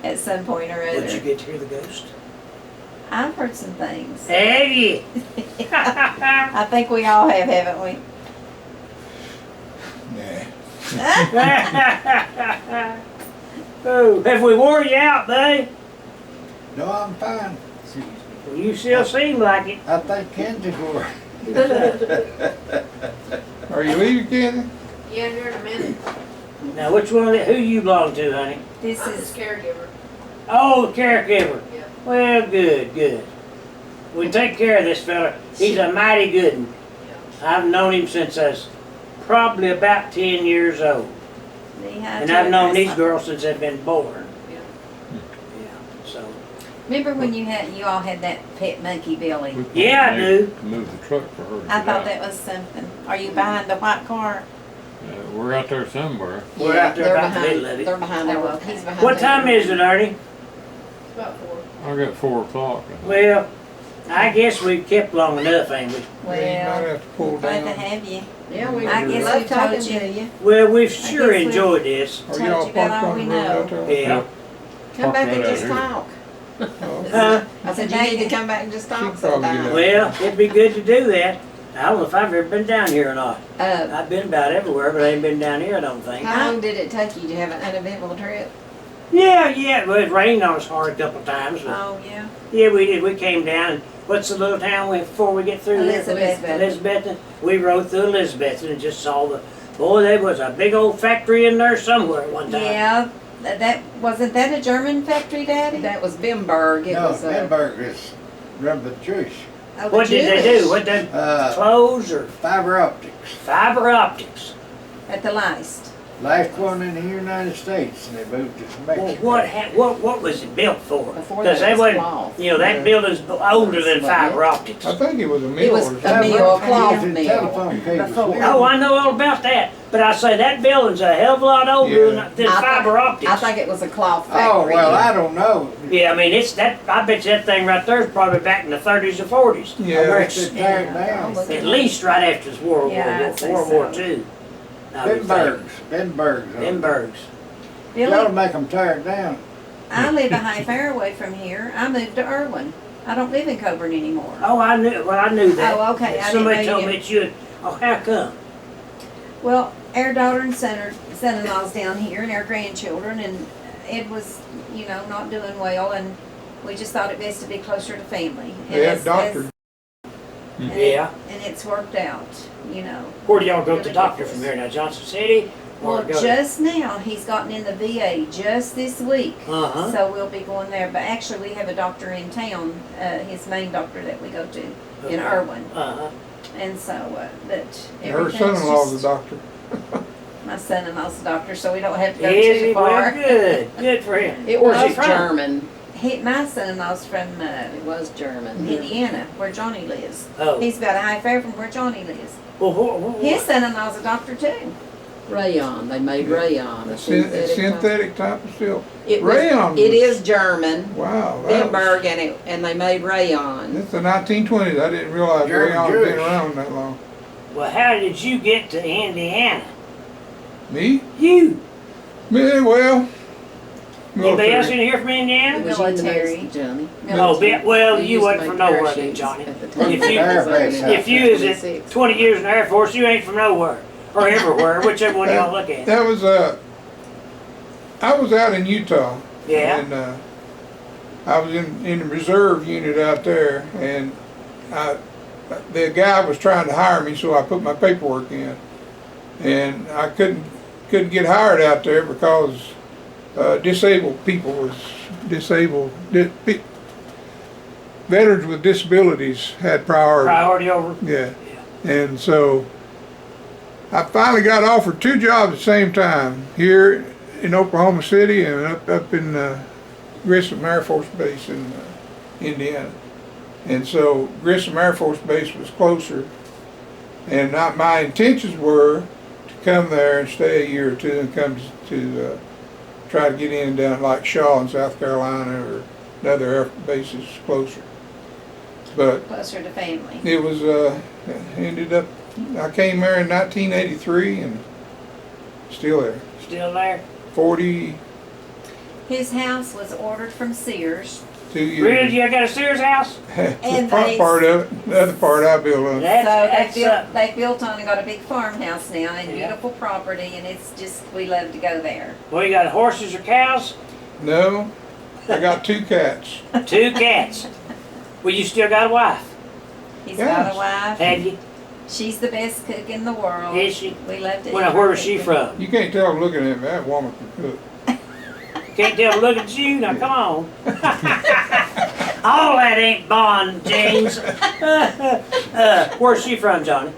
[SPEAKER 2] at some point or
[SPEAKER 1] Did you
[SPEAKER 2] other.
[SPEAKER 1] get to hear the ghost?
[SPEAKER 2] I've heard some things.
[SPEAKER 1] Have you?
[SPEAKER 2] I think we all have, haven't we?
[SPEAKER 4] Nah.
[SPEAKER 1] Oh, have we wore you out, bud?
[SPEAKER 6] No, I'm fine.
[SPEAKER 1] Well, you still seem like it.
[SPEAKER 6] I think Kenzie wore.
[SPEAKER 4] Are you leaving, Kenny?
[SPEAKER 7] Yeah, here in a minute.
[SPEAKER 1] Now, which one? Who you belong to, honey?
[SPEAKER 2] This
[SPEAKER 7] I'm
[SPEAKER 2] is,
[SPEAKER 7] the caregiver.
[SPEAKER 1] Oh, the caregiver.
[SPEAKER 7] Yeah.
[SPEAKER 1] Well, good. We take care of this fella. He's a mighty good one. I've known him since I was probably about 10 years old. And I've known these girls since they've been born.
[SPEAKER 7] Yeah.
[SPEAKER 1] Yeah, so.
[SPEAKER 2] Remember when you all had that pet monkey, Billy?
[SPEAKER 1] Yeah, I do.
[SPEAKER 5] Move the truck for her to
[SPEAKER 2] I
[SPEAKER 5] get
[SPEAKER 2] thought
[SPEAKER 5] out.
[SPEAKER 2] that was something. Are you behind the white car?
[SPEAKER 5] We're out there somewhere.
[SPEAKER 1] We're out there
[SPEAKER 3] they're
[SPEAKER 1] about the
[SPEAKER 3] behind-
[SPEAKER 1] middle of it.
[SPEAKER 3] They're behind
[SPEAKER 2] Oh,
[SPEAKER 3] our,
[SPEAKER 2] okay.
[SPEAKER 3] he's behind
[SPEAKER 1] What
[SPEAKER 3] there.
[SPEAKER 1] time is it, Ernie?
[SPEAKER 7] It's about 4.
[SPEAKER 5] I got 4 o'clock.
[SPEAKER 1] Well, I guess we've kept long enough, ain't we?
[SPEAKER 4] You might
[SPEAKER 2] Well,
[SPEAKER 4] have to pull
[SPEAKER 2] glad to
[SPEAKER 4] down.
[SPEAKER 2] have you.
[SPEAKER 3] Yeah, we
[SPEAKER 2] I guess
[SPEAKER 3] love
[SPEAKER 2] we've told
[SPEAKER 3] talking
[SPEAKER 2] you.
[SPEAKER 3] to you.
[SPEAKER 1] Well, we've
[SPEAKER 2] guess
[SPEAKER 1] sure
[SPEAKER 2] we-
[SPEAKER 1] enjoyed this.
[SPEAKER 4] Are
[SPEAKER 2] Told
[SPEAKER 4] y'all
[SPEAKER 2] you about
[SPEAKER 4] parked
[SPEAKER 2] all
[SPEAKER 4] on
[SPEAKER 2] we
[SPEAKER 4] the road
[SPEAKER 2] know.
[SPEAKER 4] out there?
[SPEAKER 1] Yeah.
[SPEAKER 3] Come back
[SPEAKER 5] right
[SPEAKER 3] and
[SPEAKER 5] out
[SPEAKER 3] just
[SPEAKER 5] here.
[SPEAKER 3] talk.
[SPEAKER 4] Oh.
[SPEAKER 1] Huh?
[SPEAKER 3] I said, you need to come back and just talk
[SPEAKER 4] She'd probably
[SPEAKER 3] sometime.
[SPEAKER 4] do
[SPEAKER 1] Well, it'd be good to do that. I don't know if I've ever been down here or not.
[SPEAKER 2] Uh,
[SPEAKER 1] I've been about everywhere, but I ain't been down here, I don't think.
[SPEAKER 3] How long did it take you to have an uneventful trip?
[SPEAKER 1] Yeah. Well, it rained on us hard a couple times. But
[SPEAKER 2] Oh, yeah.
[SPEAKER 1] yeah, we did. We came down. And what's the little town before we get through there?
[SPEAKER 2] Elizabeth.
[SPEAKER 1] Elizabeth. We rode through Elizabeth and just saw the. Boy, there was a big old factory in there somewhere at one time.
[SPEAKER 2] Yeah, that wasn't that a German factory, Daddy?
[SPEAKER 3] That was Bimberg. It
[SPEAKER 6] No,
[SPEAKER 3] was
[SPEAKER 6] Lindbergh is run by the Jewish.
[SPEAKER 2] Oh, the
[SPEAKER 1] What did they do?
[SPEAKER 2] Jewish.
[SPEAKER 1] What did
[SPEAKER 6] Uh,
[SPEAKER 1] clothes or
[SPEAKER 6] Fiber optics.
[SPEAKER 1] fiber optics?
[SPEAKER 2] At the last.
[SPEAKER 6] Last one in the United States, and they moved it to
[SPEAKER 1] Well,
[SPEAKER 6] Mexico.
[SPEAKER 1] what was it built for?
[SPEAKER 3] Before
[SPEAKER 1] Because
[SPEAKER 3] that
[SPEAKER 1] they
[SPEAKER 3] was
[SPEAKER 1] wasn't,
[SPEAKER 3] cloth.
[SPEAKER 1] you know, that
[SPEAKER 4] Yeah.
[SPEAKER 1] building's older than
[SPEAKER 3] Well,
[SPEAKER 1] fiber
[SPEAKER 3] yeah.
[SPEAKER 1] optics.
[SPEAKER 4] I think it was a
[SPEAKER 3] It
[SPEAKER 4] mill
[SPEAKER 3] was
[SPEAKER 4] or
[SPEAKER 3] a
[SPEAKER 4] something.
[SPEAKER 3] mill, a cloth
[SPEAKER 6] Using
[SPEAKER 3] mill.
[SPEAKER 6] telephone cables.
[SPEAKER 2] Before-
[SPEAKER 6] here.
[SPEAKER 1] Oh, I know all about that, but I say that building's a hell of a lot older
[SPEAKER 4] Yeah.
[SPEAKER 1] than
[SPEAKER 3] I
[SPEAKER 1] fiber
[SPEAKER 3] think-
[SPEAKER 1] optics.
[SPEAKER 3] I think it was a cloth
[SPEAKER 6] Oh,
[SPEAKER 3] factory.
[SPEAKER 6] well, I don't know.
[SPEAKER 1] Yeah, I mean, it's that, I bet you that thing right there is probably back in the 30s or 40s.
[SPEAKER 4] Yeah.
[SPEAKER 1] Where
[SPEAKER 6] If
[SPEAKER 1] it's
[SPEAKER 6] they tear it
[SPEAKER 2] Yeah.
[SPEAKER 6] down.
[SPEAKER 3] Oh,
[SPEAKER 1] at least right after World
[SPEAKER 2] Yeah,
[SPEAKER 1] War,
[SPEAKER 2] I'd say
[SPEAKER 1] World War
[SPEAKER 2] so.
[SPEAKER 1] II. I would think.
[SPEAKER 6] Benberg's.
[SPEAKER 1] Benberg's.
[SPEAKER 6] You ought to
[SPEAKER 2] Billy,
[SPEAKER 6] make them tear it down.
[SPEAKER 2] I live a half hour away from here. I moved to Irwin. I don't live in Coburn anymore.
[SPEAKER 1] Oh, I knew that.
[SPEAKER 2] Oh, okay, I didn't
[SPEAKER 1] Somebody
[SPEAKER 2] know
[SPEAKER 1] told
[SPEAKER 2] you
[SPEAKER 1] me
[SPEAKER 2] did.
[SPEAKER 1] that you had, oh, how come?
[SPEAKER 2] Well, our daughter and son-in-law's down here and our grandchildren, and Ed was, you know, not doing well, and we just thought it best to be closer to family. And
[SPEAKER 4] They had
[SPEAKER 2] as-
[SPEAKER 4] doctors.
[SPEAKER 2] and
[SPEAKER 1] Yeah.
[SPEAKER 2] And it's worked out, you know.
[SPEAKER 1] Where do y'all go to the
[SPEAKER 2] Really
[SPEAKER 1] doctor
[SPEAKER 2] good.
[SPEAKER 1] from here now? Johnson City? Or
[SPEAKER 2] Well,
[SPEAKER 1] go-
[SPEAKER 2] just now, he's gotten in the VA just this week.
[SPEAKER 1] Uh-huh.
[SPEAKER 2] So we'll be going there, but actually we have a doctor in town, his main doctor that we go to in
[SPEAKER 1] Okay.
[SPEAKER 2] Irwin.
[SPEAKER 1] Uh-huh.
[SPEAKER 2] And so, but
[SPEAKER 4] Her
[SPEAKER 2] everything's
[SPEAKER 4] son-in-law's a
[SPEAKER 2] just,
[SPEAKER 4] doctor.
[SPEAKER 2] my son-in-law's a doctor, so we don't have to go
[SPEAKER 1] Is
[SPEAKER 2] too
[SPEAKER 1] he? Well,
[SPEAKER 2] far.
[SPEAKER 1] good. Good for him.
[SPEAKER 3] It
[SPEAKER 1] Where's he
[SPEAKER 3] was
[SPEAKER 1] from?
[SPEAKER 3] German.
[SPEAKER 2] My son-in-law's from
[SPEAKER 3] It was German.
[SPEAKER 2] Indiana, where Johnny lives.
[SPEAKER 1] Oh.
[SPEAKER 2] He's about a half hour from where Johnny lives.
[SPEAKER 1] Well,
[SPEAKER 2] His son-in-law's a doctor too.
[SPEAKER 3] Rayon. They made rayon. A
[SPEAKER 4] Synthetic type of silk.
[SPEAKER 3] It
[SPEAKER 4] Rayon
[SPEAKER 3] It
[SPEAKER 4] was-
[SPEAKER 3] is German.
[SPEAKER 4] Wow. that was-
[SPEAKER 3] Bimberg and they made rayon.
[SPEAKER 4] It's the 1920s. I didn't realize
[SPEAKER 6] German
[SPEAKER 4] rayon had been
[SPEAKER 6] Jewish.
[SPEAKER 4] around that long.
[SPEAKER 1] well, how did you get to Indiana?
[SPEAKER 4] Me?
[SPEAKER 1] You.
[SPEAKER 4] Me? Well,
[SPEAKER 1] Anybody else
[SPEAKER 4] military.
[SPEAKER 1] in here from Indiana?
[SPEAKER 3] It was
[SPEAKER 2] Military.
[SPEAKER 3] university, Johnny.
[SPEAKER 1] Oh, well,
[SPEAKER 3] We
[SPEAKER 1] you
[SPEAKER 3] used to
[SPEAKER 1] wasn't
[SPEAKER 3] make
[SPEAKER 1] from nowhere then,
[SPEAKER 3] parachutes
[SPEAKER 1] Johnny.
[SPEAKER 3] at the time.
[SPEAKER 1] If you-
[SPEAKER 6] If
[SPEAKER 1] If you was at 20 years in the Air Force, you ain't from nowhere. Or everywhere, whichever one y'all look at.
[SPEAKER 4] That was I was out in Utah.
[SPEAKER 1] Yeah.
[SPEAKER 4] And I was in the reserve unit out there, and the guy was trying to hire me, so I put my paperwork in, and I couldn't get hired out there because disabled people was disabled. Veterans with disabilities had priority.
[SPEAKER 1] Priority over.
[SPEAKER 4] Yeah. And so I finally got offered 2 jobs at the same time, here in Oklahoma City and up in Grissom Air Force Base in Indiana. And so Grissom Air Force Base was closer, and my intentions were to come there and stay a year or two and come to try to get in down like Shaw in South Carolina or another air bases closer. But
[SPEAKER 2] Closer to family.
[SPEAKER 4] it was, ended up, I came there in 1983 and still there.
[SPEAKER 1] Still there?
[SPEAKER 4] 42
[SPEAKER 2] His house was ordered from Sears.
[SPEAKER 4] years.
[SPEAKER 1] Really? You got a Sears house?
[SPEAKER 4] The
[SPEAKER 2] And
[SPEAKER 4] front
[SPEAKER 2] they-
[SPEAKER 4] part of it, the other part I built on.
[SPEAKER 1] That's
[SPEAKER 2] They built on and got a big farmhouse now and
[SPEAKER 1] Yeah.
[SPEAKER 2] beautiful property, and it's just, we love to go there.
[SPEAKER 1] well, you got horses or cows?
[SPEAKER 4] No, I got 2 cats.
[SPEAKER 1] 2 cats. Well, you still got a wife,
[SPEAKER 2] He's
[SPEAKER 4] Yes.
[SPEAKER 2] got a wife.
[SPEAKER 1] have you?
[SPEAKER 2] She's the best cook in the world.
[SPEAKER 1] Is she?
[SPEAKER 2] We love to eat
[SPEAKER 1] Well,
[SPEAKER 2] her
[SPEAKER 1] where was she
[SPEAKER 2] cooking.
[SPEAKER 1] from?
[SPEAKER 4] You can't tell I'm looking at me, that woman can cook.
[SPEAKER 1] Can't tell. Look at you now. Come on. All that ain't Bond, James. Where's she from, Johnny?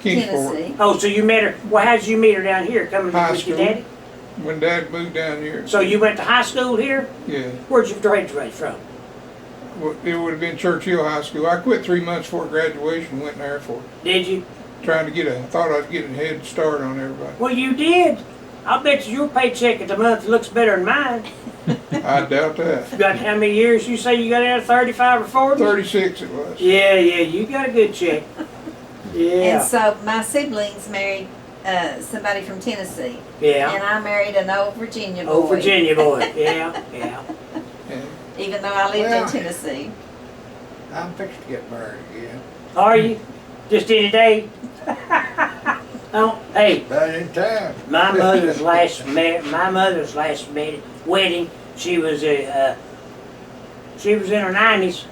[SPEAKER 4] Kingsport.
[SPEAKER 2] Tennessee.
[SPEAKER 1] Oh, so you met her. Well, how'd you meet her down here? Coming
[SPEAKER 4] High
[SPEAKER 1] with your
[SPEAKER 4] school.
[SPEAKER 1] daddy?
[SPEAKER 4] When Dad moved down here,
[SPEAKER 1] So you went to high school here?
[SPEAKER 4] yeah,
[SPEAKER 1] Where'd you graduate from?
[SPEAKER 4] well, it would have been Churchill High School. I quit 3 months before graduation and went in the Air Force.
[SPEAKER 1] Did you?
[SPEAKER 4] Trying to thought I'd get a head start on everybody.
[SPEAKER 1] Well, you did. I bet you your paycheck at the month looks better than mine.
[SPEAKER 4] I doubt that.
[SPEAKER 1] You got how many years you say you got out of 35 or 40?
[SPEAKER 4] 36 it was.
[SPEAKER 1] Yeah, you got a good check. Yeah.
[SPEAKER 2] And so my siblings married somebody from Tennessee.
[SPEAKER 1] Yeah.
[SPEAKER 2] And I married an old Virginia boy.
[SPEAKER 1] Oh, Virginia boy. Yeah.
[SPEAKER 4] Yeah.
[SPEAKER 2] Even though I lived
[SPEAKER 6] Well-
[SPEAKER 2] in Tennessee.
[SPEAKER 6] I'm fixing to get married again.
[SPEAKER 1] Are you? Just any day? Oh, hey,
[SPEAKER 6] About in time.
[SPEAKER 1] my mother's last wedding. She was she was in her 90s.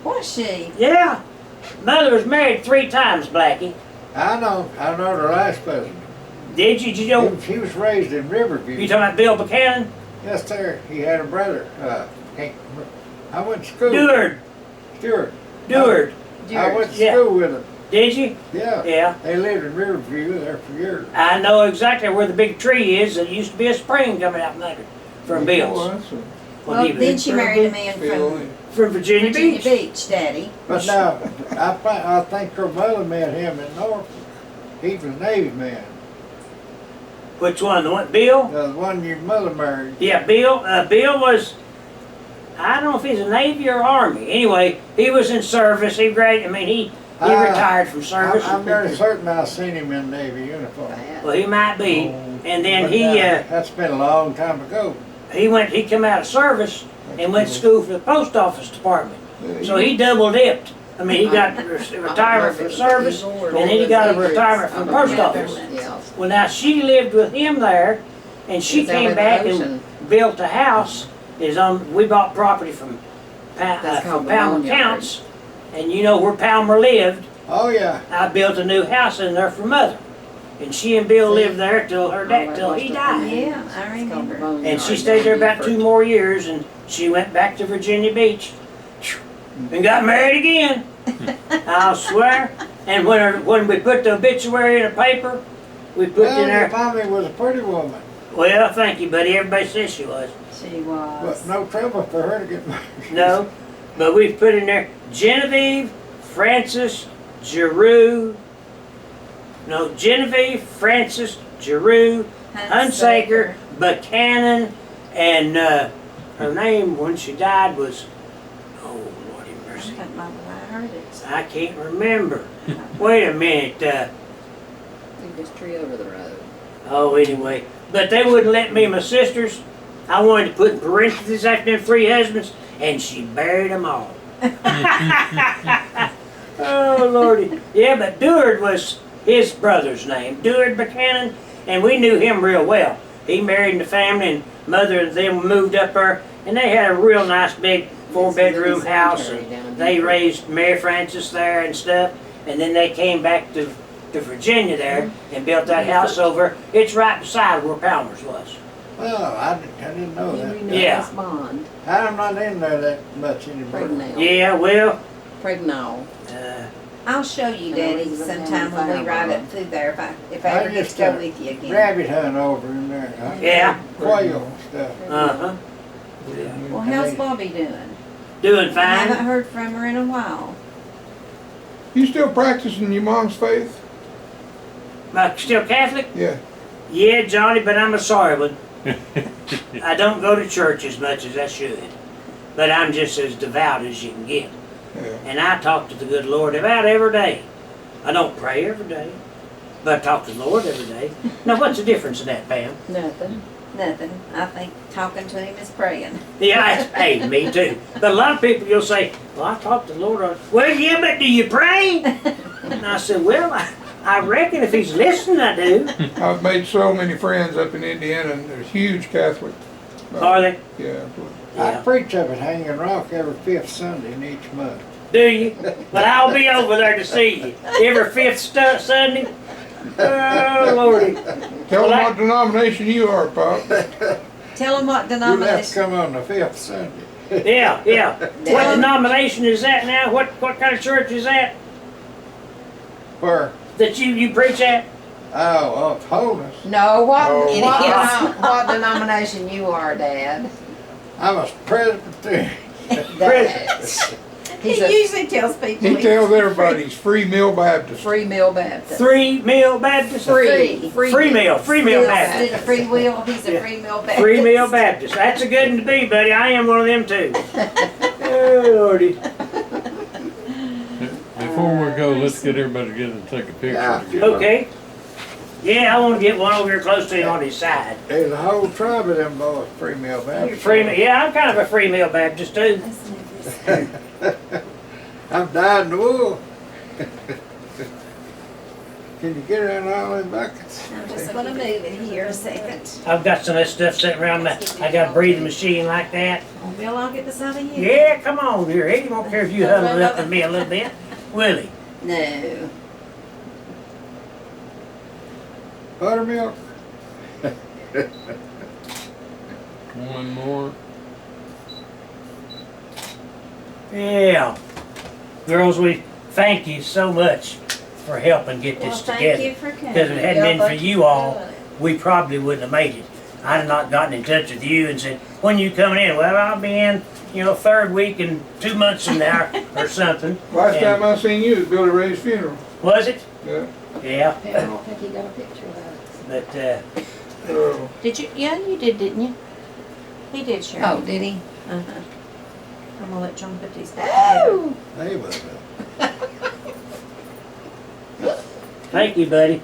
[SPEAKER 2] Was she?
[SPEAKER 1] Yeah. Mother was married 3 times, Blackie.
[SPEAKER 6] I know her last husband.
[SPEAKER 1] Did you? Did you know?
[SPEAKER 6] He was raised in Riverview.
[SPEAKER 1] You talking about Bill Buchanan?
[SPEAKER 6] Yes, sir. He had a brother. I went to school.
[SPEAKER 1] Deward.
[SPEAKER 6] Stewart.
[SPEAKER 1] Deward.
[SPEAKER 6] I went to
[SPEAKER 1] Yeah.
[SPEAKER 6] school with him.
[SPEAKER 1] Did you?
[SPEAKER 6] Yeah.
[SPEAKER 1] Yeah.
[SPEAKER 6] They lived in Riverview there for years.
[SPEAKER 1] I know exactly where the big tree is. There used to be a spring coming out from under from Bill's.
[SPEAKER 4] Well, that's a-
[SPEAKER 1] When
[SPEAKER 2] Well,
[SPEAKER 1] he was
[SPEAKER 2] then she married a man from
[SPEAKER 1] from Virginia
[SPEAKER 2] Virginia
[SPEAKER 1] Beach.
[SPEAKER 2] Beach, Daddy.
[SPEAKER 6] But now, I think her mother met him in Norfolk. He was a Navy man.
[SPEAKER 1] Which one? The one? Bill?
[SPEAKER 6] The one your mother married.
[SPEAKER 1] Yeah, Bill. Bill was. I don't know if he's a Navy or Army. Anyway, he was in service. He graduated. I mean, he retired from service.
[SPEAKER 6] I'm very certain I seen him in Navy uniform.
[SPEAKER 1] Well, he might be. And then
[SPEAKER 6] But
[SPEAKER 1] he
[SPEAKER 6] that's been a long time ago.
[SPEAKER 1] he went. He come out of service and went to school for the post office department. So he double dipped. I mean, he got retirement from service, and then he got a retirement from the post office.
[SPEAKER 3] Yeah.
[SPEAKER 1] Well, now she lived with him there, and she
[SPEAKER 3] It's out
[SPEAKER 1] came
[SPEAKER 3] in the
[SPEAKER 1] back
[SPEAKER 3] ocean.
[SPEAKER 1] and built a house. We bought property from
[SPEAKER 3] That's called the
[SPEAKER 1] Palmer
[SPEAKER 3] boneyard.
[SPEAKER 1] Counts, and you know where Palmer lived.
[SPEAKER 6] Oh, yeah.
[SPEAKER 1] I built a new house in there for Mother, and she and Bill lived there till her dad till he died.
[SPEAKER 2] Yeah, I remember.
[SPEAKER 1] And she stayed there about 2 more years, and she went back to Virginia Beach and got married again. I'll swear. And when we put the obituary in a paper, we put
[SPEAKER 6] Well,
[SPEAKER 1] in
[SPEAKER 6] your
[SPEAKER 1] there.
[SPEAKER 6] mommy was a pretty woman.
[SPEAKER 1] Well, thank you, buddy. Everybody says she was.
[SPEAKER 2] She was.
[SPEAKER 6] But no trouble for her to get married.
[SPEAKER 1] No, but we put in there Genevieve, Francis, Giroux. No, Genevieve, Francis, Giroux, Hunsaker, Buchanan, and her name when she died was, oh Lordy
[SPEAKER 2] I
[SPEAKER 1] mercy,
[SPEAKER 2] don't know why I heard it.
[SPEAKER 1] I can't remember. Wait a minute.
[SPEAKER 3] This tree over the road.
[SPEAKER 1] Oh, anyway, but they wouldn't let me and my sisters. I wanted to put in parentheses after them 3 husbands, and she buried them all. Oh Lordy, yeah, but Deward was his brother's name, Deward Buchanan, and we knew him real well. He married in the family, and Mother and them moved up there, and they had a real nice big 4-bedroom house, and they raised Mary Frances there and stuff, and then they came back to Virginia there and built that house over. It's right beside where Palmer's was.
[SPEAKER 6] Well, I didn't know that.
[SPEAKER 1] Yeah.
[SPEAKER 3] Bond.
[SPEAKER 6] I'm not in there that much anymore.
[SPEAKER 3] Pregnant.
[SPEAKER 1] Yeah, well,
[SPEAKER 3] Pregnant.
[SPEAKER 2] I'll show you,
[SPEAKER 3] No,
[SPEAKER 2] Daddy,
[SPEAKER 3] he's a
[SPEAKER 2] sometime when we
[SPEAKER 3] man,
[SPEAKER 2] ride up through there if I
[SPEAKER 6] I
[SPEAKER 2] ever get
[SPEAKER 6] just,
[SPEAKER 2] to go with you again.
[SPEAKER 6] Rabbit hunt over in there. Huh?
[SPEAKER 1] Yeah.
[SPEAKER 6] Quail and stuff.
[SPEAKER 1] uh-huh.
[SPEAKER 2] Well, how's Bobby doing?
[SPEAKER 1] Doing
[SPEAKER 2] I haven't
[SPEAKER 1] fine.
[SPEAKER 2] heard from her in a while.
[SPEAKER 4] You still practicing your mom's faith?
[SPEAKER 1] Still Catholic?
[SPEAKER 4] Yeah.
[SPEAKER 1] Yeah, Johnny, but I'm a sorry one. I don't go to church as much as I should. But I'm just as devout as you can get.
[SPEAKER 4] Yeah.
[SPEAKER 1] And I talk to the good Lord about every day. I don't pray every day, but I talk to the Lord every day. Now, what's the difference in that, Pam?
[SPEAKER 3] Nothing.
[SPEAKER 2] Nothing. I think talking to him is praying.
[SPEAKER 1] Yeah, hey, me too. But a lot of people, you'll say, well, I talk to the Lord. Well, yeah, but do you pray? And I said, well, I reckon if he's listening, I do.
[SPEAKER 4] I've made so many friends up in Indiana, and they're huge Catholic.
[SPEAKER 1] Are they?
[SPEAKER 4] Yeah.
[SPEAKER 6] I
[SPEAKER 1] Yeah.
[SPEAKER 6] preach up at Hanging Rock every 5th Sunday in each month.
[SPEAKER 1] Do you? But I'll be over there to see you. Every 5th Sunday. Oh, Lordy.
[SPEAKER 4] Tell
[SPEAKER 1] Well,
[SPEAKER 4] them what denomination you are, Pop.
[SPEAKER 2] Tell him what
[SPEAKER 6] You'll have to
[SPEAKER 2] denomination.
[SPEAKER 6] come on the 5th Sunday.
[SPEAKER 1] Yeah, yeah. What denomination is that now? What kind of church is that?
[SPEAKER 6] Where?
[SPEAKER 1] That you preach at?
[SPEAKER 6] Oh, Holiness.
[SPEAKER 3] No, what,
[SPEAKER 4] Oh.
[SPEAKER 3] what denomination you are, Dad?
[SPEAKER 6] I'm a Presbyterian.
[SPEAKER 3] That's,
[SPEAKER 2] He
[SPEAKER 3] he's a
[SPEAKER 2] usually tells people
[SPEAKER 4] He
[SPEAKER 2] he's
[SPEAKER 4] tells everybody he's Free Meal Baptist.
[SPEAKER 3] free meal Baptist.
[SPEAKER 1] 3 Meal Baptist?
[SPEAKER 3] Free.
[SPEAKER 1] Free meal Baptist.
[SPEAKER 2] Instead of free will, he's a
[SPEAKER 1] Yeah.
[SPEAKER 2] free meal Baptist.
[SPEAKER 1] 3 Meal Baptist. That's a good one to be, buddy. I am one of them too. Oh, Lordy.
[SPEAKER 5] Before we go, let's get everybody together and take a picture.
[SPEAKER 6] Yeah.
[SPEAKER 5] together.
[SPEAKER 1] Okay. Yeah, I want to get one over here close to him on his side.
[SPEAKER 6] There's a whole tribe of them boys, Free Meal Baptist.
[SPEAKER 1] Yeah, I'm kind of a 3 Meal Baptist too.
[SPEAKER 2] Listen to this.
[SPEAKER 6] I'm dyed in the wool. Can you get around all them buckets?
[SPEAKER 2] I'm just gonna move it here a second.
[SPEAKER 1] I've got some of that stuff sitting around me. I got a breathing machine like that.
[SPEAKER 2] Oh, Bill, I'll get beside of you.
[SPEAKER 1] Yeah, come on here. He won't care if you huddle it up with me a little bit, will he?
[SPEAKER 2] No.
[SPEAKER 6] Buttermilk?
[SPEAKER 5] One more.
[SPEAKER 1] Yeah. Girls, we thank you so much for helping get
[SPEAKER 2] Well,
[SPEAKER 1] this
[SPEAKER 2] thank
[SPEAKER 1] together.
[SPEAKER 2] you for coming.
[SPEAKER 1] Because if it hadn't
[SPEAKER 3] Yeah,
[SPEAKER 1] been for
[SPEAKER 3] thank
[SPEAKER 1] you all, we probably wouldn't have made it. I'd have not gotten in touch with you and said, when you coming in? Well, I'll be in, third week and 2 months from now or something.
[SPEAKER 4] Last
[SPEAKER 1] And-
[SPEAKER 4] time I seen you was Billy Ray's funeral.
[SPEAKER 1] Was it?
[SPEAKER 4] Yeah.
[SPEAKER 1] Yeah.
[SPEAKER 3] I don't think he got a picture of that.
[SPEAKER 1] But,
[SPEAKER 4] Oh.
[SPEAKER 2] Did you? Yeah, you did, didn't you? He did, Sharon.
[SPEAKER 3] Oh, did he?
[SPEAKER 2] Uh-huh. I'm gonna let John put these back together.
[SPEAKER 6] They was
[SPEAKER 1] thank you, buddy.